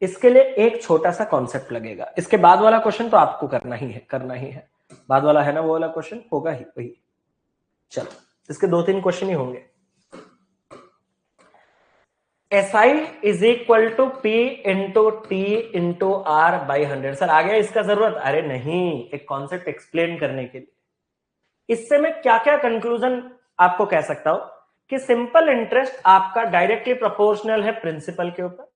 Speaker 1: इसके लिए एक छोटा सा कॉन्सेप्ट लगेगा, इसके बाद वाला क्वेश्चन तो आपको करना ही है, बाद वाला है ना वो वाला क्वेश्चन होगा ही वही। चलो इसके 2-3 क्वेश्चन ही होंगे। SI is equal to P into T into R by 100। Sir आ गया इसका जरूरत? अरे नहीं, एक कॉन्सेप्ट एक्सप्लेन करने के लिए। इससे मैं क्या क्या कंक्लूजन आपको कह सकता हूं कि सिंपल इंटरेस्ट आपका डायरेक्टली प्रोपोर्शनल है प्रिंसिपल के ऊपर,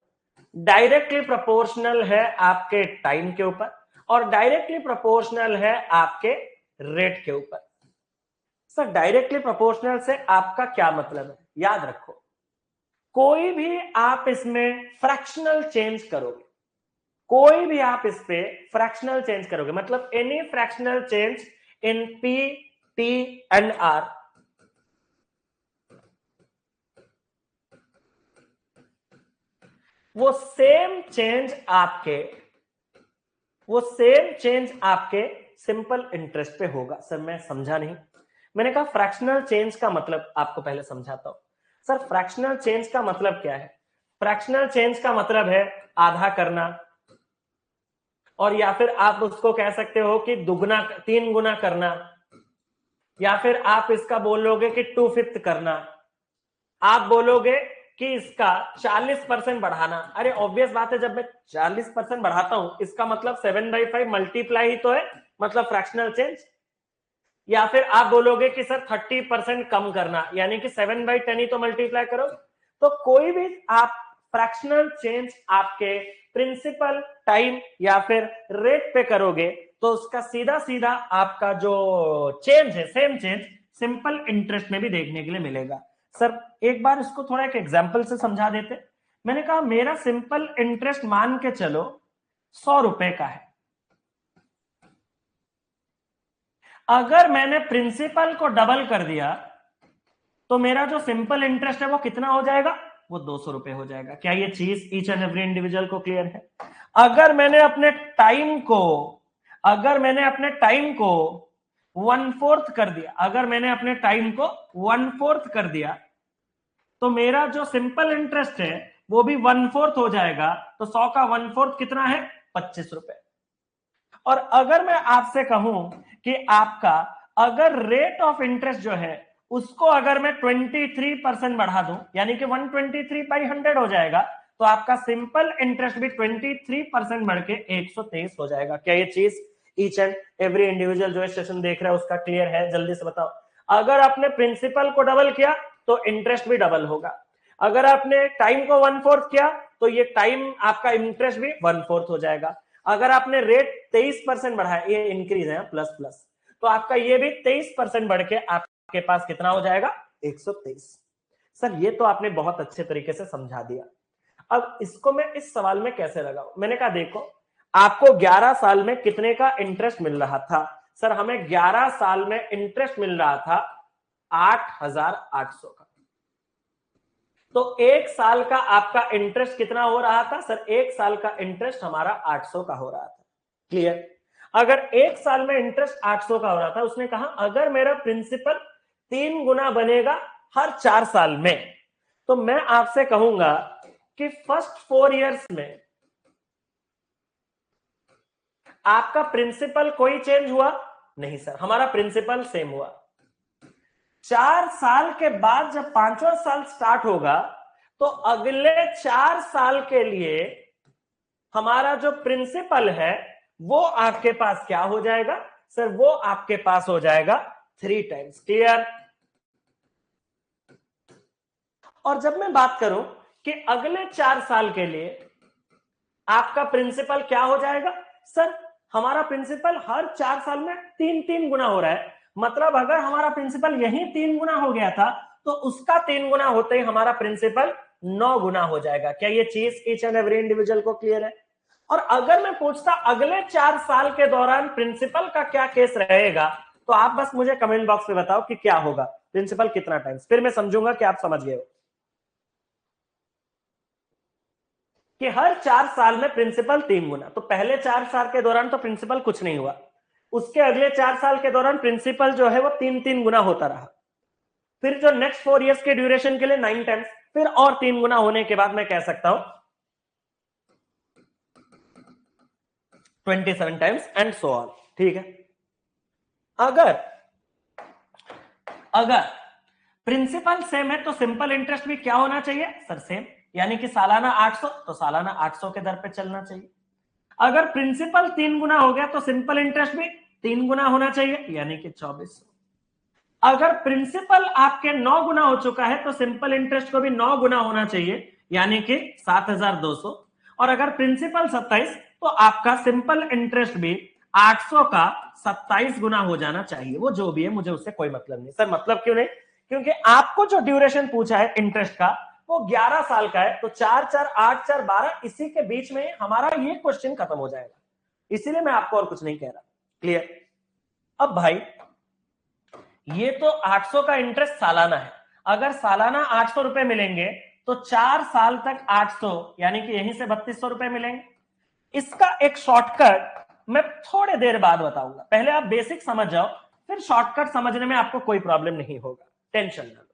Speaker 1: डायरेक्टली प्रोपोर्शनल है आपके टाइम के ऊपर, और डायरेक्टली प्रोपोर्शनल है आपके रेट के ऊपर। सर डायरेक्टली प्रोपोर्शनल से आपका क्या मतलब है? याद रखो, कोई भी आप इसमें फ्रैक्शनल चेंज करोगे, कोई भी आप इस पे फ्रैक्शनल चेंज करोगे, मतलब any fractional change in P, T and R, वो सेम चेंज आपके सिंपल इंटरेस्ट पे होगा। सर मैं समझा नहीं, मैंने कहा फ्रैक्शनल चेंज का मतलब आपको पहले समझाता हूं। सर फ्रैक्शनल चेंज का मतलब क्या है? फ्रैक्शनल चेंज का मतलब है आधा करना, और या फिर आप उसको कह सकते हो कि दुगना 3 गुना करना, या फिर आप इसका बोलोगे कि 2/5 करना, आप बोलोगे कि इसका 40% बढ़ाना। अरे ऑब्वियस बात है, जब मैं 40% बढ़ाता हूं इसका मतलब 7/5 मल्टीप्लाई ही तो है, मतलब फ्रैक्शनल चेंज। या फिर आप बोलोगे कि सर 30% कम करना, यानी कि 7/10 ही तो मल्टीप्लाई करो। तो कोई भी आप फ्रैक्शनल चेंज आपके प्रिंसिपल, टाइम या फिर रेट पे करोगे तो उसका सीधा सीधा आपका जो चेंज है, सेम चेंज सिंपल इंटरेस्ट में भी देखने के लिए मिलेगा। सर एक बार इसको थोड़ा एक एग्जांपल से समझा देते। मैंने कहा मेरा सिंपल इंटरेस्ट मान के चलो 100 रुपए का है, अगर मैंने प्रिंसिपल को डबल कर दिया तो मेरा जो सिंपल इंटरेस्ट है वो कितना हो जाएगा? वो 200 रुपए हो जाएगा। क्या ये चीज ईच एंड एवरी इंडिविजुअल को क्लियर है? अगर मैंने अपने टाइम को 1/4 कर दिया, अगर मैंने अपने टाइम को 1/4 कर दिया तो मेरा जो सिंपल इंटरेस्ट है वो भी 1/4 हो जाएगा। तो 100 का 1/4 कितना है? 25 रुपए। और अगर मैं आपसे कहूं कि आपका अगर रेट ऑफ इंटरेस्ट जो है उसको अगर मैं 23% बढ़ा दूं, यानी कि 123/100 हो जाएगा, तो आपका सिंपल इंटरेस्ट भी 23% बढ़ के 123 हो जाएगा। क्या ये चीज ईच एंड एवरी इंडिविजुअल जो सेशन देख रहा है उसका क्लियर है? जल्दी से बताओ। अगर आपने प्रिंसिपल को डबल किया तो इंटरेस्ट भी डबल होगा, अगर आपने टाइम को 1/4 किया तो ये टाइम आपका इंटरेस्ट भी 1/4 हो जाएगा, अगर आपने रेट 23% बढ़ाया, ये इंक्रीज है प्लस प्लस, तो आपका ये भी 23% बढ़ के आपके पास कितना हो जाएगा, 123। सर ये तो आपने बहुत अच्छे तरीके से समझा दिया। अब इसको मैं इस सवाल में कैसे लगाऊं? मैंने कहा देखो, आपको 11 साल में कितने का इंटरेस्ट मिल रहा था? सर हमें 11 साल में इंटरेस्ट मिल रहा था 8,800 का। तो एक साल का आपका इंटरेस्ट कितना हो रहा था? सर एक साल का इंटरेस्ट हमारा 800 का हो रहा था। क्लियर? अगर एक साल में इंटरेस्ट 800 का हो रहा था, उसने कहा अगर मेरा प्रिंसिपल 3 गुना बनेगा हर 4 साल में, तो मैं आपसे कहूंगा कि फर्स्ट 4 इयर्स में आपका प्रिंसिपल कोई चेंज हुआ नहीं? सर हमारा प्रिंसिपल सेम हुआ। 4 साल के बाद जब 5वां साल स्टार्ट होगा, तो अगले 4 साल के लिए हमारा जो प्रिंसिपल है वो आपके पास क्या हो जाएगा? सर वो आपके पास हो जाएगा 3 टाइम्स। क्लियर? और जब मैं बात करूं कि अगले 4 साल के लिए आपका प्रिंसिपल क्या हो जाएगा? सर हमारा प्रिंसिपल हर 4 साल में 3-3 गुना हो रहा है। मतलब अगर हमारा प्रिंसिपल यही 3 गुना हो गया था, तो उसका 3 गुना होते ही हमारा प्रिंसिपल 9 गुना हो जाएगा। क्या ये चीज ईच एंड एवरी इंडिविजुअल को क्लियर है? और अगर मैं पूछता अगले 4 साल के दौरान प्रिंसिपल का क्या केस रहेगा, तो आप बस मुझे कमेंट बॉक्स में बताओ कि क्या होगा, प्रिंसिपल कितना टाइम्स, फिर मैं समझूंगा कि आप समझ गए हो कि हर 4 साल में प्रिंसिपल 3 गुना। तो पहले 4 साल के दौरान तो प्रिंसिपल कुछ नहीं हुआ, उसके अगले 4 साल के दौरान प्रिंसिपल जो है वो 3-3 गुना होता रहा। फिर जो नेक्स्ट 4 इयर्स के ड्यूरेशन के लिए 9 टाइम्स, फिर और 3 गुना होने के बाद मैं कह सकता हूं 27 टाइम्स एंड सो ऑन। ठीक है? अगर प्रिंसिपल सेम है तो सिंपल इंटरेस्ट भी क्या होना चाहिए? सर सेम, यानी कि सालाना 800, तो सालाना 800 के दर पे चलना चाहिए। अगर प्रिंसिपल 3 गुना हो गया तो सिंपल इंटरेस्ट भी 3 गुना होना चाहिए, यानी कि 2400। अगर प्रिंसिपल आपके 9 गुना हो चुका है तो सिंपल इंटरेस्ट को भी 9 गुना होना चाहिए, यानी कि 7,200। और अगर प्रिंसिपल 27, तो आपका सिंपल इंटरेस्ट भी 800 का 27 गुना हो जाना चाहिए। वो जो भी है, मुझे उससे कोई मतलब नहीं। सर मतलब क्यों नहीं? क्योंकि आपको जो ड्यूरेशन पूछा है इंटरेस्ट का वो 11 साल का है, तो 4-4 8-4 12 इसी के बीच में हमारा ये क्वेश्चन खत्म हो जाएगा। इसीलिए मैं आपको और कुछ नहीं कह रहा। क्लियर? अब भाई ये तो 800 का इंटरेस्ट सालाना है। अगर सालाना 800 रुपए मिलेंगे तो 4 साल तक 800, यानी कि यहीं से 3200 रुपए मिलेंगे। इसका एक शॉर्टकट मैं थोड़े देर बाद बताऊंगा, पहले आप बेसिक समझ जाओ, फिर शॉर्टकट समझने में आपको कोई प्रॉब्लम नहीं होगा, टेंशन ना लो।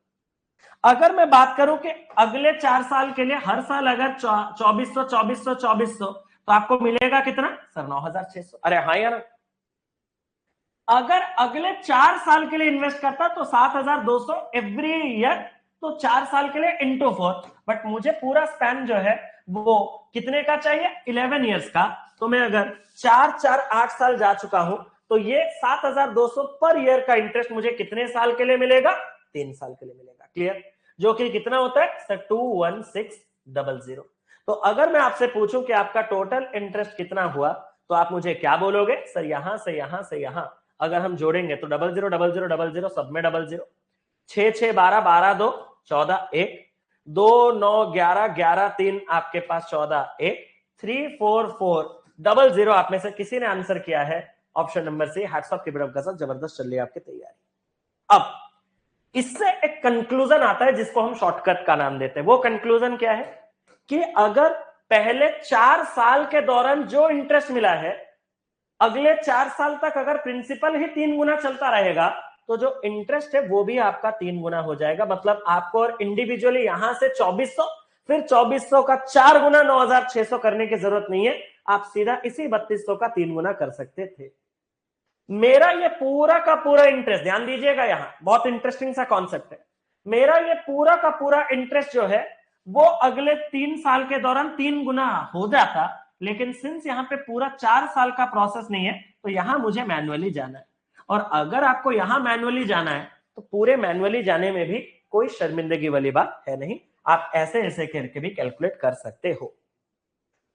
Speaker 1: अगर मैं बात करूं कि अगले 4 साल के लिए हर साल अगर 2400 तो आपको मिलेगा कितना? सर 9,600। अरे हाँ या ना? अगर अगले 4 साल के लिए इन्वेस्ट करता तो 7,200 एवरी ईयर, तो 4 साल के लिए इंटू 4। बट मुझे पूरा स्पैन जो है वो कितने का चाहिए? 11 ईयर्स का। तो मैं अगर 4-4 8 साल जा चुका हूं, तो ये 7,200 पर ईयर का इंटरेस्ट मुझे कितने साल के लिए मिलेगा? 3 साल के लिए मिलेगा। क्लियर? जो कि कितना होता है? सर 21600। तो अगर मैं आपसे पूछूं कि आपका टोटल इंटरेस्ट कितना हुआ, तो आप मुझे क्या बोलोगे? सर यहां से यहां से यहां अगर हम जोड़ेंगे तो 000000 सब में 00, 6-6 12 12 2 14 1, 2 9 11 11 3 आपके पास 14 1, 3 4 4 00। आप में से किसी ने आंसर किया है option number C. Hats off, keep it up का साथ, जबरदस्त चल रही है आपकी तैयारी। अब इससे एक कंक्लूजन आता है जिसको हम शॉर्टकट का नाम देते हैं। वो कंक्लूजन क्या है कि अगर पहले 4 साल के दौरान जो इंटरेस्ट मिला है, अगले 4 साल तक अगर प्रिंसिपल ही 3 गुना चलता रहेगा, तो जो इंटरेस्ट है वो भी आपका 3 गुना हो जाएगा। मतलब आपको और इंडिविजुअली यहां से 2400, फिर 2400 का 4 गुना 9,600 करने की जरूरत नहीं है, आप सीधा इसी 3200 का 3 गुना कर सकते थे। मेरा ये पूरा का पूरा इंटरेस्ट, ध्यान दीजिएगा, यहां बहुत इंटरेस्टिंग सा कॉन्सेप्ट है। मेरा ये पूरा का पूरा इंटरेस्ट जो है वो अगले 3 साल के दौरान 3 गुना हो जाता, लेकिन सिंस यहां पे पूरा 4 साल का प्रोसेस नहीं है, तो यहां मुझे मैन्युअली जाना है। और अगर आपको यहां मैन्युअली जाना है तो पूरे मैन्युअली जाने में भी कोई शर्मिंदगी वाली बात है नहीं, आप ऐसे ऐसे करके भी कैलकुलेट कर सकते हो।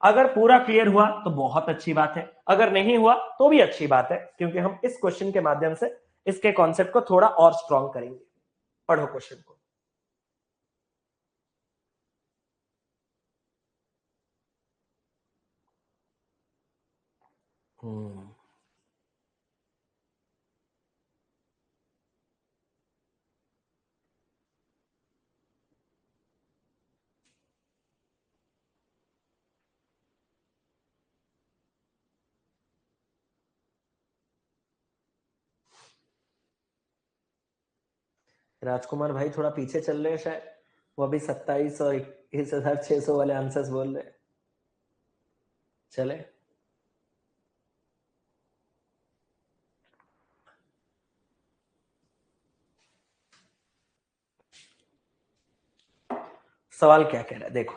Speaker 1: अगर पूरा क्लियर हुआ तो बहुत अच्छी बात है, अगर नहीं हुआ तो भी अच्छी बात है, क्योंकि हम इस क्वेश्चन के माध्यम से इसके कॉन्सेप्ट को थोड़ा और स्ट्रॉन्ग करेंगे। पढ़ो क्वेश्चन को। राजकुमार भाई थोड़ा पीछे चल रहे हैं शायद, वो अभी 27 और 21,600 वाले आंसर्स बोल रहे हैं। चले, सवाल क्या कह रहा है देखो,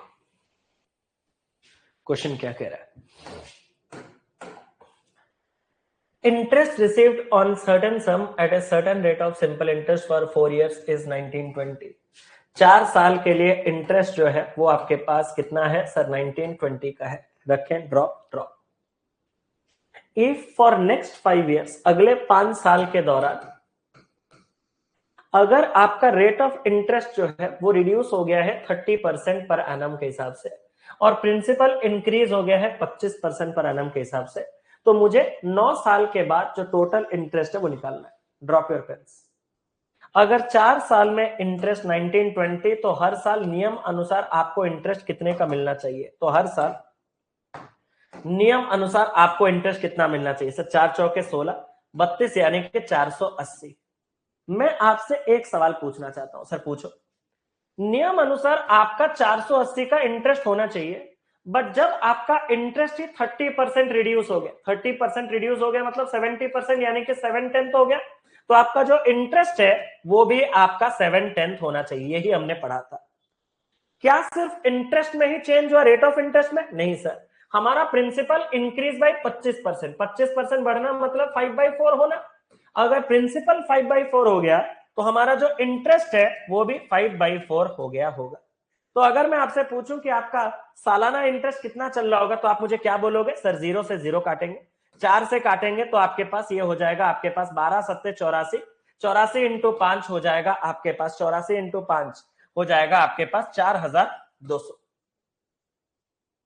Speaker 1: क्वेश्चन क्या कह रहा है। Interest received on certain sum at a certain rate of simple interest for 4 years is 1920. 4 साल के लिए इंटरेस्ट जो है वो आपके पास कितना है सर? 1920 का है। रखें, drop. If for next 5 years, अगले 5 साल के दौरान अगर आपका रेट ऑफ इंटरेस्ट जो है वो रिड्यूस हो गया है 30% पर एनम के हिसाब से, और प्रिंसिपल इंक्रीज हो गया है 25% पर एनम के हिसाब से, तो मुझे 9 साल के बाद जो टोटल इंटरेस्ट है वो निकालना है। Drop your pens. अगर 4 साल में इंटरेस्ट 1920, तो हर साल नियम अनुसार आपको इंटरेस्ट कितने का मिलना चाहिए? तो हर साल नियम अनुसार आपको इंटरेस्ट कितना मिलना चाहिए सर? 4 चौके 16, 32 यानी कि 480। मैं आपसे एक सवाल पूछना चाहता हूं सर, पूछो। नियम अनुसार आपका 480 का इंटरेस्ट होना चाहिए, बट जब आपका इंटरेस्ट ही 30% रिड्यूस हो गया, 30% रिड्यूस हो गया मतलब 70% यानी कि 7/10 हो गया, तो आपका जो इंटरेस्ट है वो भी आपका 7/10 होना चाहिए। यही हमने पढ़ा था। क्या सिर्फ इंटरेस्ट में ही चेंज हुआ, रेट ऑफ इंटरेस्ट में? नहीं सर, हमारा प्रिंसिपल इंक्रीज बाय 25%। 25% बढ़ना मतलब 5/4 होना। अगर प्रिंसिपल 5/4 हो गया तो हमारा जो इंटरेस्ट है वो भी 5/4 हो गया होगा। तो अगर मैं आपसे पूछूं कि आपका सालाना इंटरेस्ट कितना चल रहा होगा, तो आप मुझे क्या बोलोगे सर? 0 से 0 काटेंगे, 4 से काटेंगे तो आपके पास ये हो जाएगा, आपके पास 12 सत्ते 84, 84 इंटू 5 हो जाएगा आपके पास, 84 इंटू 5 हो जाएगा आपके पास 4200।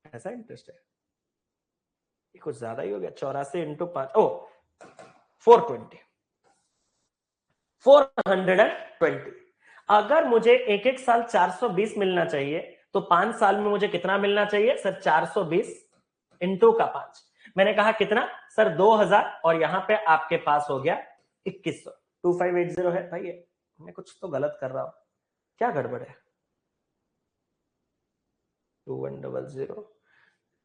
Speaker 1: ऐसा इंटरेस्ट है, ये कुछ ज्यादा ही हो गया। 84 इंटू 5, ओ 420, 420। अगर मुझे एक एक साल 420 मिलना चाहिए, तो 5 साल में मुझे कितना मिलना चाहिए सर? 420 इंटू का 5। मैंने कहा कितना सर? 2000, और यहां पे आपके पास हो गया 2100। 2580 है भाई, मैं कुछ तो गलत कर रहा हूं, क्या गड़बड़ है? 2100,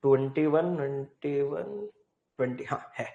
Speaker 1: 21 हाँ है।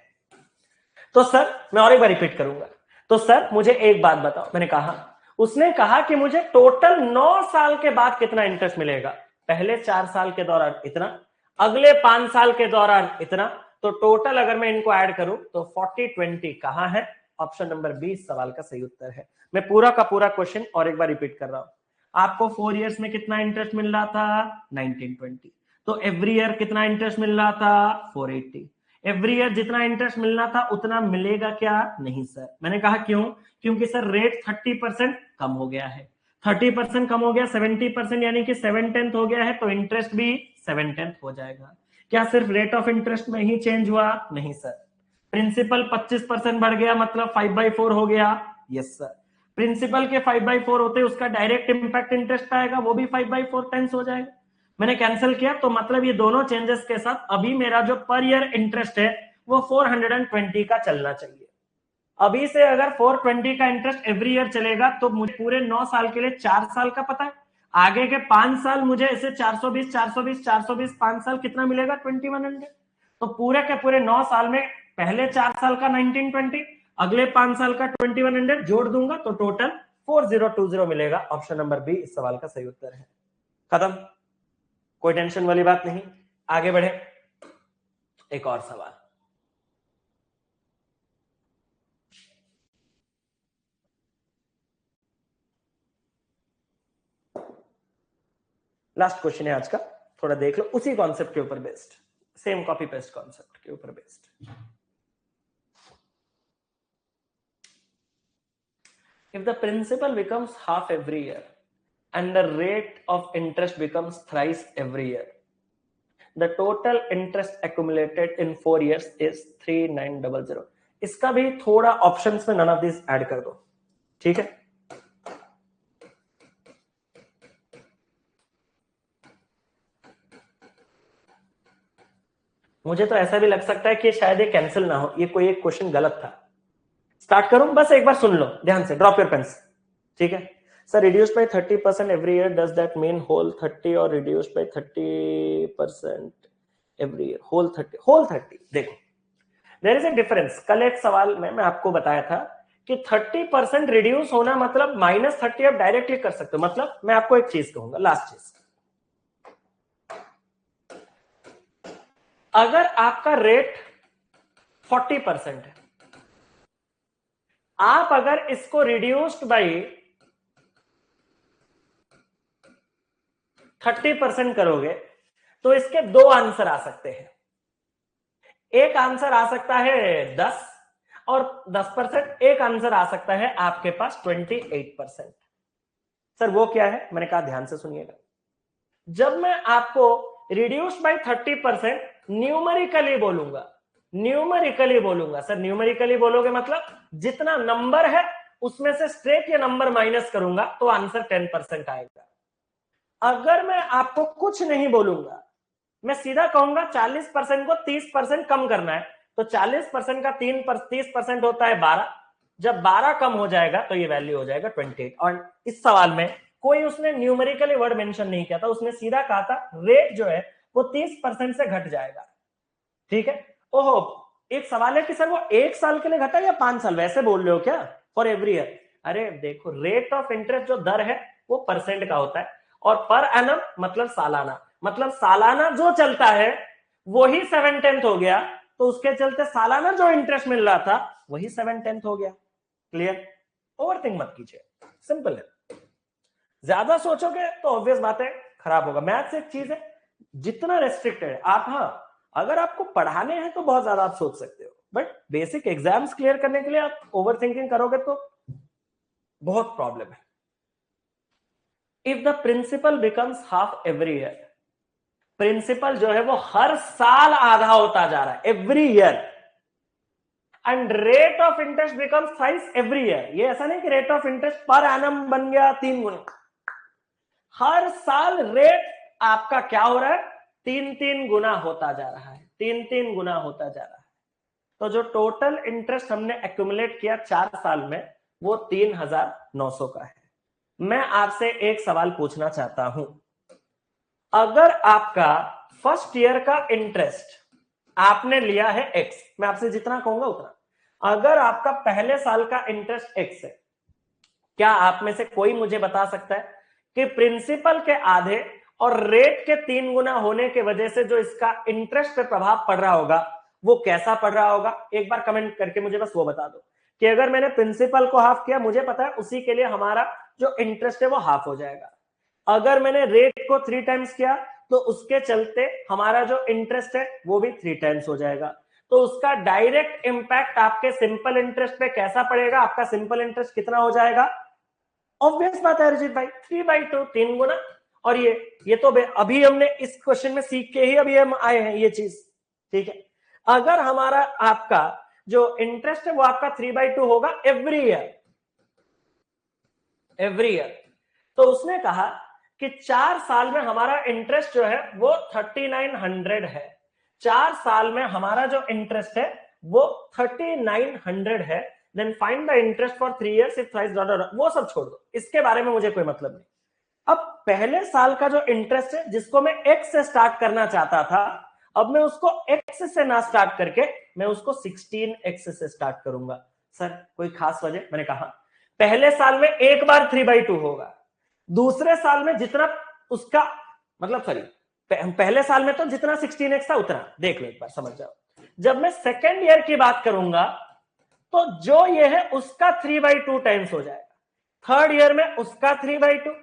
Speaker 1: तो सर मैं और एक बार रिपीट करूंगा। तो सर मुझे एक बात बताओ, मैंने कहा, उसने कहा कि मुझे टोटल 9 साल के बाद कितना इंटरेस्ट मिलेगा। पहले 4 साल के दौरान इतना, अगले 5 साल के दौरान इतना, तो टोटल अगर मैं इनको ऐड करूं तो 40/20 कहां है? ऑप्शन नंबर बी सवाल का सही उत्तर है। मैं पूरा का पूरा क्वेश्चन और एक बार रिपीट कर रहा हूं। आपको 4 इयर्स में कितना इंटरेस्ट मिल रहा था? 1920। तो एवरी ईयर कितना इंटरेस्ट मिल रहा था? 480। एवरी ईयर जितना इंटरेस्ट मिलना था उतना मिलेगा क्या? नहीं सर। मैंने कहा क्यों? क्योंकि सर रेट 30% कम हो गया है। 30% कम हो गया, 70% यानी कि 7/10 हो गया है, तो इंटरेस्ट भी 7/10 हो जाएगा। क्या सिर्फ रेट ऑफ इंटरेस्ट में ही चेंज हुआ? नहीं सर। प्रिंसिपल 25% बढ़ गया मतलब 5/4 हो गया। Yes sir. प्रिंसिपल के 5/4 होते उसका डायरेक्ट इंपैक्ट इंटरेस्ट आएगा, वो भी 5/4 टेंस हो जाएगा। मैंने कैंसिल किया, तो मतलब ये दोनों चेंजेस के साथ अभी मेरा जो पर ईयर इंटरेस्ट है वो 420 का चलना चाहिए। अभी से अगर 420 का इंटरेस्ट एवरी ईयर चलेगा तो मुझे पूरे 9 साल के लिए 4 साल का पता है, आगे के 5 साल मुझे इसे 420 420 420 5 साल कितना मिलेगा? 2100। तो पूरे के पूरे 9 साल में पहले 4 साल का 1920, अगले 5 साल का 2100 जोड़ दूंगा तो टोटल 4020 मिलेगा। ऑप्शन नंबर बी इस सवाल का सही उत्तर है। खत्म, कोई टेंशन वाली बात नहीं। आगे बढ़े, एक और सवाल। लास्ट क्वेश्चन है आज का। थोड़ा देख लो उसी कॉन्सेप्ट के ऊपर based, same copy paste concept के ऊपर based. If the principal becomes half every year and the rate of interest becomes thrice every year, the total interest accumulated in 4 years is 3900। इसका भी थोड़ा ऑप्शंस में none of these add कर दो, ठीक है। मुझे तो ऐसा भी लग सकता है कि शायद ये कैंसिल ना हो, ये कोई एक क्वेश्चन गलत था। स्टार्ट करूं, बस एक बार सुन लो ध्यान से, ड्रॉप योर पेन्स, ठीक है। Sir reduced by 30% every year, does that mean whole 30 और reduced by 30% every year? Whole 30। देखो देयर इज अ डिफरेंस। कल एक सवाल में मैं आपको बताया था कि 30% रिड्यूस होना मतलब -30 आप डायरेक्टली कर सकते हो। मतलब मैं आपको एक चीज कहूंगा, लास्ट चीज, अगर आपका रेट 40% है, आप अगर इसको रिड्यूस्ड बाई 30% करोगे तो इसके दो आंसर आ सकते हैं। एक आंसर आ सकता है 10 और 10%, एक आंसर आ सकता है आपके पास 28%। सर वो क्या है? मैंने कहा ध्यान से सुनिएगा। जब मैं आपको रिड्यूस बाय 30% न्यूमेरिकली बोलूंगा, सर न्यूमेरिकली बोलोगे मतलब जितना नंबर है उसमें से स्ट्रेट ये नंबर माइनस करूंगा तो आंसर 10% आएगा। अगर मैं आपको कुछ नहीं बोलूंगा, मैं सीधा कहूंगा 40% को 30% कम करना है, तो 40% का 30% होता है 12। जब 12 कम हो जाएगा तो ये वैल्यू हो जाएगा 28। और इस सवाल में कोई उसने न्यूमेरिकली वर्ड मेंशन नहीं किया था, उसने सीधा कहा था रेट जो है वो 30% से घट जाएगा, ठीक है। ओहो, एक सवाल है कि सर वो 1 साल के लिए घटा या 5 साल, वैसे बोल रहे हो क्या? For every year. अरे देखो, रेट ऑफ इंटरेस्ट जो दर है वो परसेंट का होता है, और पर एनम मतलब सालाना, मतलब सालाना जो चलता है वही 7/10 हो गया, तो उसके चलते सालाना जो इंटरेस्ट मिल रहा था वही 7/10 हो गया। क्लियर? ओवरथिंक मत कीजिए, सिंपल है। ज्यादा सोचोगे तो ऑब्वियस बात है खराब होगा। मैथ्स एक चीज है जितना रेस्ट्रिक्टेड है आप, हाँ अगर आपको पढ़ाने हैं तो बहुत ज्यादा आप सोच सकते हो, बट बेसिक एग्जाम्स क्लियर करने के लिए आप ओवर थिंकिंग करोगे तो बहुत प्रॉब्लम है। If the principal becomes half every year, principal जो है वो हर साल आधा होता जा रहा है, every year, and rate of interest becomes thrice every year. ये ऐसा नहीं कि rate of interest per annum बन गया 3 गुना, हर साल रेट आपका क्या हो रहा है? 3-3 गुना होता जा रहा है, 3-3 गुना होता जा रहा है। तो जो टोटल इंटरेस्ट हमने एक्यूमुलेट किया 4 साल में वो 3900 का है। मैं आपसे एक सवाल पूछना चाहता हूं, अगर आपका फर्स्ट ईयर का इंटरेस्ट आपने लिया है x, मैं आपसे जितना कहूंगा उतना, अगर आपका पहले साल का इंटरेस्ट x है, क्या आप में से कोई मुझे बता सकता है कि प्रिंसिपल के आधे और रेट के 3 गुना होने की वजह से जो इसका इंटरेस्ट पे प्रभाव पड़ रहा होगा वो कैसा पड़ रहा होगा? एक बार कमेंट करके मुझे बस वो बता दो कि अगर मैंने प्रिंसिपल को हाफ किया, मुझे पता है उसी के लिए हमारा जो इंटरेस्ट है वो हाफ हो जाएगा। अगर मैंने रेट को 3 टाइम्स किया तो उसके चलते हमारा जो इंटरेस्ट है वो भी 3 टाइम्स हो जाएगा। तो उसका डायरेक्ट इंपैक्ट आपके सिंपल इंटरेस्ट पे कैसा पड़ेगा? आपका सिंपल इंटरेस्ट कितना हो जाएगा? ऑब्वियस बात है अरिजीत भाई, 3/2, 3 गुना। और ये तो अभी हमने इस क्वेश्चन में सीख के ही अभी हम आए हैं ये चीज, ठीक है। अगर हमारा आपका जो इंटरेस्ट है वो आपका 3/2 होगा एवरी ईयर, तो उसने कहा कि 4 साल में हमारा इंटरेस्ट जो है वो 3900 है। 4 साल में हमारा जो इंटरेस्ट है वो 3900 है। Then find the interest for 3 years if thrice dot, वो सब छोड़ दो, इसके बारे में मुझे कोई मतलब नहीं। अब पहले साल का जो इंटरेस्ट है जिसको मैं x से स्टार्ट करना चाहता था, अब मैं उसको x से ना स्टार्ट करके मैं उसको 16x से स्टार्ट करूंगा। सर कोई खास वजह? मैंने कहा पहले साल में एक बार 3/2 होगा, दूसरे साल में जितना उसका मतलब सॉरी पहले साल में तो जितना 16x था उतना, देख लो एक बार समझ जाओ। जब मैं सेकेंड ईयर की बात करूंगा तो जो ये है उसका 3/2 टाइम्स हो जाएगा, थर्ड ईयर में उसका 3/2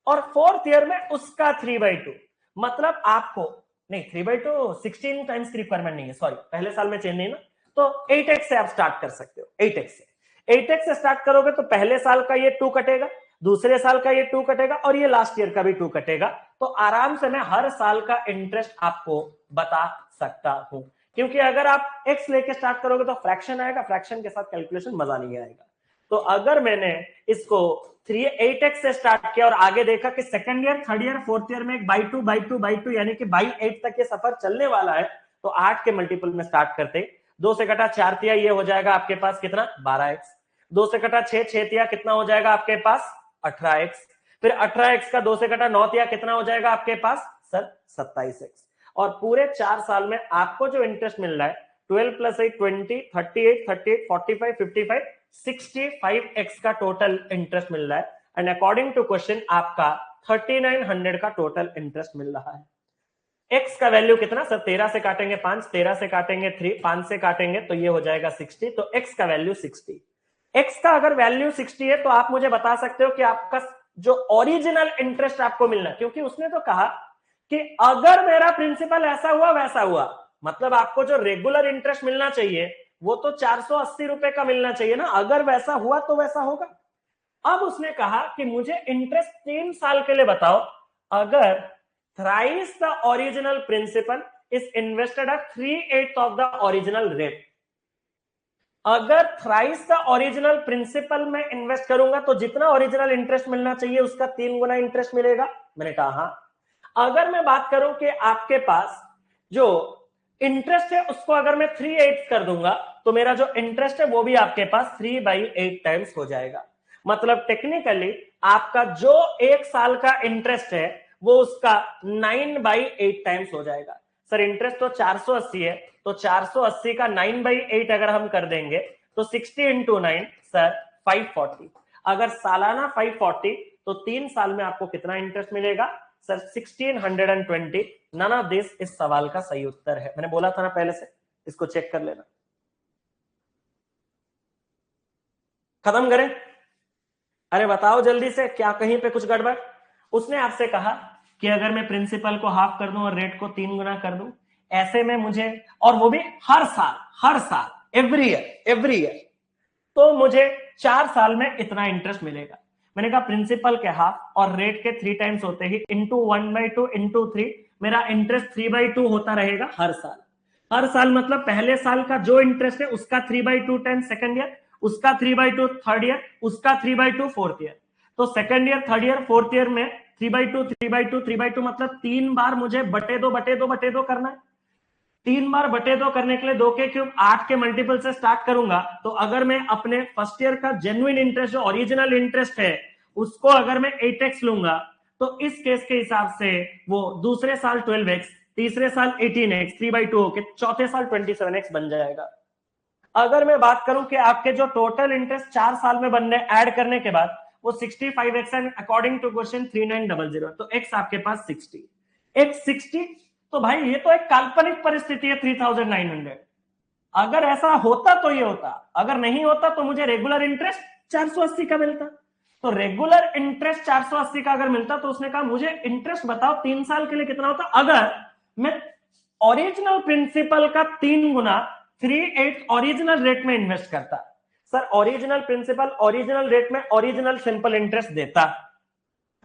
Speaker 1: और फोर्थ ईयर में उसका 3/2। मतलब आपको नहीं 3/2 16 टाइम्स की रिक्वायरमेंट नहीं है, सॉरी पहले साल में चेंज नहीं ना, तो 8x से आप स्टार्ट कर सकते हो। 8x से स्टार्ट करोगे तो पहले साल का ये 2 कटेगा, दूसरे साल का ये 2 कटेगा और ये लास्ट ईयर का भी 2 कटेगा। तो आराम से मैं हर साल का इंटरेस्ट आपको बता सकता हूं, क्योंकि अगर आप x लेके स्टार्ट करोगे तो फ्रैक्शन आएगा, फ्रैक्शन के साथ कैलकुलेशन मजा नहीं आएगा। तो अगर मैंने इसको 8x से स्टार्ट किया और आगे देखा कि second year, third year, fourth year में एक बाई टू यानी कि बाई 8 तक ये सफर चलने वाला है, तो 8 के मल्टीपल में स्टार्ट करते 2 से कटा 4 तिया, ये हो जाएगा आपके पास कितना 12x। 2 से कटा 6 तिया कितना हो जाएगा आपके पास 18x। फिर 18x का 2 से कटा 9 तिया कितना हो जाएगा आपके पास सर 27x। और पूरे 4 साल में आपको जो इंटरेस्ट मिल रहा है 12 + 8 20 38 38 45 55 65x का टोटल इंटरेस्ट मिल रहा है। एंड अकॉर्डिंग टू क्वेश्चन आपका 3900 का टोटल इंटरेस्ट मिल रहा है। x का वैल्यू कितना सर 13 से काटेंगे 5, 13 से काटेंगे 3, 5 से काटेंगे तो ये हो जाएगा 60। तो x का वैल्यू 60। x का अगर वैल्यू 60 है तो आप मुझे बता सकते हो कि आपका जो ओरिजिनल इंटरेस्ट आपको मिलना, क्योंकि उसने तो कहा कि अगर मेरा प्रिंसिपल ऐसा हुआ वैसा हुआ, मतलब आपको जो रेगुलर इंटरेस्ट मिलना चाहिए वो तो 480 रुपए का मिलना चाहिए ना, अगर वैसा हुआ तो वैसा होगा। अब उसने कहा कि मुझे इंटरेस्ट 3 साल के लिए बताओ, अगर thrice the original principal is invested at 3/8 of the original rate. अगर थ्राइस द ओरिजिनल प्रिंसिपल में इन्वेस्ट करूंगा तो जितना ओरिजिनल इंटरेस्ट मिलना चाहिए उसका 3 गुना इंटरेस्ट मिलेगा। मैंने कहा हाँ। अगर मैं बात करूं कि आपके पास जो इंटरेस्ट है उसको अगर मैं 3/8 कर दूंगा तो मेरा जो इंटरेस्ट है वो भी आपके पास 3/8 टाइम्स हो जाएगा। मतलब टेक्निकली आपका जो 1 साल का इंटरेस्ट है वो उसका 9/8 टाइम्स हो जाएगा। सर इंटरेस्ट तो 480 है, तो 480 का 9/8 अगर हम कर देंगे तो 60 × 9 सर 540। अगर सालाना 540 तो 3 साल में आपको कितना इंटरेस्ट मिलेगा सर 1620। नन ऑफ दिस इस सवाल का सही उत्तर है। मैंने बोला था ना पहले से, इसको चेक कर लेना। खत्म करें? अरे बताओ जल्दी से, क्या कहीं पे कुछ गड़बड़? उसने आपसे कहा कि अगर मैं प्रिंसिपल को हाफ कर दूं और रेट को 3 गुना कर दूं, ऐसे में मुझे, और वो भी हर साल एवरी ईयर, तो मुझे 4 साल में इतना इंटरेस्ट मिलेगा। मैंने कहा प्रिंसिपल के हाफ और रेट के 3 टाइम्स होते ही इंटू 1/2 इंटू 3, मेरा इंटरेस्ट 3/2 होता रहेगा हर साल। हर साल मतलब पहले साल का जो इंटरेस्ट है उसका 3/2 टाइम्स सेकंड ईयर, उसका 3/2 थर्ड ईयर, उसका 3/2 फोर्थ ईयर। तो second year, third year, fourth year में 3/2 3/2 3/2 मतलब 3 बार मुझे बटे दो करना है। 3 बार बटे 2 करने के लिए 2 के क्यूब 8 के मल्टीपल से स्टार्ट करूंगा। तो अगर मैं अपने फर्स्ट ईयर का जेन्युइन इंटरेस्ट जो ओरिजिनल इंटरेस्ट है उसको अगर मैं 8x लूंगा तो इस केस के हिसाब से वो दूसरे साल 12x, तीसरे साल 18x, 3/2 होके चौथे साल 27x बन जाएगा। अगर मैं बात करूं कि आपके जो टोटल इंटरेस्ट 4 साल में बनने ऐड करने के बाद वो 65x and according to question 3900, तो x आपके पास 60, x 60। तो भाई ये तो एक काल्पनिक परिस्थिति है 3900। अगर ऐसा होता तो ये होता, अगर नहीं होता तो मुझे रेगुलर इंटरेस्ट 480 का मिलता। तो रेगुलर इंटरेस्ट 480 का अगर मिलता तो उसने कहा मुझे इंटरेस्ट बताओ 3 साल के लिए कितना होता अगर मैं ओरिजिनल प्रिंसिपल का 3 गुना 3/8 ओरिजिनल रेट में इन्वेस्ट करता। Sir original principal original rate में ओरिजिनल सिंपल इंटरेस्ट देता।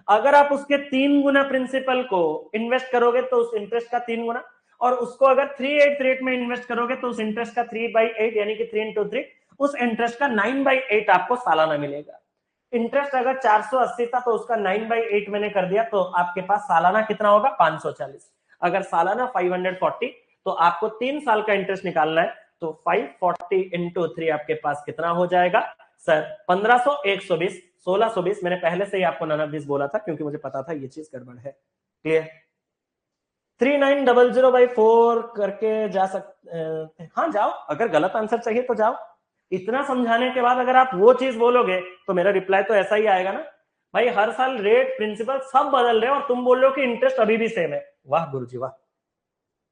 Speaker 1: अगर आप उसके 3 गुना प्रिंसिपल को इन्वेस्ट करोगे तो उस इंटरेस्ट का 3 गुना, और उसको अगर 3/8 रेट में इन्वेस्ट करोगे तो उस इंटरेस्ट का 3/8 यानी कि 3 × 3, उस इंटरेस्ट का 9/8 आपको सालाना मिलेगा। इंटरेस्ट अगर 480 था तो उसका 9/8 मैंने कर दिया, तो आपके पास सालाना कितना होगा 540। अगर सालाना 540 तो आपको 3 साल का इंटरेस्ट निकालना है, तो 540 × 3 आपके पास कितना हो जाएगा सर 1500, 120, 1620। मैंने पहले से ही आपको नन ऑफ दिस बोला था क्योंकि मुझे पता था ये चीज गड़बड़ है। क्लियर? 3900/4 करके जा सकते, हाँ जाओ, अगर गलत आंसर चाहिए तो जाओ। इतना समझाने के बाद अगर आप वो चीज बोलोगे तो मेरा रिप्लाई तो ऐसा ही आएगा ना, भाई हर साल रेट प्रिंसिपल सब बदल रहे हो और तुम बोल रहे हो कि इंटरेस्ट अभी भी सेम है। वाह गुरुजी वाह,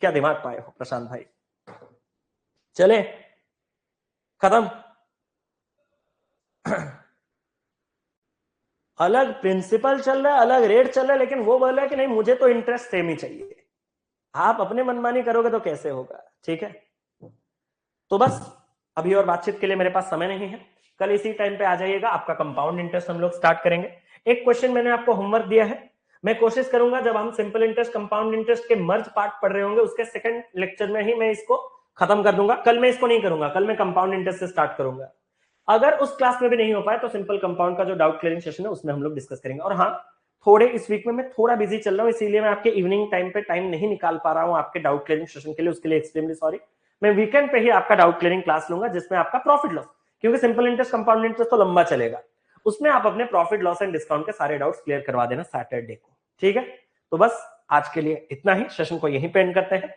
Speaker 1: क्या दिमाग पाए हो प्रशांत भाई। चले खत्म। अलग प्रिंसिपल चल रहा है, अलग रेट चल रहा है, लेकिन वो बोल रहा है कि नहीं मुझे तो इंटरेस्ट सेम ही चाहिए। आप अपने मनमानी करोगे तो कैसे होगा? ठीक है, तो बस अभी और बातचीत के लिए मेरे पास समय नहीं है। कल इसी टाइम पे आ जाइएगा, आपका कंपाउंड इंटरेस्ट हम लोग स्टार्ट करेंगे। एक क्वेश्चन मैंने आपको होमवर्क दिया है, मैं कोशिश करूंगा जब हम सिंपल इंटरेस्ट कंपाउंड इंटरेस्ट के मर्ज पार्ट पढ़ रहे होंगे उसके सेकंड लेक्चर में ही मैं इसको खत्म कर दूंगा। कल मैं इसको नहीं करूंगा, कल मैं कंपाउंड इंटरेस्ट से स्टार्ट करूंगा। अगर उस क्लास में भी नहीं हो पाए तो सिंपल कंपाउंड का जो डाउट क्लियरिंग सेशन है उसमें हम लोग डिस्कस करेंगे। और हाँ, थोड़े इस वीक में मैं थोड़ा बिजी चल रहा हूँ, इसीलिए मैं आपके इवनिंग टाइम पे टाइम नहीं निकाल पा रहा हूँ आपके डाउट क्लियरिंग सेशन के लिए, उसके लिए एक्सट्रीमली सॉरी। मैं वीकेंड पे ही आपका डाउट क्लियरिंग क्लास लूंगा जिसमें आपका प्रॉफिट लॉस, क्योंकि सिंपल इंटरेस्ट कंपाउंड इंटरेस्ट तो लंबा चलेगा, उसमें आप अपने प्रॉफिट लॉस एंड डिस्काउंट के सारे डाउट्स क्लियर करवा देना सैटरडे को। ठीक है, तो बस आज के लिए इतना ही, सेशन को यहीं पे एंड करते हैं,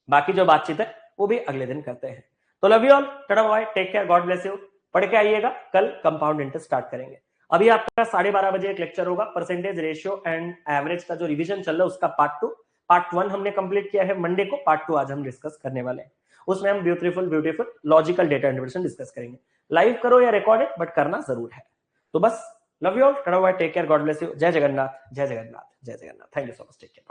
Speaker 1: बाकी जो बातचीत है वो भी अगले दिन करते हैं। तो love you all, tata bye, take care, God bless you. पढ़ के आइएगा, कल कंपाउंड इंटरेस्ट स्टार्ट करेंगे। अभी आपका 12:30 बजे एक लेक्चर होगा, परसेंटेज रेशियो एंड एवरेज का जो रिवीजन चल रहा है उसका पार्ट 1 हमने कंप्लीट किया है मंडे को, पार्ट 2 आज हम डिस्कस करने वाले हैं। उसमें हम beautiful logical data interpretation discuss करेंगे। लाइव करो या रिकॉर्डेड, बट करना जरूर है। तो बस love you all, tata bye, take care, God bless you. जय जगन्नाथ, जय जगन्नाथ, जय Jagannath. Thank you so much, take care.